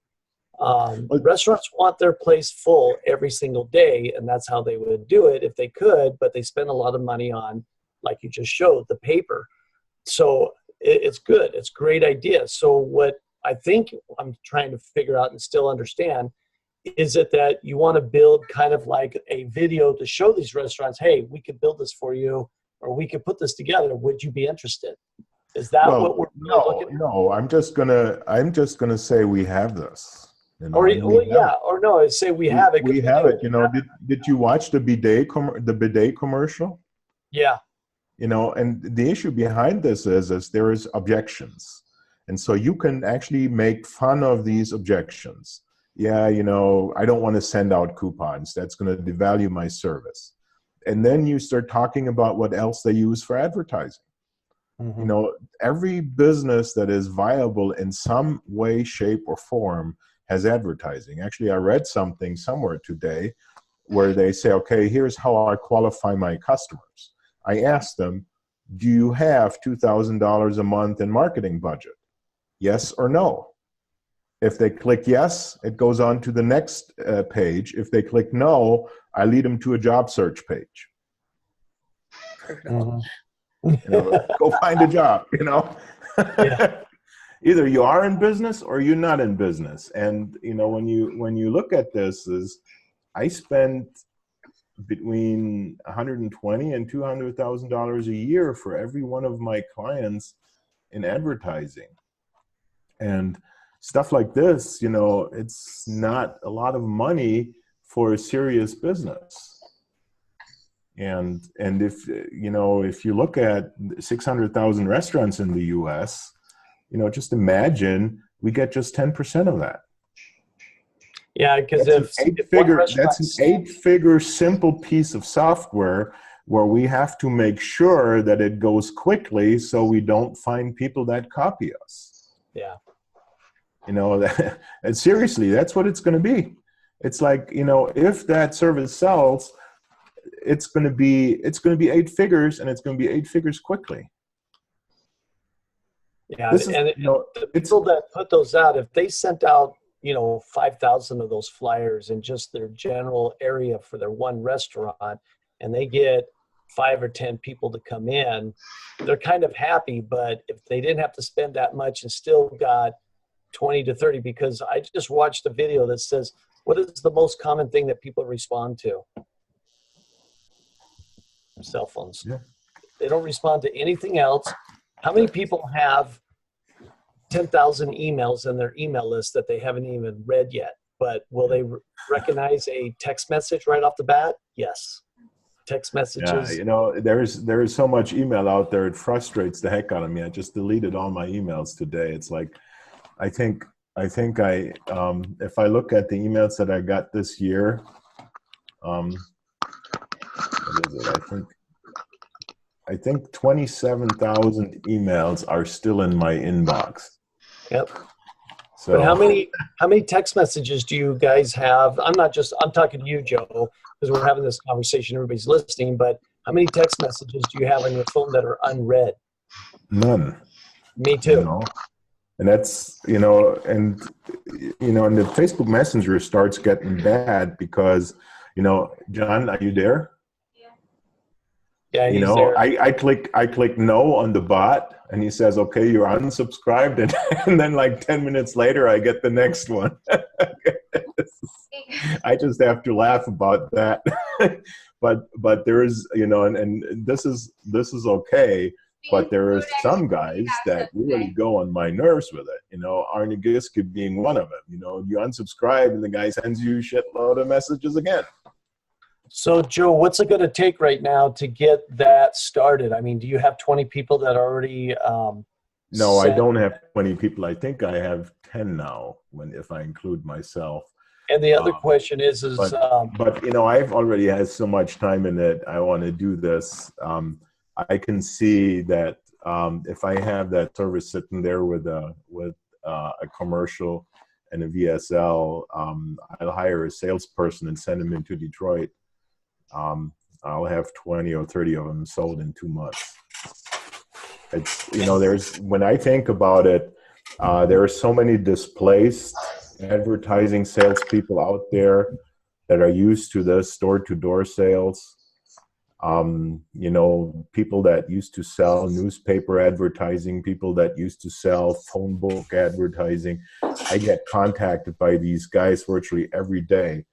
Restaurants want their place full every single day, and that's how they would do it if they could, but they spend a lot of money on, like you just showed, the paper. So it's good. It's a great idea. So what I think I'm trying to figure out and still understand, is it that you want to build kind of like a video to show these restaurants, hey, we could build this for you, or we could put this together. Would you be interested? Is that what we're looking at? No, I'm just gonna say we have this. You know, or no, say we have it. We have it. You know, did you watch the bidet commercial? Yeah. You know, and the issue behind this is there is objections, and so you can actually make fun of these objections. Yeah, you know, I don't want to send out coupons. That's going to devalue my service. And then you start talking about what else they use for advertising. You know, every business that is viable in some way, shape, or form has advertising. Actually, I read something somewhere today where they say, okay, here's how I qualify my customers. I asked them, do you have $2,000 a month in marketing budget? Yes or no? If they click yes, it goes on to the next page. If they click no, I lead them to a job search page. You know, go find a job, you know. Either you are in business or you're not in business. And, you know, when you look at this, is I spent between $120,000 and $200,000 a year for every one of my clients in advertising. And stuff like this, you know, it's not a lot of money for a serious business. And if, you know, if you look at 600,000 restaurants in the US, you know, just imagine we get just 10% of that. Yeah, because that's an 8-figure simple piece of software where we have to make sure that it goes quickly so we don't find people that copy us. Yeah. You know, and seriously, that's what it's going to be. It's like, you know, if that service sells, it's going to be 8 figures, and it's going to be 8 figures quickly. Yeah, the people that put those out, if they sent out, you know, 5,000 of those flyers in just their general area for their one restaurant, and they get 5 or 10 people to come in, they're kind of happy. But if they didn't have to spend that much and still got 20 to 30, because I just watched a video that says, what is the most common thing that people respond to? Cell phones. Yeah. They don't respond to anything else. How many people have 10,000 emails in their email list that they haven't even read yet? But will they recognize a text message right off the bat? Yes. Text messages. Yeah, you know, there is so much email out there. It frustrates the heck out of me. I just deleted all my emails today. It's like, I think if I look at the emails that I got this year, what is it? I think 27,000 emails are still in my inbox. Yep. So, but how many text messages do you guys have? I'm talking to you, Joe, because we're having this conversation. Everybody's listening, but how many text messages do you have on your phone that are unread? none. Me too. You know? And that's, and the Facebook Messenger starts getting bad because, John, are you there? Yeah, he's there. I click no on the bot, and he says, okay, you're unsubscribed, and then like 10 minutes later, I get the next one. I just have to laugh about that. but there is, and this is okay. But there are some guys that really go on my nerves with it. Arne Giske being one of them. You unsubscribe, and the guy sends you a shitload of messages again. So, Joe, what's it going to take right now to get that started? I mean, do you have 20 people that are already No, I don't have 20 people. I think I have 10 now, if I include myself. And the other question is but I've already had so much time in it. I want to do this. I can see that if I have that service sitting there with a commercial and a VSL, I'll hire a salesperson and send them into Detroit. I'll have 20 or 30 of them sold in 2 months. It's, when I think about it, there are so many displaced advertising salespeople out there that are used to this door-to-door sales. People that used to sell newspaper advertising, people that used to sell phone book advertising. I get contacted by these guys virtually every day.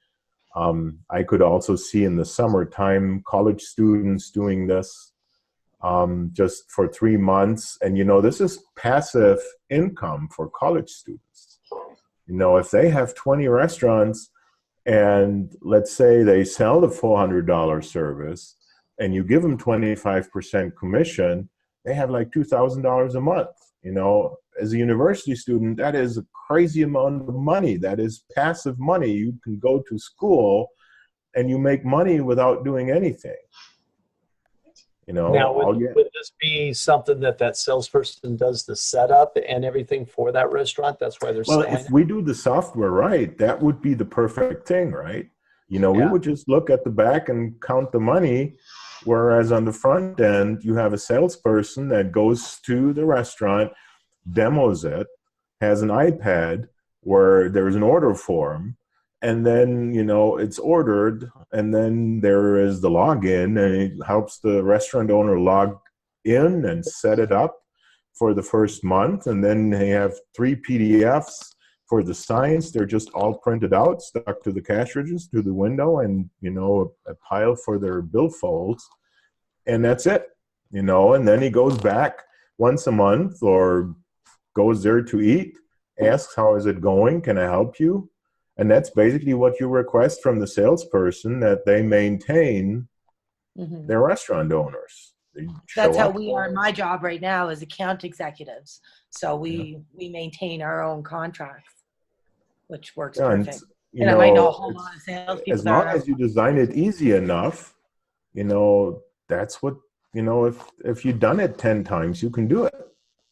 I could also see in the summertime college students doing this just for 3 months. And, this is passive income for college students. If they have 20 restaurants and let's say they sell the $400 service and you give them 25% commission, they have like $2,000 a month. As a university student, that is a crazy amount of money. That is passive money. You can go to school and you make money without doing anything. Now, would this be something that salesperson does the setup and everything for that restaurant? That's why they're selling. Well, if we do the software right, that would be the perfect thing, right? We would just look at the back and count the money. Whereas on the front end, you have a salesperson that goes to the restaurant, demos it, has an iPad where there's an order form, and then, it's ordered, and then there is the login, and it helps the restaurant owner log in and set it up for the first month. And then they have 3 PDFs for the signs. They're just all printed out, stuck to the cash register, to the window, and, a pile for their billfolds. And that's it, and then he goes back once a month or goes there to eat, asks, how is it going? Can I help you? And that's basically what you request from the salesperson, that they maintain their restaurant owners. That's how we are in my job right now as account executives. So we maintain our own contracts, which works perfect. And I might know a whole lot of salespeople. As long as you design it easy enough, that's what, if you've done it 10 times, you can do it.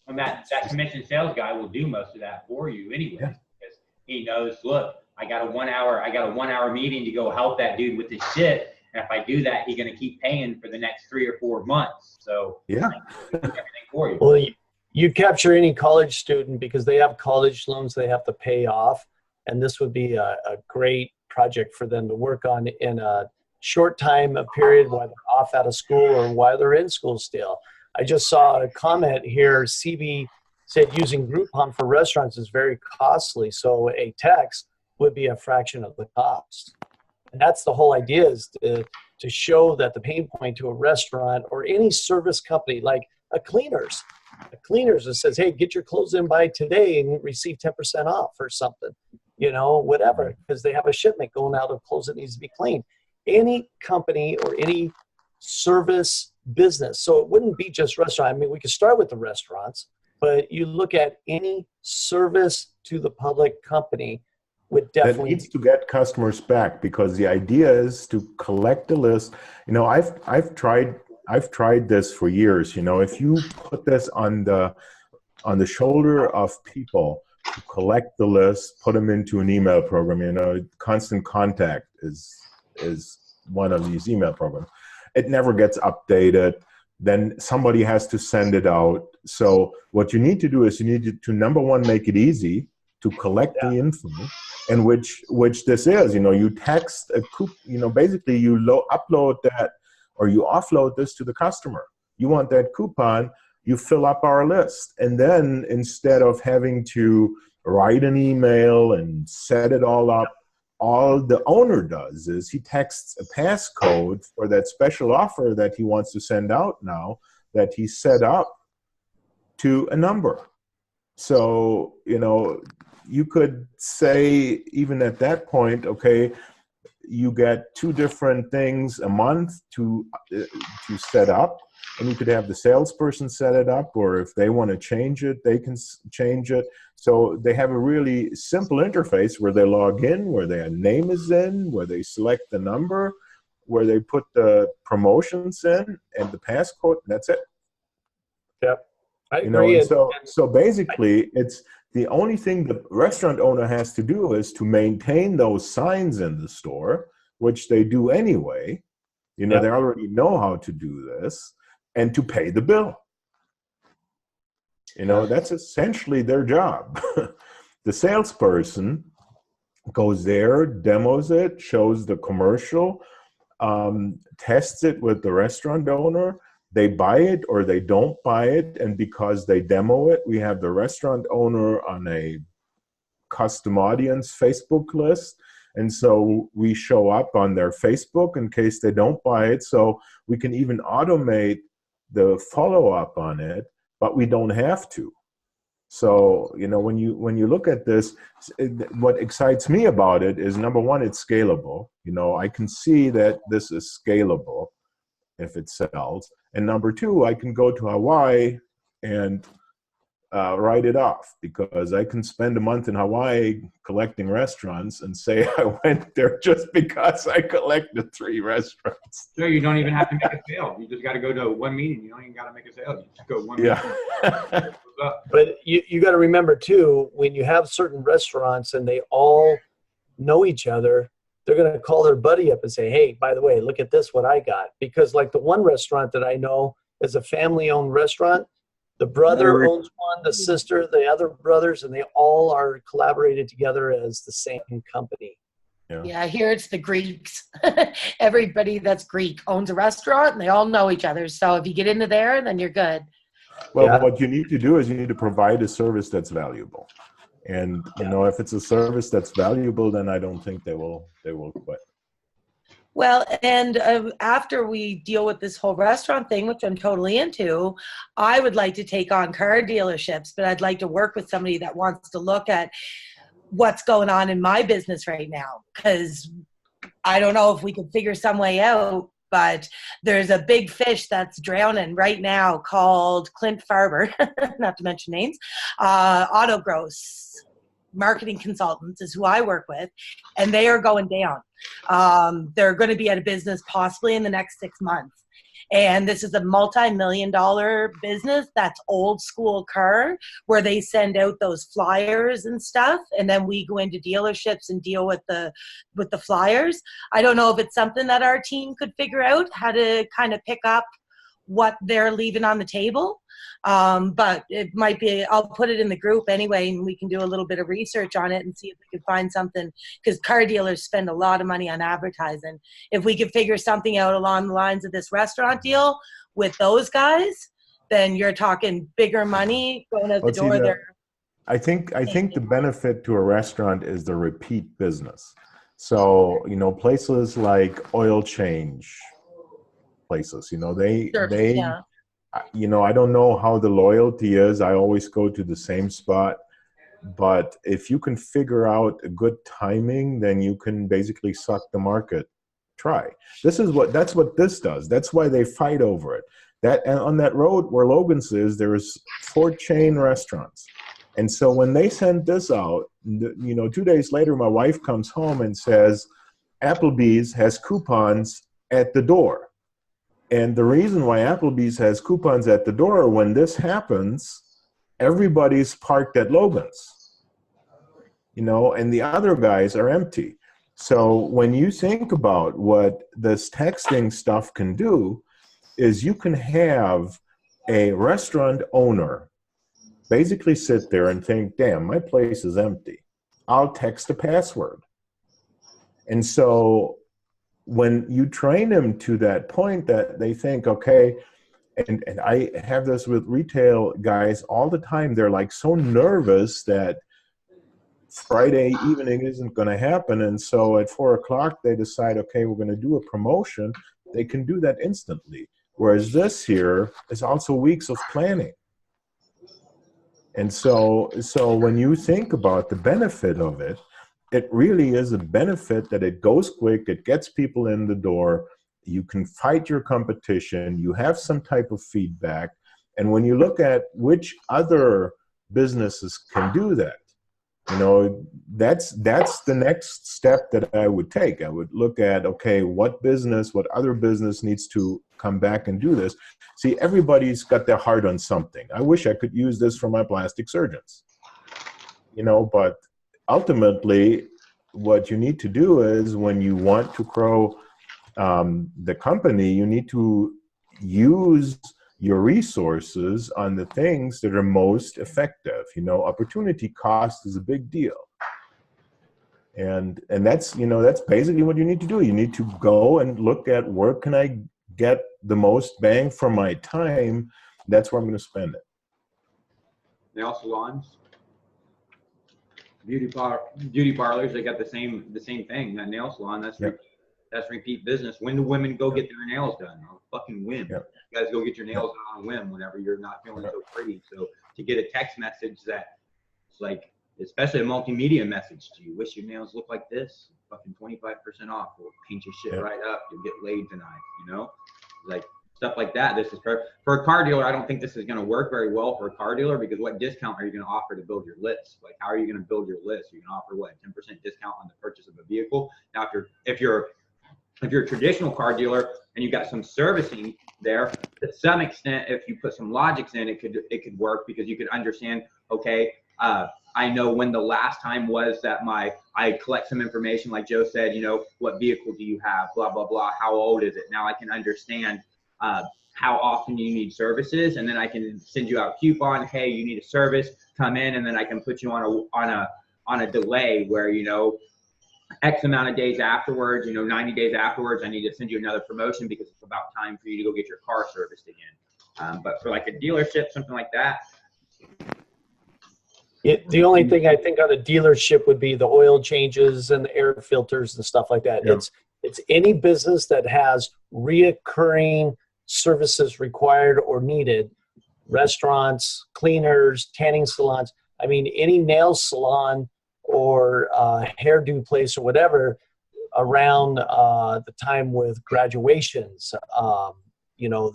And that commission sales guy will do most of that for you anyway, because he knows, look, I got a 1 hour meeting to go help that dude with his shit. And if I do that, he's going to keep paying for the next 3 or 4 months. So yeah, everything for you. Well, you capture any college student because they have college loans they have to pay off. And this would be a great project for them to work on in a short time, a period while they're off out of school or while they're in school still. I just saw a comment here. CB said using Groupon for restaurants is very costly. So a text would be a fraction of the cost. And that's the whole idea, is to show that the pain point to a restaurant or any service company, like a cleaners that says, hey, get your clothes in by today and receive 10% off or something, whatever, because they have a shipment going out of clothes that needs to be cleaned. Any company or any service business. So it wouldn't be just restaurant. I mean, we could start with the restaurants, but you look at any service to the public company would definitely. That needs to get customers back, because the idea is to collect the list. I've tried this for years. If you put this on the shoulder of people collect the list, put them into an email program. You know, Constant Contact is one of these email programs. It never gets updated. Then somebody has to send it out. So what you need to do is you need to number one, make it easy to collect the info, and which this is. You know, you text a basically you upload that, or you offload this to the customer. You want that coupon, you fill up our list. And then instead of having to write an email and set it all up, all the owner does is he texts a passcode for that special offer that he wants to send out now, that he set up to a number. So, you know, you could say even at that point, okay, you get 2 different things a month to set up, and you could have the salesperson set it up, or if they want to change it, they can change it. So they have a really simple interface where they log in, where their name is in, where they select the number, where they put the promotions in and the passcode. That's it. Yep, I agree. You know, so basically, it's the only thing the restaurant owner has to do is to maintain those signs in the store, which they do anyway. You know, they already know how to do this, and to pay the bill. You know, that's essentially their job. The salesperson goes there, demos it, shows the commercial, tests it with the restaurant owner. They buy it or they don't buy it. And because they demo it, we have the restaurant owner on a custom audience Facebook list. And so we show up on their Facebook in case they don't buy it. So we can even automate the follow-up on it, but we don't have to. So, you know, when you look at this, what excites me about it is, number one, it's scalable. You know, I can see that this is scalable if it sells. And number two, I can go to Hawaii and write it off, because I can spend a month in Hawaii collecting restaurants and say I went there just because I collected 3 restaurants. Sure, you don't even have to make a sale. You just got to go to one meeting. You don't even got to make a sale. You just go one meeting. But you got to remember too, when you have certain restaurants and they all know each other, they're going to call their buddy up and say, hey, by the way, look at this, what I got. Because like the one restaurant that I know is a family-owned restaurant. The brother owns one, the sister, the other brothers, and they all are collaborated together as the same company. Yeah, here it's the Greeks. Everybody that's Greek owns a restaurant, and they all know each other. So if you get into there, then you're good. Well, what you need to do is you need to provide a service that's valuable. And, you know, if it's a service that's valuable, then I don't think they will quit. Well, and after we deal with this whole restaurant thing, which I'm totally into, I would like to take on car dealerships, but I'd like to work with somebody that wants to look at what's going on in my business right now. Because I don't know if we can figure some way out, but there's a big fish that's drowning right now called Clint Farber, not to mention names, Auto Gross marketing consultants is who I work with, and they are going down. They're going to be out of business possibly in the next 6 months. And this is a multi-million-dollar business that's old school car, where they send out those flyers and stuff, and then we go into dealerships and deal with the flyers. I don't know if it's something that our team could figure out, how to kind of pick up what they're leaving on the table. But it might be, I'll put it in the group anyway, and we can do a little bit of research on it and see if we can find something, because car dealers spend a lot of money on advertising. If we could figure something out along the lines of this restaurant deal with those guys, then you're talking bigger money going out the door there. I think the benefit to a restaurant is the repeat business. So, you know, places like oil change places, you know, you know, I don't know how the loyalty is. I always go to the same spot. But if you can figure out a good timing, then you can basically suck the market dry. That's what this does. That's why they fight over it. And on that road where Logan's is, there's 4 chain restaurants. And so when they send this out, you know, 2 days later, my wife comes home and says, Applebee's has coupons at the door. And the reason why Applebee's has coupons at the door, when this happens, everybody's parked at Logan's. you know, and the other guys are empty. So when you think about what this texting stuff can do, is you can have a restaurant owner basically sit there and think, damn, my place is empty. I'll text a password. And so when you train them to that point that they think, okay, and I have this with retail guys all the time, they're like so nervous that Friday evening isn't going to happen. And so at 4 o'clock, they decide, okay, we're going to do a promotion. They can do that instantly. Whereas this here is also weeks of planning. And so when you think about the benefit of it, it really is a benefit that it goes quick, it gets people in the door, you can fight your competition, you have some type of feedback. And when you look at which other businesses can do that, you know, that's the next step that I would take. I would look at, okay, what other business needs to come back and do this? See, everybody's got their heart on something. I wish I could use this for my plastic surgeons, you know, but ultimately what you need to do is when you want to grow the company, you need to use your resources on the things that are most effective. You know, opportunity cost is a big deal. And that's, you know, that's basically what you need to do. You need to go and look at where can I get the most bang for my time. That's where I'm going to spend it. Nail salons, beauty parlors, they got the same thing. That nail salon, that's repeat business. When do women go get their nails done? On a fucking whim. You guys go get your nails done on a whim whenever you're not feeling so pretty. So to get a text message that it's like, especially a multimedia message, do you wish your nails look like this? Fucking 25% off. We'll paint your shit right up. You'll get laid tonight, you know? Like stuff like that. This is for a car dealer. I don't think this is going to work very well for a car dealer, because what discount are you going to offer to build your list? Like, how are you going to build your list? You're going to offer what, 10% discount on the purchase of a vehicle? Now, if you're a traditional car dealer and you got some servicing there, to some extent, if you put some logics in, it could work, because you could understand, okay, I know when the last time was that I collect some information, like Joe said, you know, what vehicle do you have, blah, blah, blah, how old is it? Now I can understand how often you need services, and then I can send you out a coupon, hey, you need a service, come in, and then I can put you on a delay where, you know, X amount of days afterwards, you know, 90 days afterwards, I need to send you another promotion because it's about time for you to go get your car serviced again. But for like a dealership, something like that. The only thing I think on a dealership would be the oil changes and the air filters and stuff like that. Yeah. It's any business that has reoccurring services required or needed, restaurants, cleaners, tanning salons. I mean, any nail salon or hairdo place or whatever around the time with graduations, you know,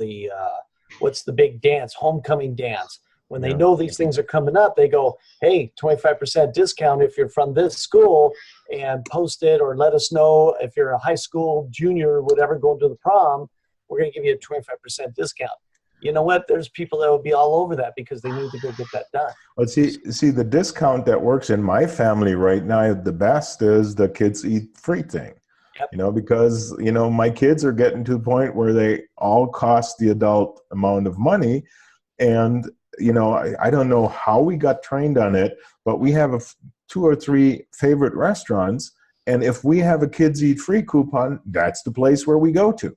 what's the big dance, homecoming dance. When they know these things are coming up, they go, hey, 25% discount if you're from this school, and post it, or let us know if you're a high school junior or whatever going to the prom, we're going to give you a 25% discount. You know what? There's people that will be all over that because they need to go get that done. Well, see, the discount that works in my family right now, the best is the kids eat free thing. Yep. You know, because, you know, my kids are getting to the point where they all cost the adult amount of money. And, you know, I don't know how we got trained on it, but we have 2 or 3 favorite restaurants. And if we have a kids eat free coupon, that's the place where we go to.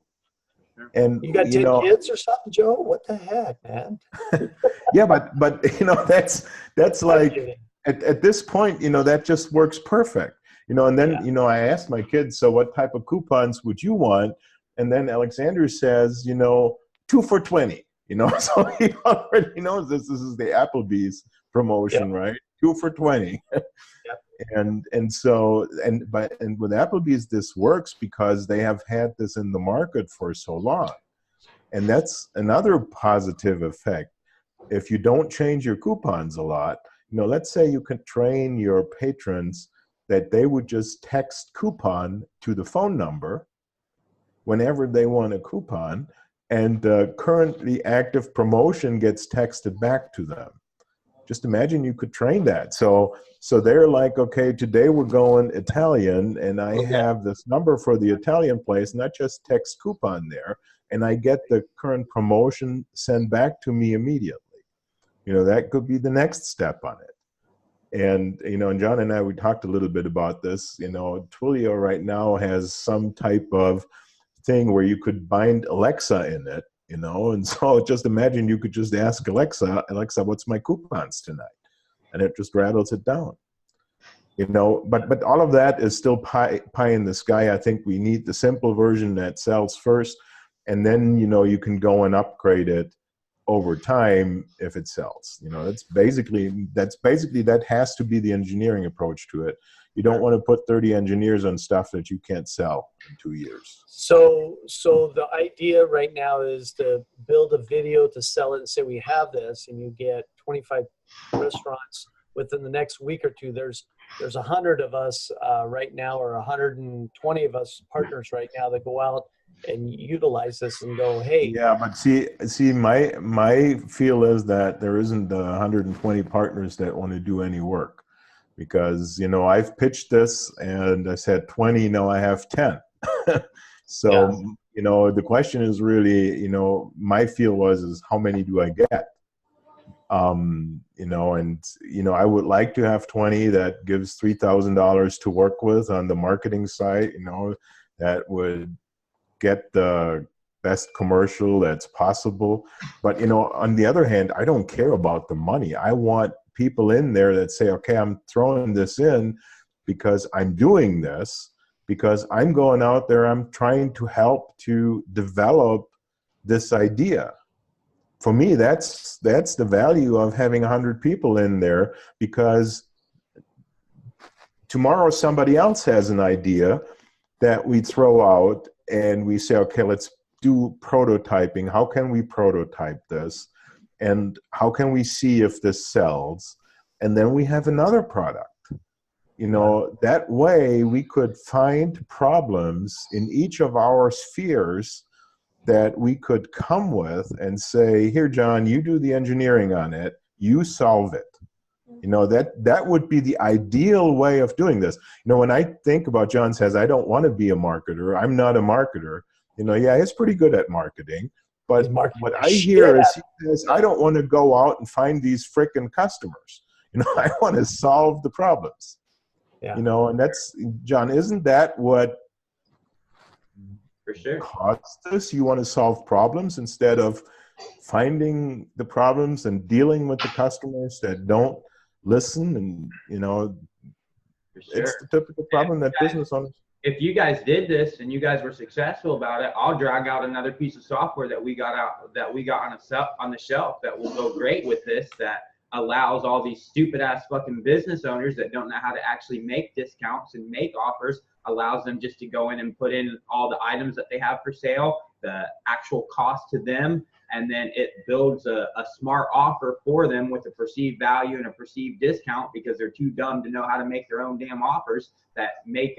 And you got 10 kids or something, Joe? What the heck, man? Yeah, but you know, that's like at this point, you know, that just works perfect. You know, and then you know, I asked my kids, so what type of coupons would you want? And then Alexander says, you know, 2 for $20. You know, so he already knows this is the Applebee's promotion, right? 2 for $20. And with Applebee's, this works because they have had this in the market for so long. And that's another positive effect. If you don't change your coupons a lot, you know, let's say you can train your patrons that they would just text coupon to the phone number whenever they want a coupon, and currently active promotion gets texted back to them. Just imagine you could train that. So they're like, okay, today we're going Italian, and I have this number for the Italian place, and that just text coupon there, and I get the current promotion sent back to me immediately. That could be the next step on it. And, and John and I, we talked a little bit about this. Twilio right now has some type of thing where you could bind Alexa in it, and so just imagine you could just ask Alexa, what's my coupons tonight? And it just rattles it down. But all of that is still pie in the sky. I think we need the simple version that sells first, and then, you can go and upgrade it over time if it sells. That has to be the engineering approach to it. You don't want to put 30 engineers on stuff that you can't sell in 2 years. So the idea right now is to build a video to sell it and say we have this, and you get 25 restaurants within the next week or two. There's 100 of us right now, or 120 of us partners right now that go out and utilize this and go, hey. Yeah, but see, my feel is that there isn't 120 partners that want to do any work. Because, I've pitched this and I said 20, now I have 10. So, the question is really, my feel is how many do I get? I would like to have 20 that gives $3,000 to work with on the marketing side, that would get the best commercial that's possible. But, on the other hand, I don't care about the money. I want people in there that say, okay, I'm throwing this in because I'm doing this, because I'm going out there, I'm trying to help to develop this idea. For me, that's the value of having 100 people in there, because tomorrow somebody else has an idea that we throw out and we say, okay, let's do prototyping. How can we prototype this? And how can we see if this sells? And then we have another product. That way we could find problems in each of our spheres that we could come with and say, here, John, you do the engineering on it, you solve it. That would be the ideal way of doing this. When I think about John says, I don't want to be a marketer, I'm not a marketer, yeah, he's pretty good at marketing. But what I hear is he says, I don't want to go out and find these frickin' customers. I want to solve the problems. Yeah. And that's, John, isn't that what for sure caused this? You want to solve problems instead of finding the problems and dealing with the customers that don't listen. And, for sure. It's the typical problem that business owners. If you guys did this and you guys were successful about it, I'll drag out another piece of software that we got on the shelf that will go great with this, that allows all these stupid ass fucking business owners that don't know how to actually make discounts and make offers, allows them just to go in and put in all the items that they have for sale, the actual cost to them, and then it builds a smart offer for them with a perceived value and a perceived discount, because they're too dumb to know how to make their own damn offers that make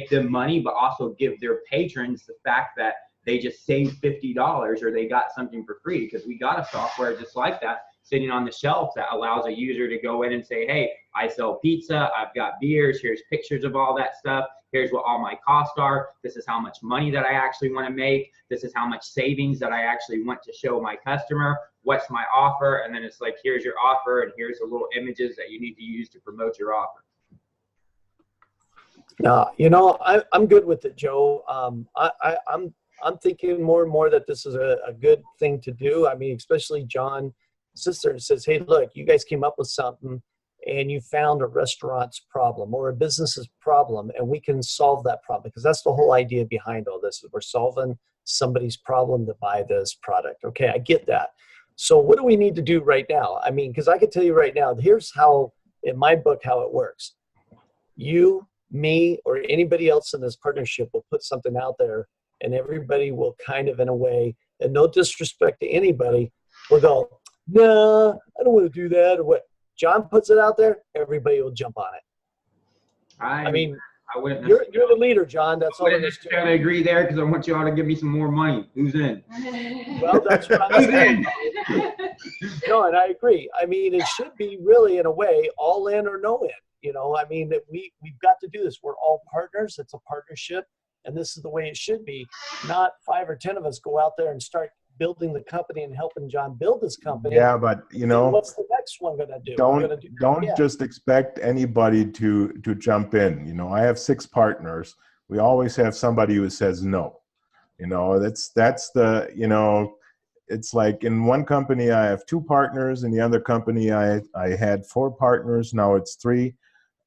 them money, but also give their patrons the fact that they just saved $50 or they got something for free. Because we got a software just like that sitting on the shelf that allows a user to go in and say, hey, I sell pizza, I've got beers, here's pictures of all that stuff, here's what all my costs are, this is how much money that I actually want to make, this is how much savings that I actually want to show my customer, what's my offer, and then it's like, here's your offer, and here's the little images that you need to use to promote your offer. No, I'm good with it, Joe. I'm thinking more and more that this is a good thing to do. I mean, especially John sits there and says, hey, look, you guys came up with something and you found a restaurant's problem or a business's problem, and we can solve that problem, because that's the whole idea behind all this, is we're solving somebody's problem to buy this product. Okay, I get that. So what do we need to do right now? I mean, because I can tell you right now, here's how, in my book, how it works. You, me, or anybody else in this partnership will put something out there, and everybody will kind of, in a way, and no disrespect to anybody, will go, no, I don't want to do that. Or what John puts it out there, everybody will jump on it. I mean, I wouldn't You're the leader, John. That's all wouldn't there is to it. necessarily agree there because I want you all to give me some more money. Who's in? Well, that's what I'm Who's saying. in? No, and I agree. I mean, it should be really, in a way, all in or no in. You know, I mean, we've got to do this. We're all partners. It's a partnership, and this is the way it should be. Not 5 or 10 of us go out there and start building the company and helping John build this company. Yeah, but you know, what's the next one gonna do? Don't just expect anybody to jump in. You know, I have 6 partners. We always have somebody who says no. You know, that's the, you know, it's like in one company I have 2 partners, in the other company I had 4 partners. Now it's 3.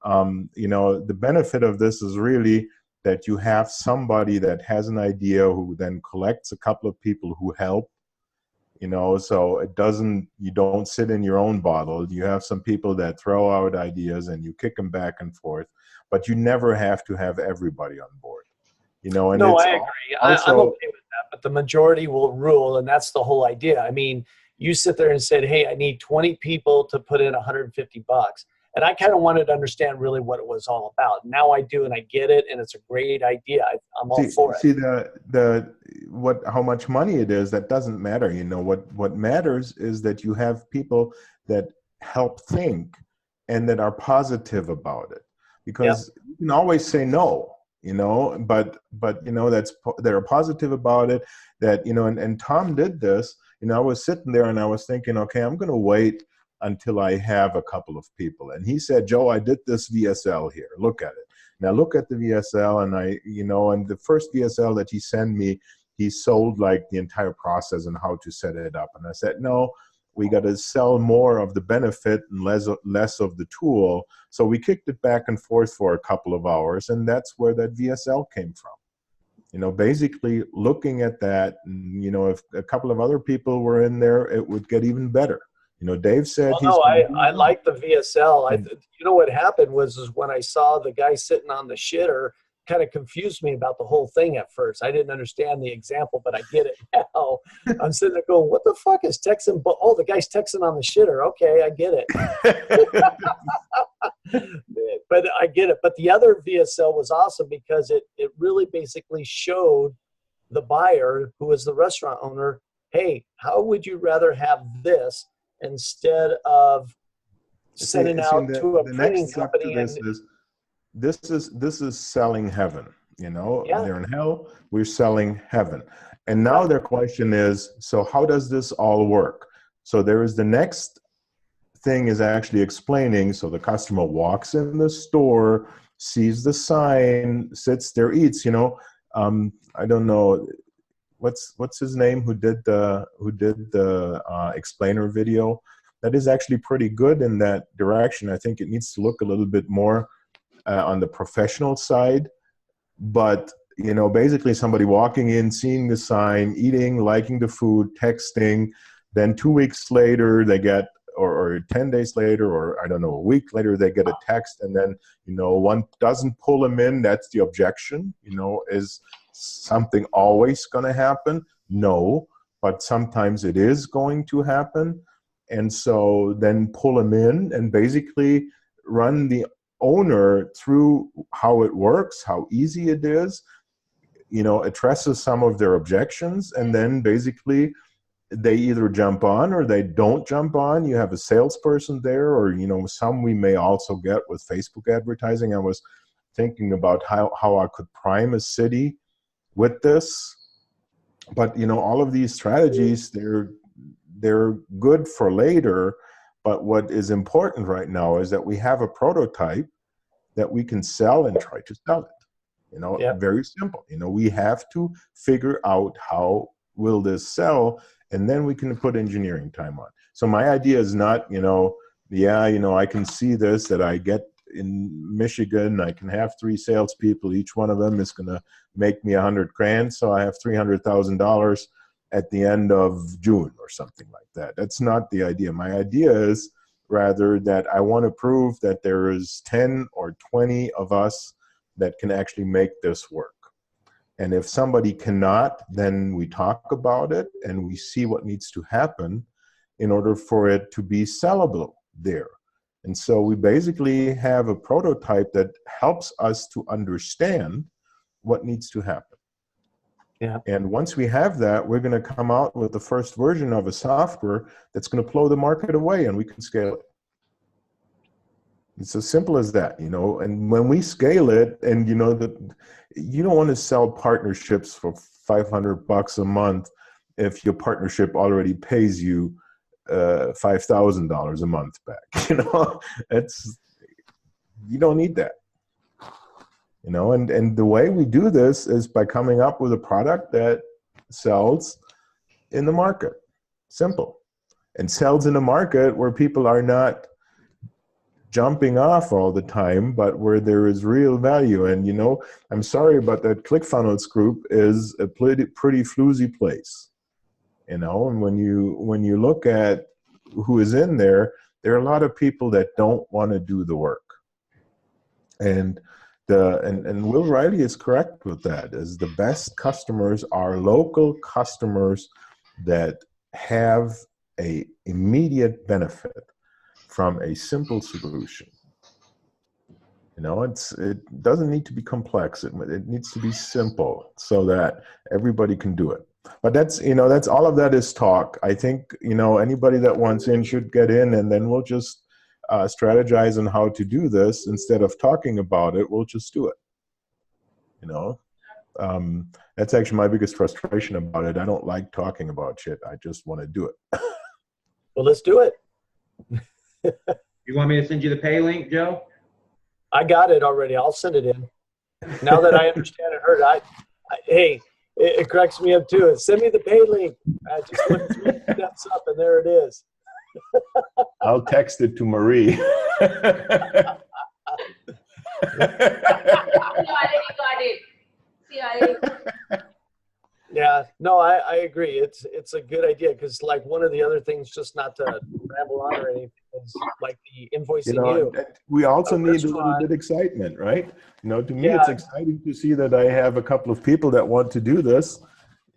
You know, the benefit of this is really that you have somebody that has an idea who then collects a couple of people who help, you know, so you don't sit in your own bottle. You have some people that throw out ideas and you kick them back and forth, but you never have to have everybody on board, you know. And no, it's I agree. I'm also, okay with that, but the majority will rule, and that's the whole idea. I mean, you sit there and said, hey, I need 20 people to put in $150. And I kind of wanted to understand really what it was all about. Now I do, and I get it, and it's a great idea. I'm all for it. See how much money it is, that doesn't matter. You know, what matters is that you have people that help think and that are positive about it. Because you can always say no, you know, but you know, they're positive about it. That, you know, and Tom did this. You know, I was sitting there and I was thinking, okay, I'm going to wait until I have a couple of people. And he said, Joe, I did this VSL here. Look at it. And I look at the VSL and you know, and the first VSL that he sent me, he sold like the entire process and how to set it up. And I said, no, we got to sell more of the benefit and less of the tool. So we kicked it back and forth for a couple of hours. And that's where that VSL came from. You know, basically looking at that, and, you know, if a couple of other people were in there, it would get even better. You know, Dave said I like the VSL. You know what happened was when I saw the guy sitting on the shitter, kind of confused me about the whole thing at first. I didn't understand the example, but I get it now. I'm sitting there going, what the fuck is texting? Oh, the guy's texting on the shitter. Okay, I get it. But I get it. But the other VSL was awesome because it really basically showed the buyer, who is the restaurant owner, hey, how would you rather have this instead of sending out to a printing company? This is selling heaven. You know, they're in hell, we're selling heaven. And now their question is, so how does this all work? So there is the next thing is actually explaining. So the customer walks in the store, sees the sign, sits there, eats, you know. I don't know, what's his name who did the explainer video. That is actually pretty good in that direction. I think it needs to look a little bit more on the professional side, but you know, basically somebody walking in, seeing the sign, eating, liking the food, texting, then 2 weeks later they get, or 10 days later, or I don't know, a week later, they get a text, and then, you know, one doesn't pull them in. That's the objection. You know, is something always going to happen? No, but sometimes it is going to happen. And so then pull them in and basically run the owner through how it works, how easy it is, you know, addresses some of their objections, and then basically they either jump on or they don't jump on. You have a salesperson there, or, you know, some we may also get with Facebook advertising. I was thinking about how I could prime a city with this. But, you know, all of these strategies, they're good for later. But what is important right now is that we have a prototype that we can sell and try to sell it. You know, very simple. You know, we have to figure out how will this sell, and then we can put engineering time on. So my idea is not, you know, you know, I can see this, that I get in Michigan, I can have 3 salespeople. Each one of them is going to make me $100,000. So I have $300,000 at the end of June or something like that. That's not the idea. My idea is rather that I want to prove that there is 10 or 20 of us that can actually make this work. And if somebody cannot, then we talk about it and we see what needs to happen in order for it to be sellable there. And so we basically have a prototype that helps us to understand what needs to happen. Yeah. And once we have that, we're going to come out with the first version of a software that's going to blow the market away, and we can scale it. It's as simple as that, you know. And when we scale it, and you know that you don't want to sell partnerships for $500 a month if your partnership already pays you $5,000 a month back. You know, you don't need that. You know, and the way we do this is by coming up with a product that sells in the market. Simple. And sells in a market where people are not jumping off all the time, but where there is real value. And, you know, I'm sorry, but that ClickFunnels group is a pretty floozy place. You know, and when you look at who is in there, there are a lot of people that don't want to do the work. And Will Riley is correct with that, is the best customers are local customers that have a immediate benefit from a simple solution. You know, it doesn't need to be complex. It needs to be simple so that everybody can do it. But that's all of that is talk. I think, you know, anybody that wants in should get in, and then we'll just strategize on how to do this. Instead of talking about it, we'll just do it. You know, that's actually my biggest frustration about it. I don't like talking about shit. I just want to do it. Well, let's do it. You want me to send you the pay link, Joe? I got it already. I'll send it in. Now that I understand and heard, hey, it cracks me up too. Send me the pay link. I just looked 3 steps up, and there it is. I'll text it to Marie. You already got it. See, Yeah, no, I agree. It's a good idea, because like one of the other things, just not to ramble on or anything, is like the invoicing. You know, we also need a little bit excitement, right? You know, to me, it's exciting to see that I have a couple of people that want to do this,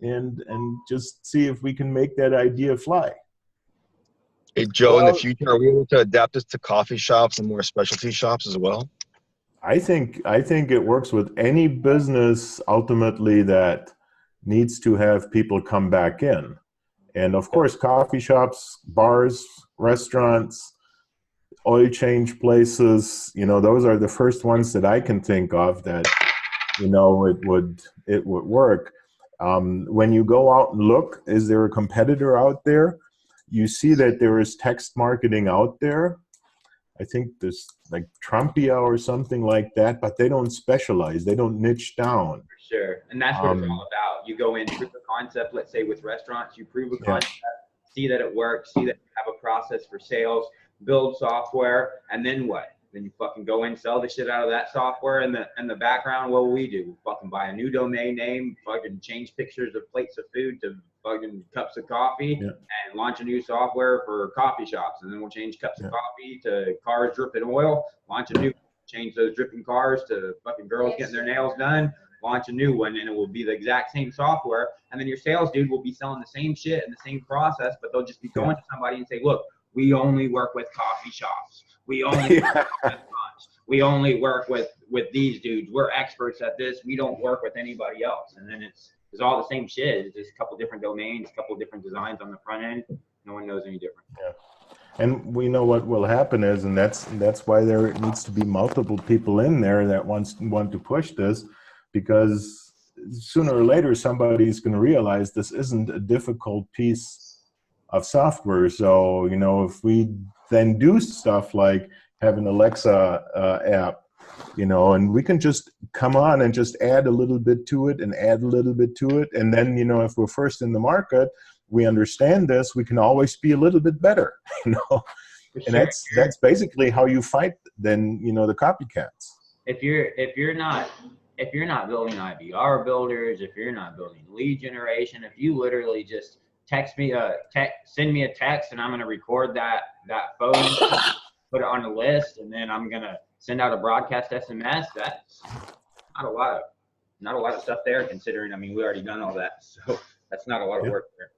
and just see if we can make that idea fly. Hey, Joe, in the future, are we able to adapt this to coffee shops and more specialty shops as well? I think it works with any business ultimately that needs to have people come back in. And of course, coffee shops, bars, restaurants, oil change places, you know, those are the first ones that I can think of that, you know, it would work. When you go out and look, is there a competitor out there? You see that there is text marketing out there. I think there's like Trumpia or something like that, but they don't specialize. They don't niche down. For sure. And that's what it's all about. You go in, prove a concept, let's say with restaurants, you prove a concept, see that it works, see that you have a process for sales, build software, and then what? Then you fucking go in, sell the shit out of that software. In the background, what will we do? We fucking buy a new domain name, fucking change pictures of plates of food to fucking cups of coffee, and launch a new software for coffee shops. And then we'll change cups of coffee to cars dripping oil, launch a new, change those dripping cars to fucking girls getting their nails done, launch a new one, and it will be the exact same software. And then your sales dude will be selling the same shit and the same process, but they'll just be going to somebody and say, look, we only work with coffee shops. We only work with restaurants. We only work with these dudes. We're experts at this. We don't work with anybody else. And then it's all the same shit. It's just a couple different domains, a couple different designs on the front end. No one knows any different. Yeah. And we know what will happen is, and that's why there needs to be multiple people in there that want to push this, because sooner or later somebody's going to realize this isn't a difficult piece of software. So, you know, if we then do stuff like have an Alexa app, you know, and we can just come on and just add a little bit to it and add a little bit to it. And then, you know, if we're first in the market, we understand this, we can always be a little bit better, you know. And that's basically how you fight then, you know, the copycats. If you're not building IBR builders, if you're not building lead generation, if you literally just send me a text and I'm gonna record that phone, put it on a list, and then I'm gonna send out a broadcast SMS, that's not a lot of stuff there, considering, I mean, we already done all that, so that's not a lot of work there.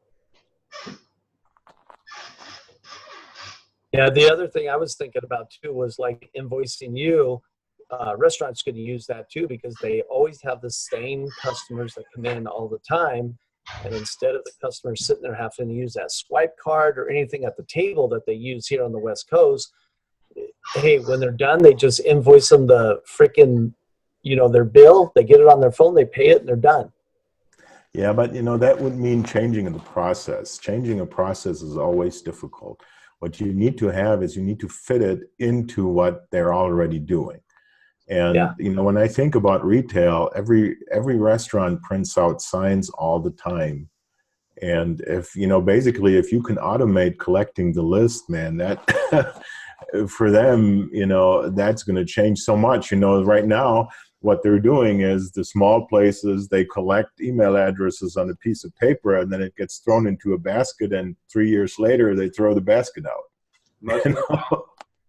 Yeah, the other thing I was thinking about too was like invoicing you. Restaurants could use that too because they always have the same customers that come in all the time. And instead of the customers sitting there having to use that swipe card or anything at the table that they use here on the West Coast, hey, when they're done, they just invoice them the freaking, their bill. They get it on their phone, they pay it, and they're done. Yeah, but that would mean changing the process. Changing a process is always difficult. What you need to have is you need to fit it into what they're already doing. And when I think about retail, every restaurant prints out signs all the time. And if basically if you can automate collecting the list, man, that for them, that's going to change so much. Right now what they're doing is the small places, they collect email addresses on a piece of paper and then it gets thrown into a basket, and 3 years later they throw the basket out.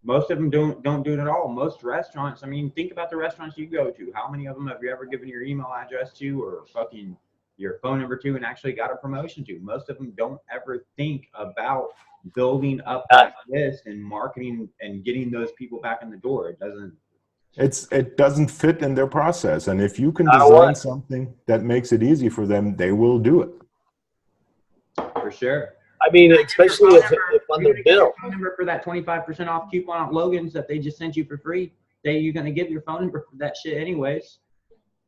Most of them don't do it at all. Most restaurants, I mean, think about the restaurants you go to. How many of them have you ever given your email address to or fucking your phone number to and actually got a promotion to? Most of them don't ever think about building up that list and marketing and getting those people back in the door. It doesn't fit in their process. And if you can design something that makes it easy for them, they will do it. For sure. I mean, especially if on their bill. Phone number for that 25% off coupon at Logan's that they just sent you for free. You're going to give your phone number for that shit anyways.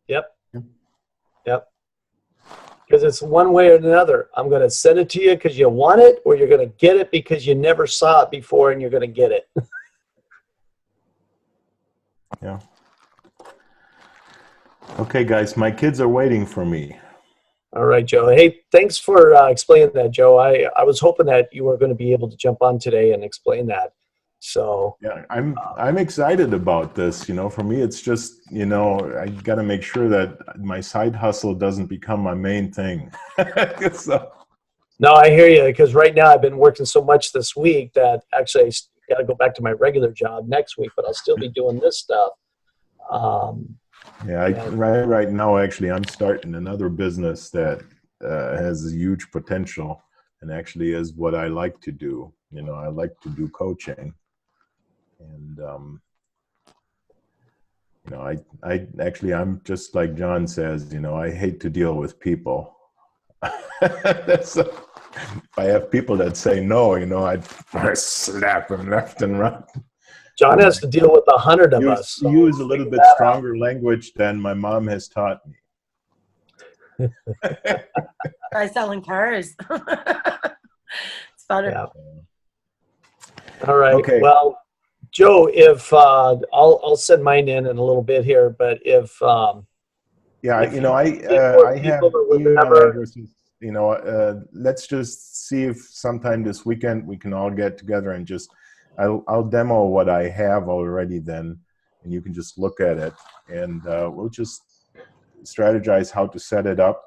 Yep. Because it's one way or another. I'm going to send it to you because you want it, or you're going to get it because you never saw it before and you're going to get it. Yeah. Okay, guys, my kids are waiting for me. All right, Joe. Hey, thanks for explaining that, Joe. I was hoping that you were going to be able to jump on today and explain that. So yeah, I'm excited about this. For me, it's just I got to make sure that my side hustle doesn't become my main thing. So. No, I hear you, because right now I've been working so much this week that actually I got to go back to my regular job next week, but I'll still be doing this stuff. Right now, actually, I'm starting another business that has a huge potential and actually is what I like to do. I like to do coaching. And, I'm just like John says, I hate to deal with people. So if I have people that say no, I slap them left and right. John has to deal with 100 of us. So use a little bit stronger language than my mom has taught me. Try selling cars. It's better. Yeah. All right. Okay. Well, Joe, if I'll send mine in a little bit here, but if I have email addresses. Let's just see if sometime this weekend we can all get together and just I'll demo what I have already then, and you can just look at it, and we'll just strategize how to set it up.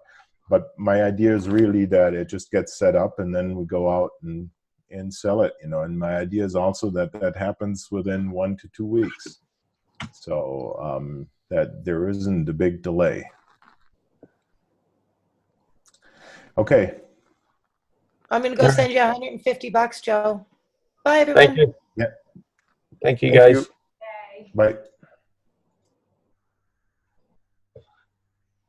But my idea is really that it just gets set up, and then we go out and sell it. And my idea is also that happens within 1 to 2 weeks, so that there isn't a big delay. Okay. I'm gonna go send you $150, Joe. Bye, everyone. Thank you. Yeah. Thank you, guys. Bye.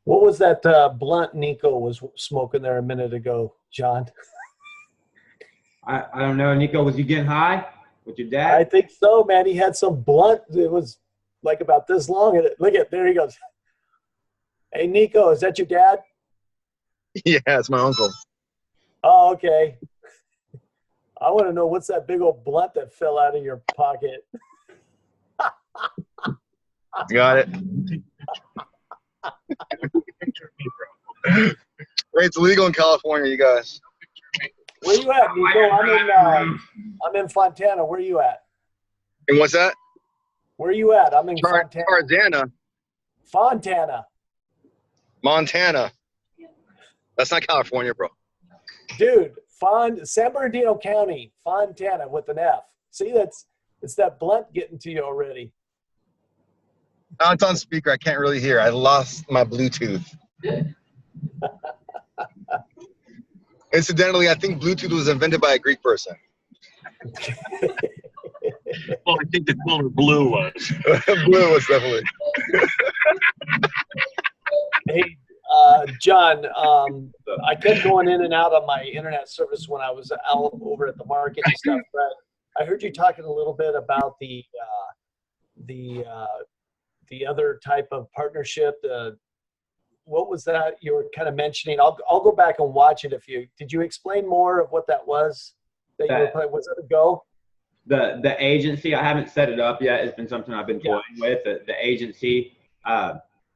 What was that blunt Nico was smoking there a minute ago, John? I don't know, Nico. Was you getting high with your dad? I think so, man. He had some blunt. It was like about this long. And look at, there he goes. Hey, Nico, is that your dad? Yeah, it's my uncle. Oh, okay. I want to know, what's that big old blunt that fell out of your pocket? Got it. Hey, it's illegal in California, you guys. Where you at, Nico? I'm in Fontana. Where you at? And what's that? Where you at? I'm in Fontana. Tarzana. Fontana. Montana. That's not California, bro. Dude, San Bernardino County, Fontana with an F. See, it's that blunt getting to you already. No, it's on speaker. I can't really hear. I lost my Bluetooth. Incidentally, I think Bluetooth was invented by a Greek person. Well, I think the color blue was. Blue was definitely. Hey, John, I kept going in and out on my internet service when I was out over at the market and stuff, but I heard you talking a little bit about the other type of partnership. What was that you were kind of mentioning? I'll go back and watch it. Did you explain more of what that was? Was it a go? The agency, I haven't set it up yet. It's been something I've been toying with. The agency,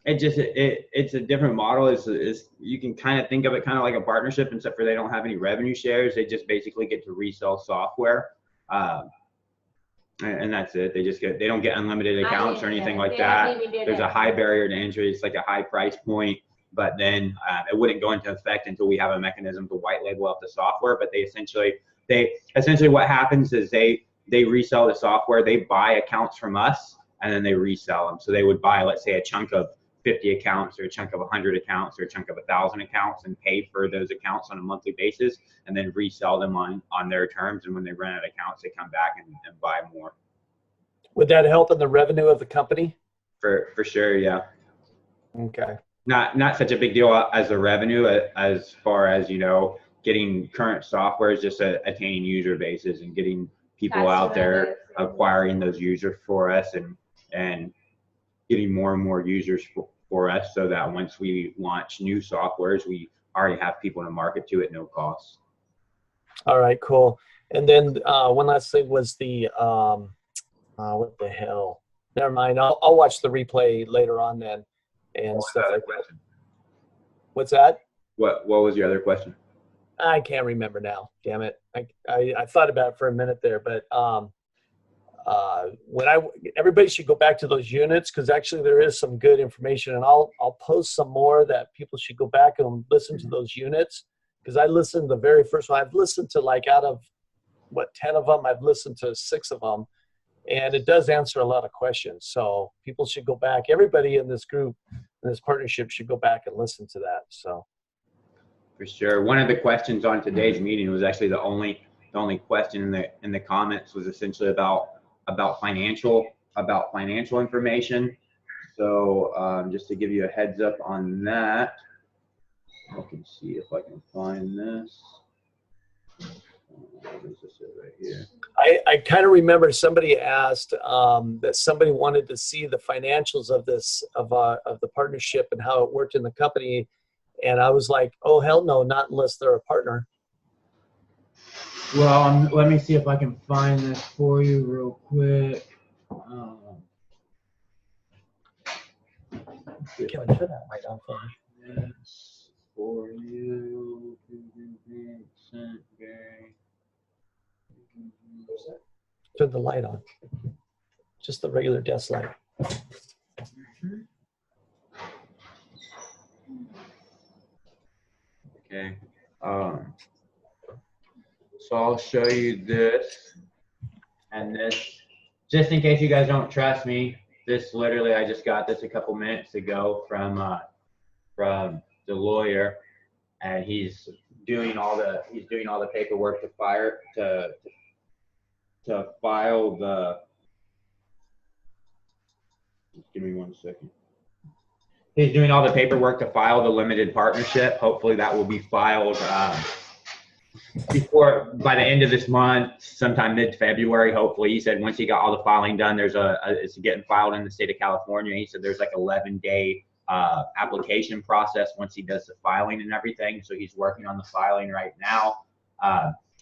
it's a different model. Is you can kind of think of it kind of like a partnership, except for they don't have any revenue shares. They just basically get to resell software, and that's it. They don't get unlimited accounts or anything like that. There's a high barrier to entry. It's like a high price point, but then it wouldn't go into effect until we have a mechanism to white label out the software. But they essentially what happens is they resell the software. They buy accounts from us, and then they resell them. So they would buy, let's say, a chunk of 50 accounts or a chunk of 100 accounts or a chunk of 1,000 accounts and pay for those accounts on a monthly basis and then resell them on their terms. And when they run out of accounts, they come back and buy more. Would that help in the revenue of the company? For sure, yeah. Okay. Not such a big deal as the revenue as far as, getting current software is just attaining user bases and getting people out there acquiring those users for us and getting more and more users for us, so that once we launch new softwares, we already have people to market to at no cost. All right, cool. And then one last thing was the what the hell? Never mind. I'll watch the replay later on then and stuff like that. What's that? What was your other question? I can't remember now. Damn it. I thought about it for a minute there, but everybody should go back to those units, because actually there is some good information, and I'll post some more that people should go back and listen to those units, because I listened to the very first one. I've listened to, like, out of 10 of them, I've listened to 6 of them, and it does answer a lot of questions. So people should go back. Everybody in this group, in this partnership, should go back and listen to that. So for sure. One of the questions on today's meeting was actually the only question in the comments was essentially about financial information. So just to give you a heads up on that, I can see if I can find this. This is it right here. I kind of remember somebody asked that somebody wanted to see the financials of this of the partnership and how it worked in the company, and I was like, oh hell no, not unless they're a partner. Well, let me see if I can find this for you real quick. Kevin, turn that light on for me. Yes, for you. Turn the light on. Just the regular desk light. Okay. So I'll show you this, and this, just in case you guys don't trust me, this literally, I just got this a couple minutes ago from the lawyer, and he's doing all the paperwork to file the. Just give me 1 second. He's doing all the paperwork to file the limited partnership. Hopefully that will be filed by the end of this month, sometime mid-February. Hopefully, he said once he got all the filing done, it's getting filed in the state of California. He said there's like 11-day application process once he does the filing and everything. So he's working on the filing right now.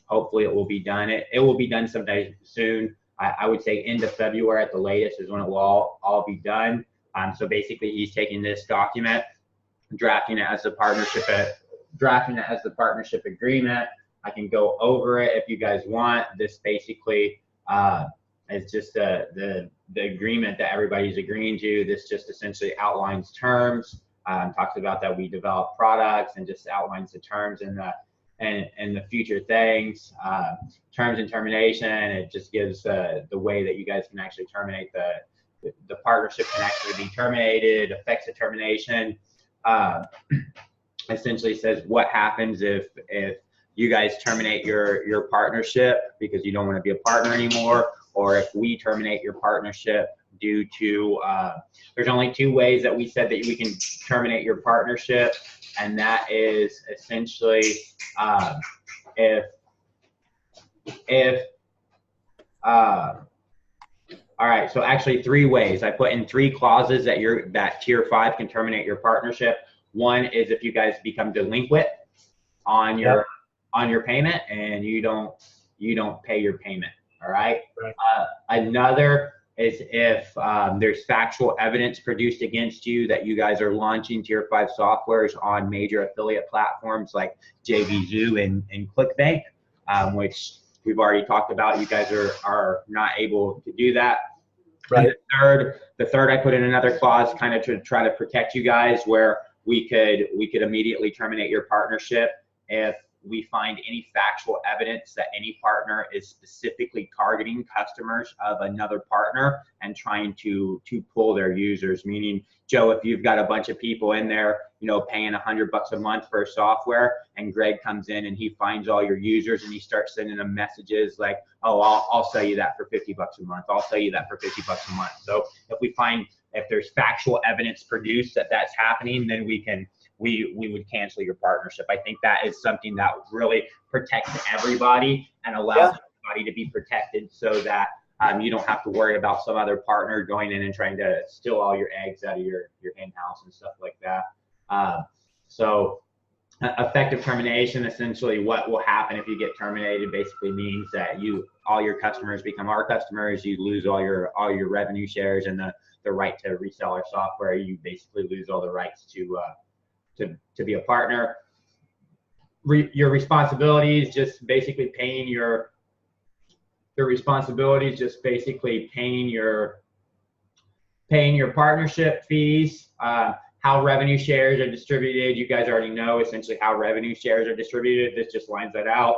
Hopefully it will be done. It will be done sometime soon. I would say end of February at the latest is when it will all be done. So basically, he's taking this document, drafting it as the partnership agreement. I can go over it if you guys want. This basically is just the agreement that everybody's agreeing to. This just essentially outlines terms, talks about that we develop products, and just outlines the terms and the future things, terms and termination. It just gives the way that you guys can actually terminate the partnership can actually be terminated, affects the termination. Essentially says what happens if you guys terminate your partnership because you don't want to be a partner anymore, or if we terminate your partnership due to, there's only 2 ways that we said that we can terminate your partnership, and that is essentially all right, so actually 3 ways. I put in 3 clauses that tier 5 can terminate your partnership. One is if you guys become delinquent on your payment and you don't pay your payment. All right. Another is if there's factual evidence produced against you that you guys are launching tier 5 softwares on major affiliate platforms like JVZoo and ClickBank, which we've already talked about. You guys are not able to do that. Right. And the third, I put in another clause kind of to try to protect you guys, where we could immediately terminate your partnership if we find any factual evidence that any partner is specifically targeting customers of another partner and trying to pull their users. Meaning, Joe, if you've got a bunch of people in there, paying $100 a month for software, and Greg comes in and he finds all your users and he starts sending them messages like, oh, I'll sell you that for $50 a month. I'll sell you that for $50 a month. So if there's factual evidence produced that that's happening, then we would cancel your partnership. I think that is something that really protects everybody and allows everybody to be protected, so that you don't have to worry about some other partner going in and trying to steal all your eggs out of your in-house and stuff like that. So effective termination, essentially what will happen if you get terminated basically means that all your customers become our customers. You lose all your revenue shares and the right to resell our software. You basically lose all the rights to be a partner. Your responsibilities, just basically paying your partnership fees. How revenue shares are distributed, you guys already know essentially how revenue shares are distributed. This just lines that out.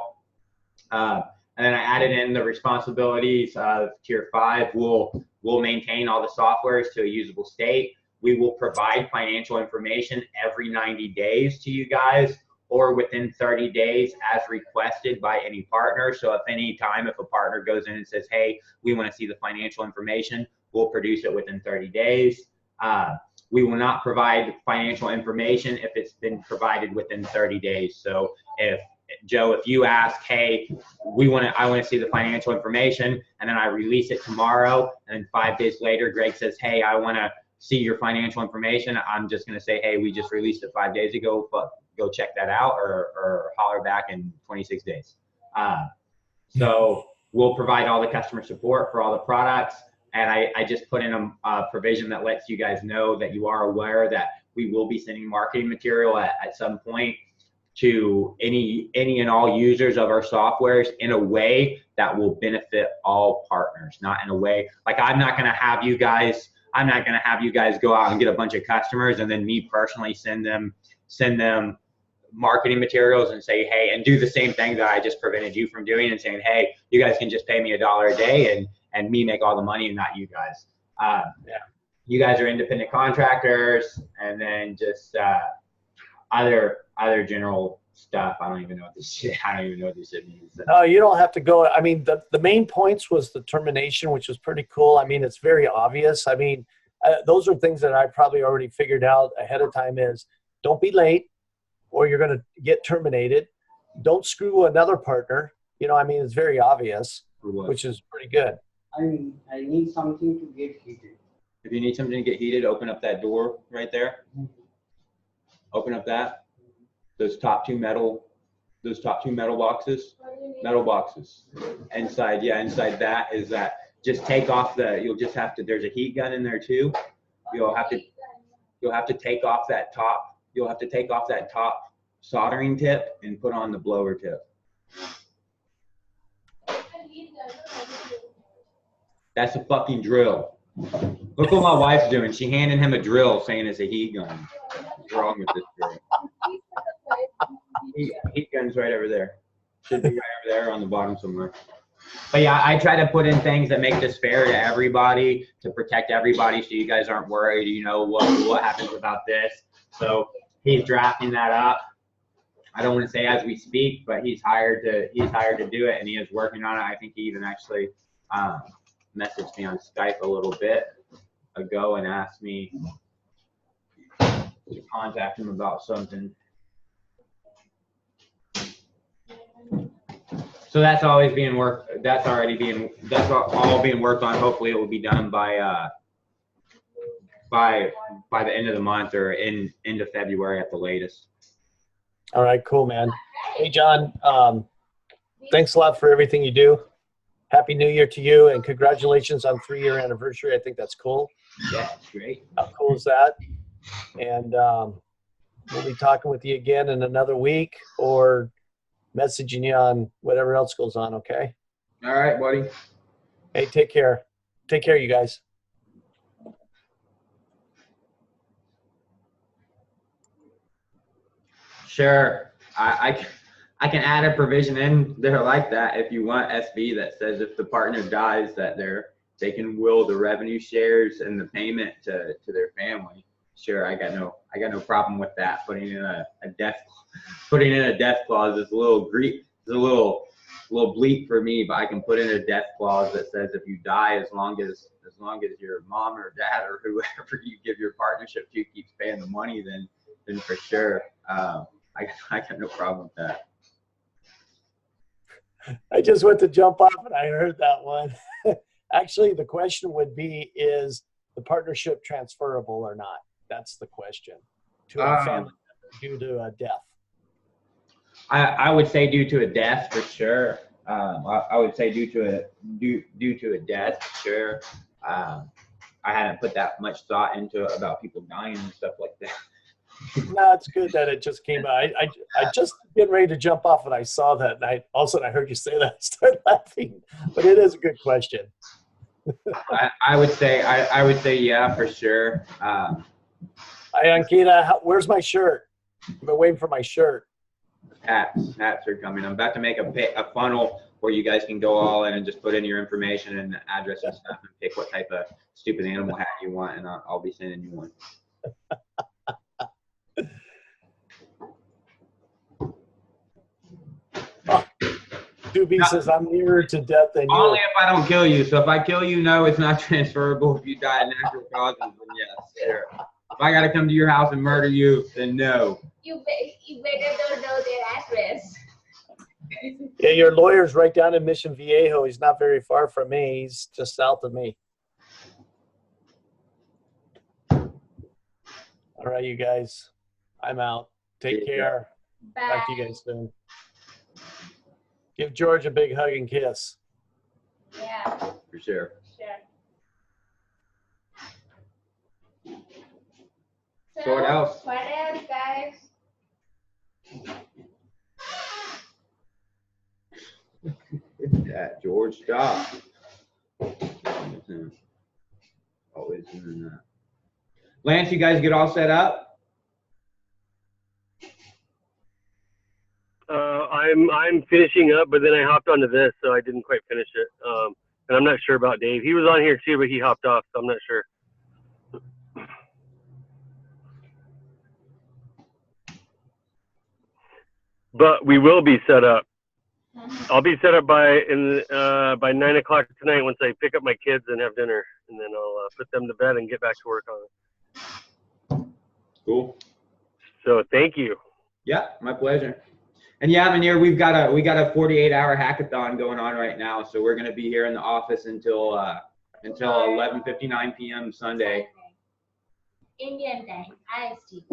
And then I added in the responsibilities of tier 5. We'll maintain all the softwares to a usable state. We will provide financial information every 90 days to you guys, or within 30 days as requested by any partner. So if a partner goes in and says, hey, we want to see the financial information, we'll produce it within 30 days. We will not provide financial information if it's been provided within 30 days. So if you ask, hey, I want to see the financial information, and then I release it tomorrow, and then 5 days later, Greg says, hey, I want to see your financial information, I'm just going to say, hey, we just released it 5 days ago, but go check that out, or holler back in 26 days. So we'll provide all the customer support for all the products. And I just put in a provision that lets you guys know that you are aware that we will be sending marketing material at some point to any and all users of our softwares in a way that will benefit all partners, not in a way like I'm not going to have you guys go out and get a bunch of customers and then me personally send them marketing materials and say, hey, and do the same thing that I just prevented you from doing and saying, hey, you guys can just pay me $1 a day and me make all the money and not you guys. You guys are independent contractors, and then just other general stuff. I don't even know what this shit means. No, you don't have to go. I mean, the main points was the termination, which was pretty cool. I mean, it's very obvious. I mean, those are things that I probably already figured out ahead of time. Is don't be late, or you're going to get terminated. Don't screw another partner. I mean, it's very obvious, which is pretty good. I need something to get heated. If you need something to get heated, open up that door right there. Open up that. Those top two metal boxes. Inside that is that. Just take off you'll just have to, there's a heat gun in there too. You'll have to take off that top. You'll have to take off that top soldering tip and put on the blower tip. That's a fucking drill. Look what my wife's doing. She handed him a drill saying it's a heat gun. What's wrong with this girl? Heat gun's right over there. Should be right over there on the bottom somewhere. But yeah, I try to put in things that make this fair to everybody, to protect everybody, so you guys aren't worried, what happens about this. So he's drafting that up. I don't want to say as we speak, but he's hired to do it, and he is working on it. I think he even actually messaged me on Skype a little bit ago and asked me to contact him about something. So that's always being worked. That's all being worked on. Hopefully, it will be done by the end of the month or end of February at the latest. All right, cool, man. Hey, John, thanks a lot for everything you do. Happy New Year to you, and congratulations on 3-year anniversary. I think that's cool. Yeah, it's great. How cool is that? And we'll be talking with you again in another week or messaging you on whatever else goes on, okay? All right, buddy. Hey, take care. Take care, you guys. Sure. I can add a provision in there like that if you want, SB, that says if the partner dies that they can will the revenue shares and the payment to their family. Sure, I got no problem with that. Putting in a death clause is a little bleak for me, but I can put in a death clause that says if you die, as long as your mom or dad or whoever you give your partnership to keeps paying the money, then for sure, I got no problem with that. I just went to jump off and I heard that one. Actually, the question would be, is the partnership transferable or not? That's the question. To a family due to a death. I would say due to a death for sure. I would say due to a death for sure. I hadn't put that much thought into it about people dying and stuff like that. No, it's good that it just came out. I just getting ready to jump off and I saw that, and all of a sudden I heard you say that. I started laughing, but it is a good question. I would say yeah, for sure. Hi, Ankita, where's my shirt? I've been waiting for my shirt. Hats are coming. I'm about to make a funnel where you guys can go all in and just put in your information and address and stuff and pick what type of stupid animal hat you want, and I'll be sending you one. Doobie says, I'm nearer to death than you. Only if I don't kill you. So if I kill you, no, it's not transferable. If you die of natural causes, then yes, sure. If I got to come to your house and murder you, then no. You better don't know their address. Yeah, your lawyer's right down in Mission Viejo. He's not very far from me. He's just south of me. All right, you guys. I'm out. Take care. Bye. Talk to you guys soon. Give George a big hug and kiss. Yeah. For sure. So what else? What else, guys? Yeah, George, stop. Always doing that. Lance, you guys get all set up? I'm finishing up, but then I hopped onto this, so I didn't quite finish it. And I'm not sure about Dave. He was on here too, but he hopped off, so I'm not sure. But we will be set up. I'll be set up by 9 o'clock tonight once I pick up my kids and have dinner, and then I'll put them to bed and get back to work on it. Cool. So thank you. Yeah, my pleasure. And yeah, Manir, we got a 48-hour hackathon going on right now, so we're going to be here in the office until 11:59 p.m. Sunday. Indian time, IST.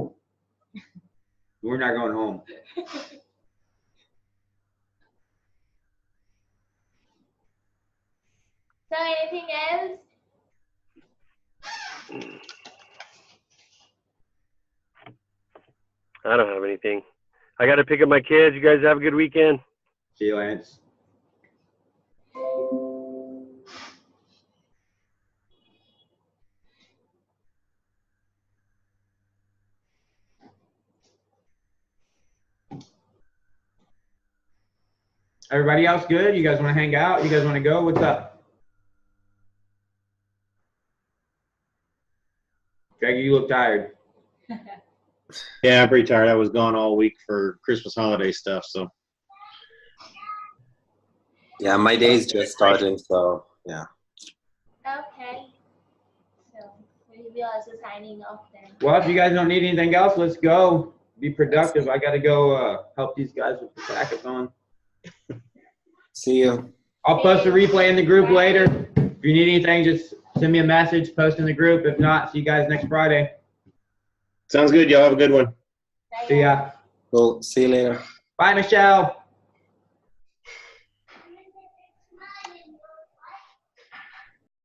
We're not going home. So anything else? I don't have anything. I got to pick up my kids. You guys have a good weekend. See you, Lance. Everybody else good? You guys want to hang out? You guys want to go? What's up? Greggy, you look tired. Yeah, I'm pretty tired. I was gone all week for Christmas holiday stuff, so. Yeah, my day's just starting, so yeah. Okay. So we'll be also signing off then. Well, if you guys don't need anything else, let's go. Be productive. I got to go help these guys with the hackathon. See you. I'll post a replay in the group later. If you need anything, just send me a message, post in the group. If not, see you guys next Friday. Sounds good. Y'all have a good one. See ya. Cool. See you later. Bye, Michelle.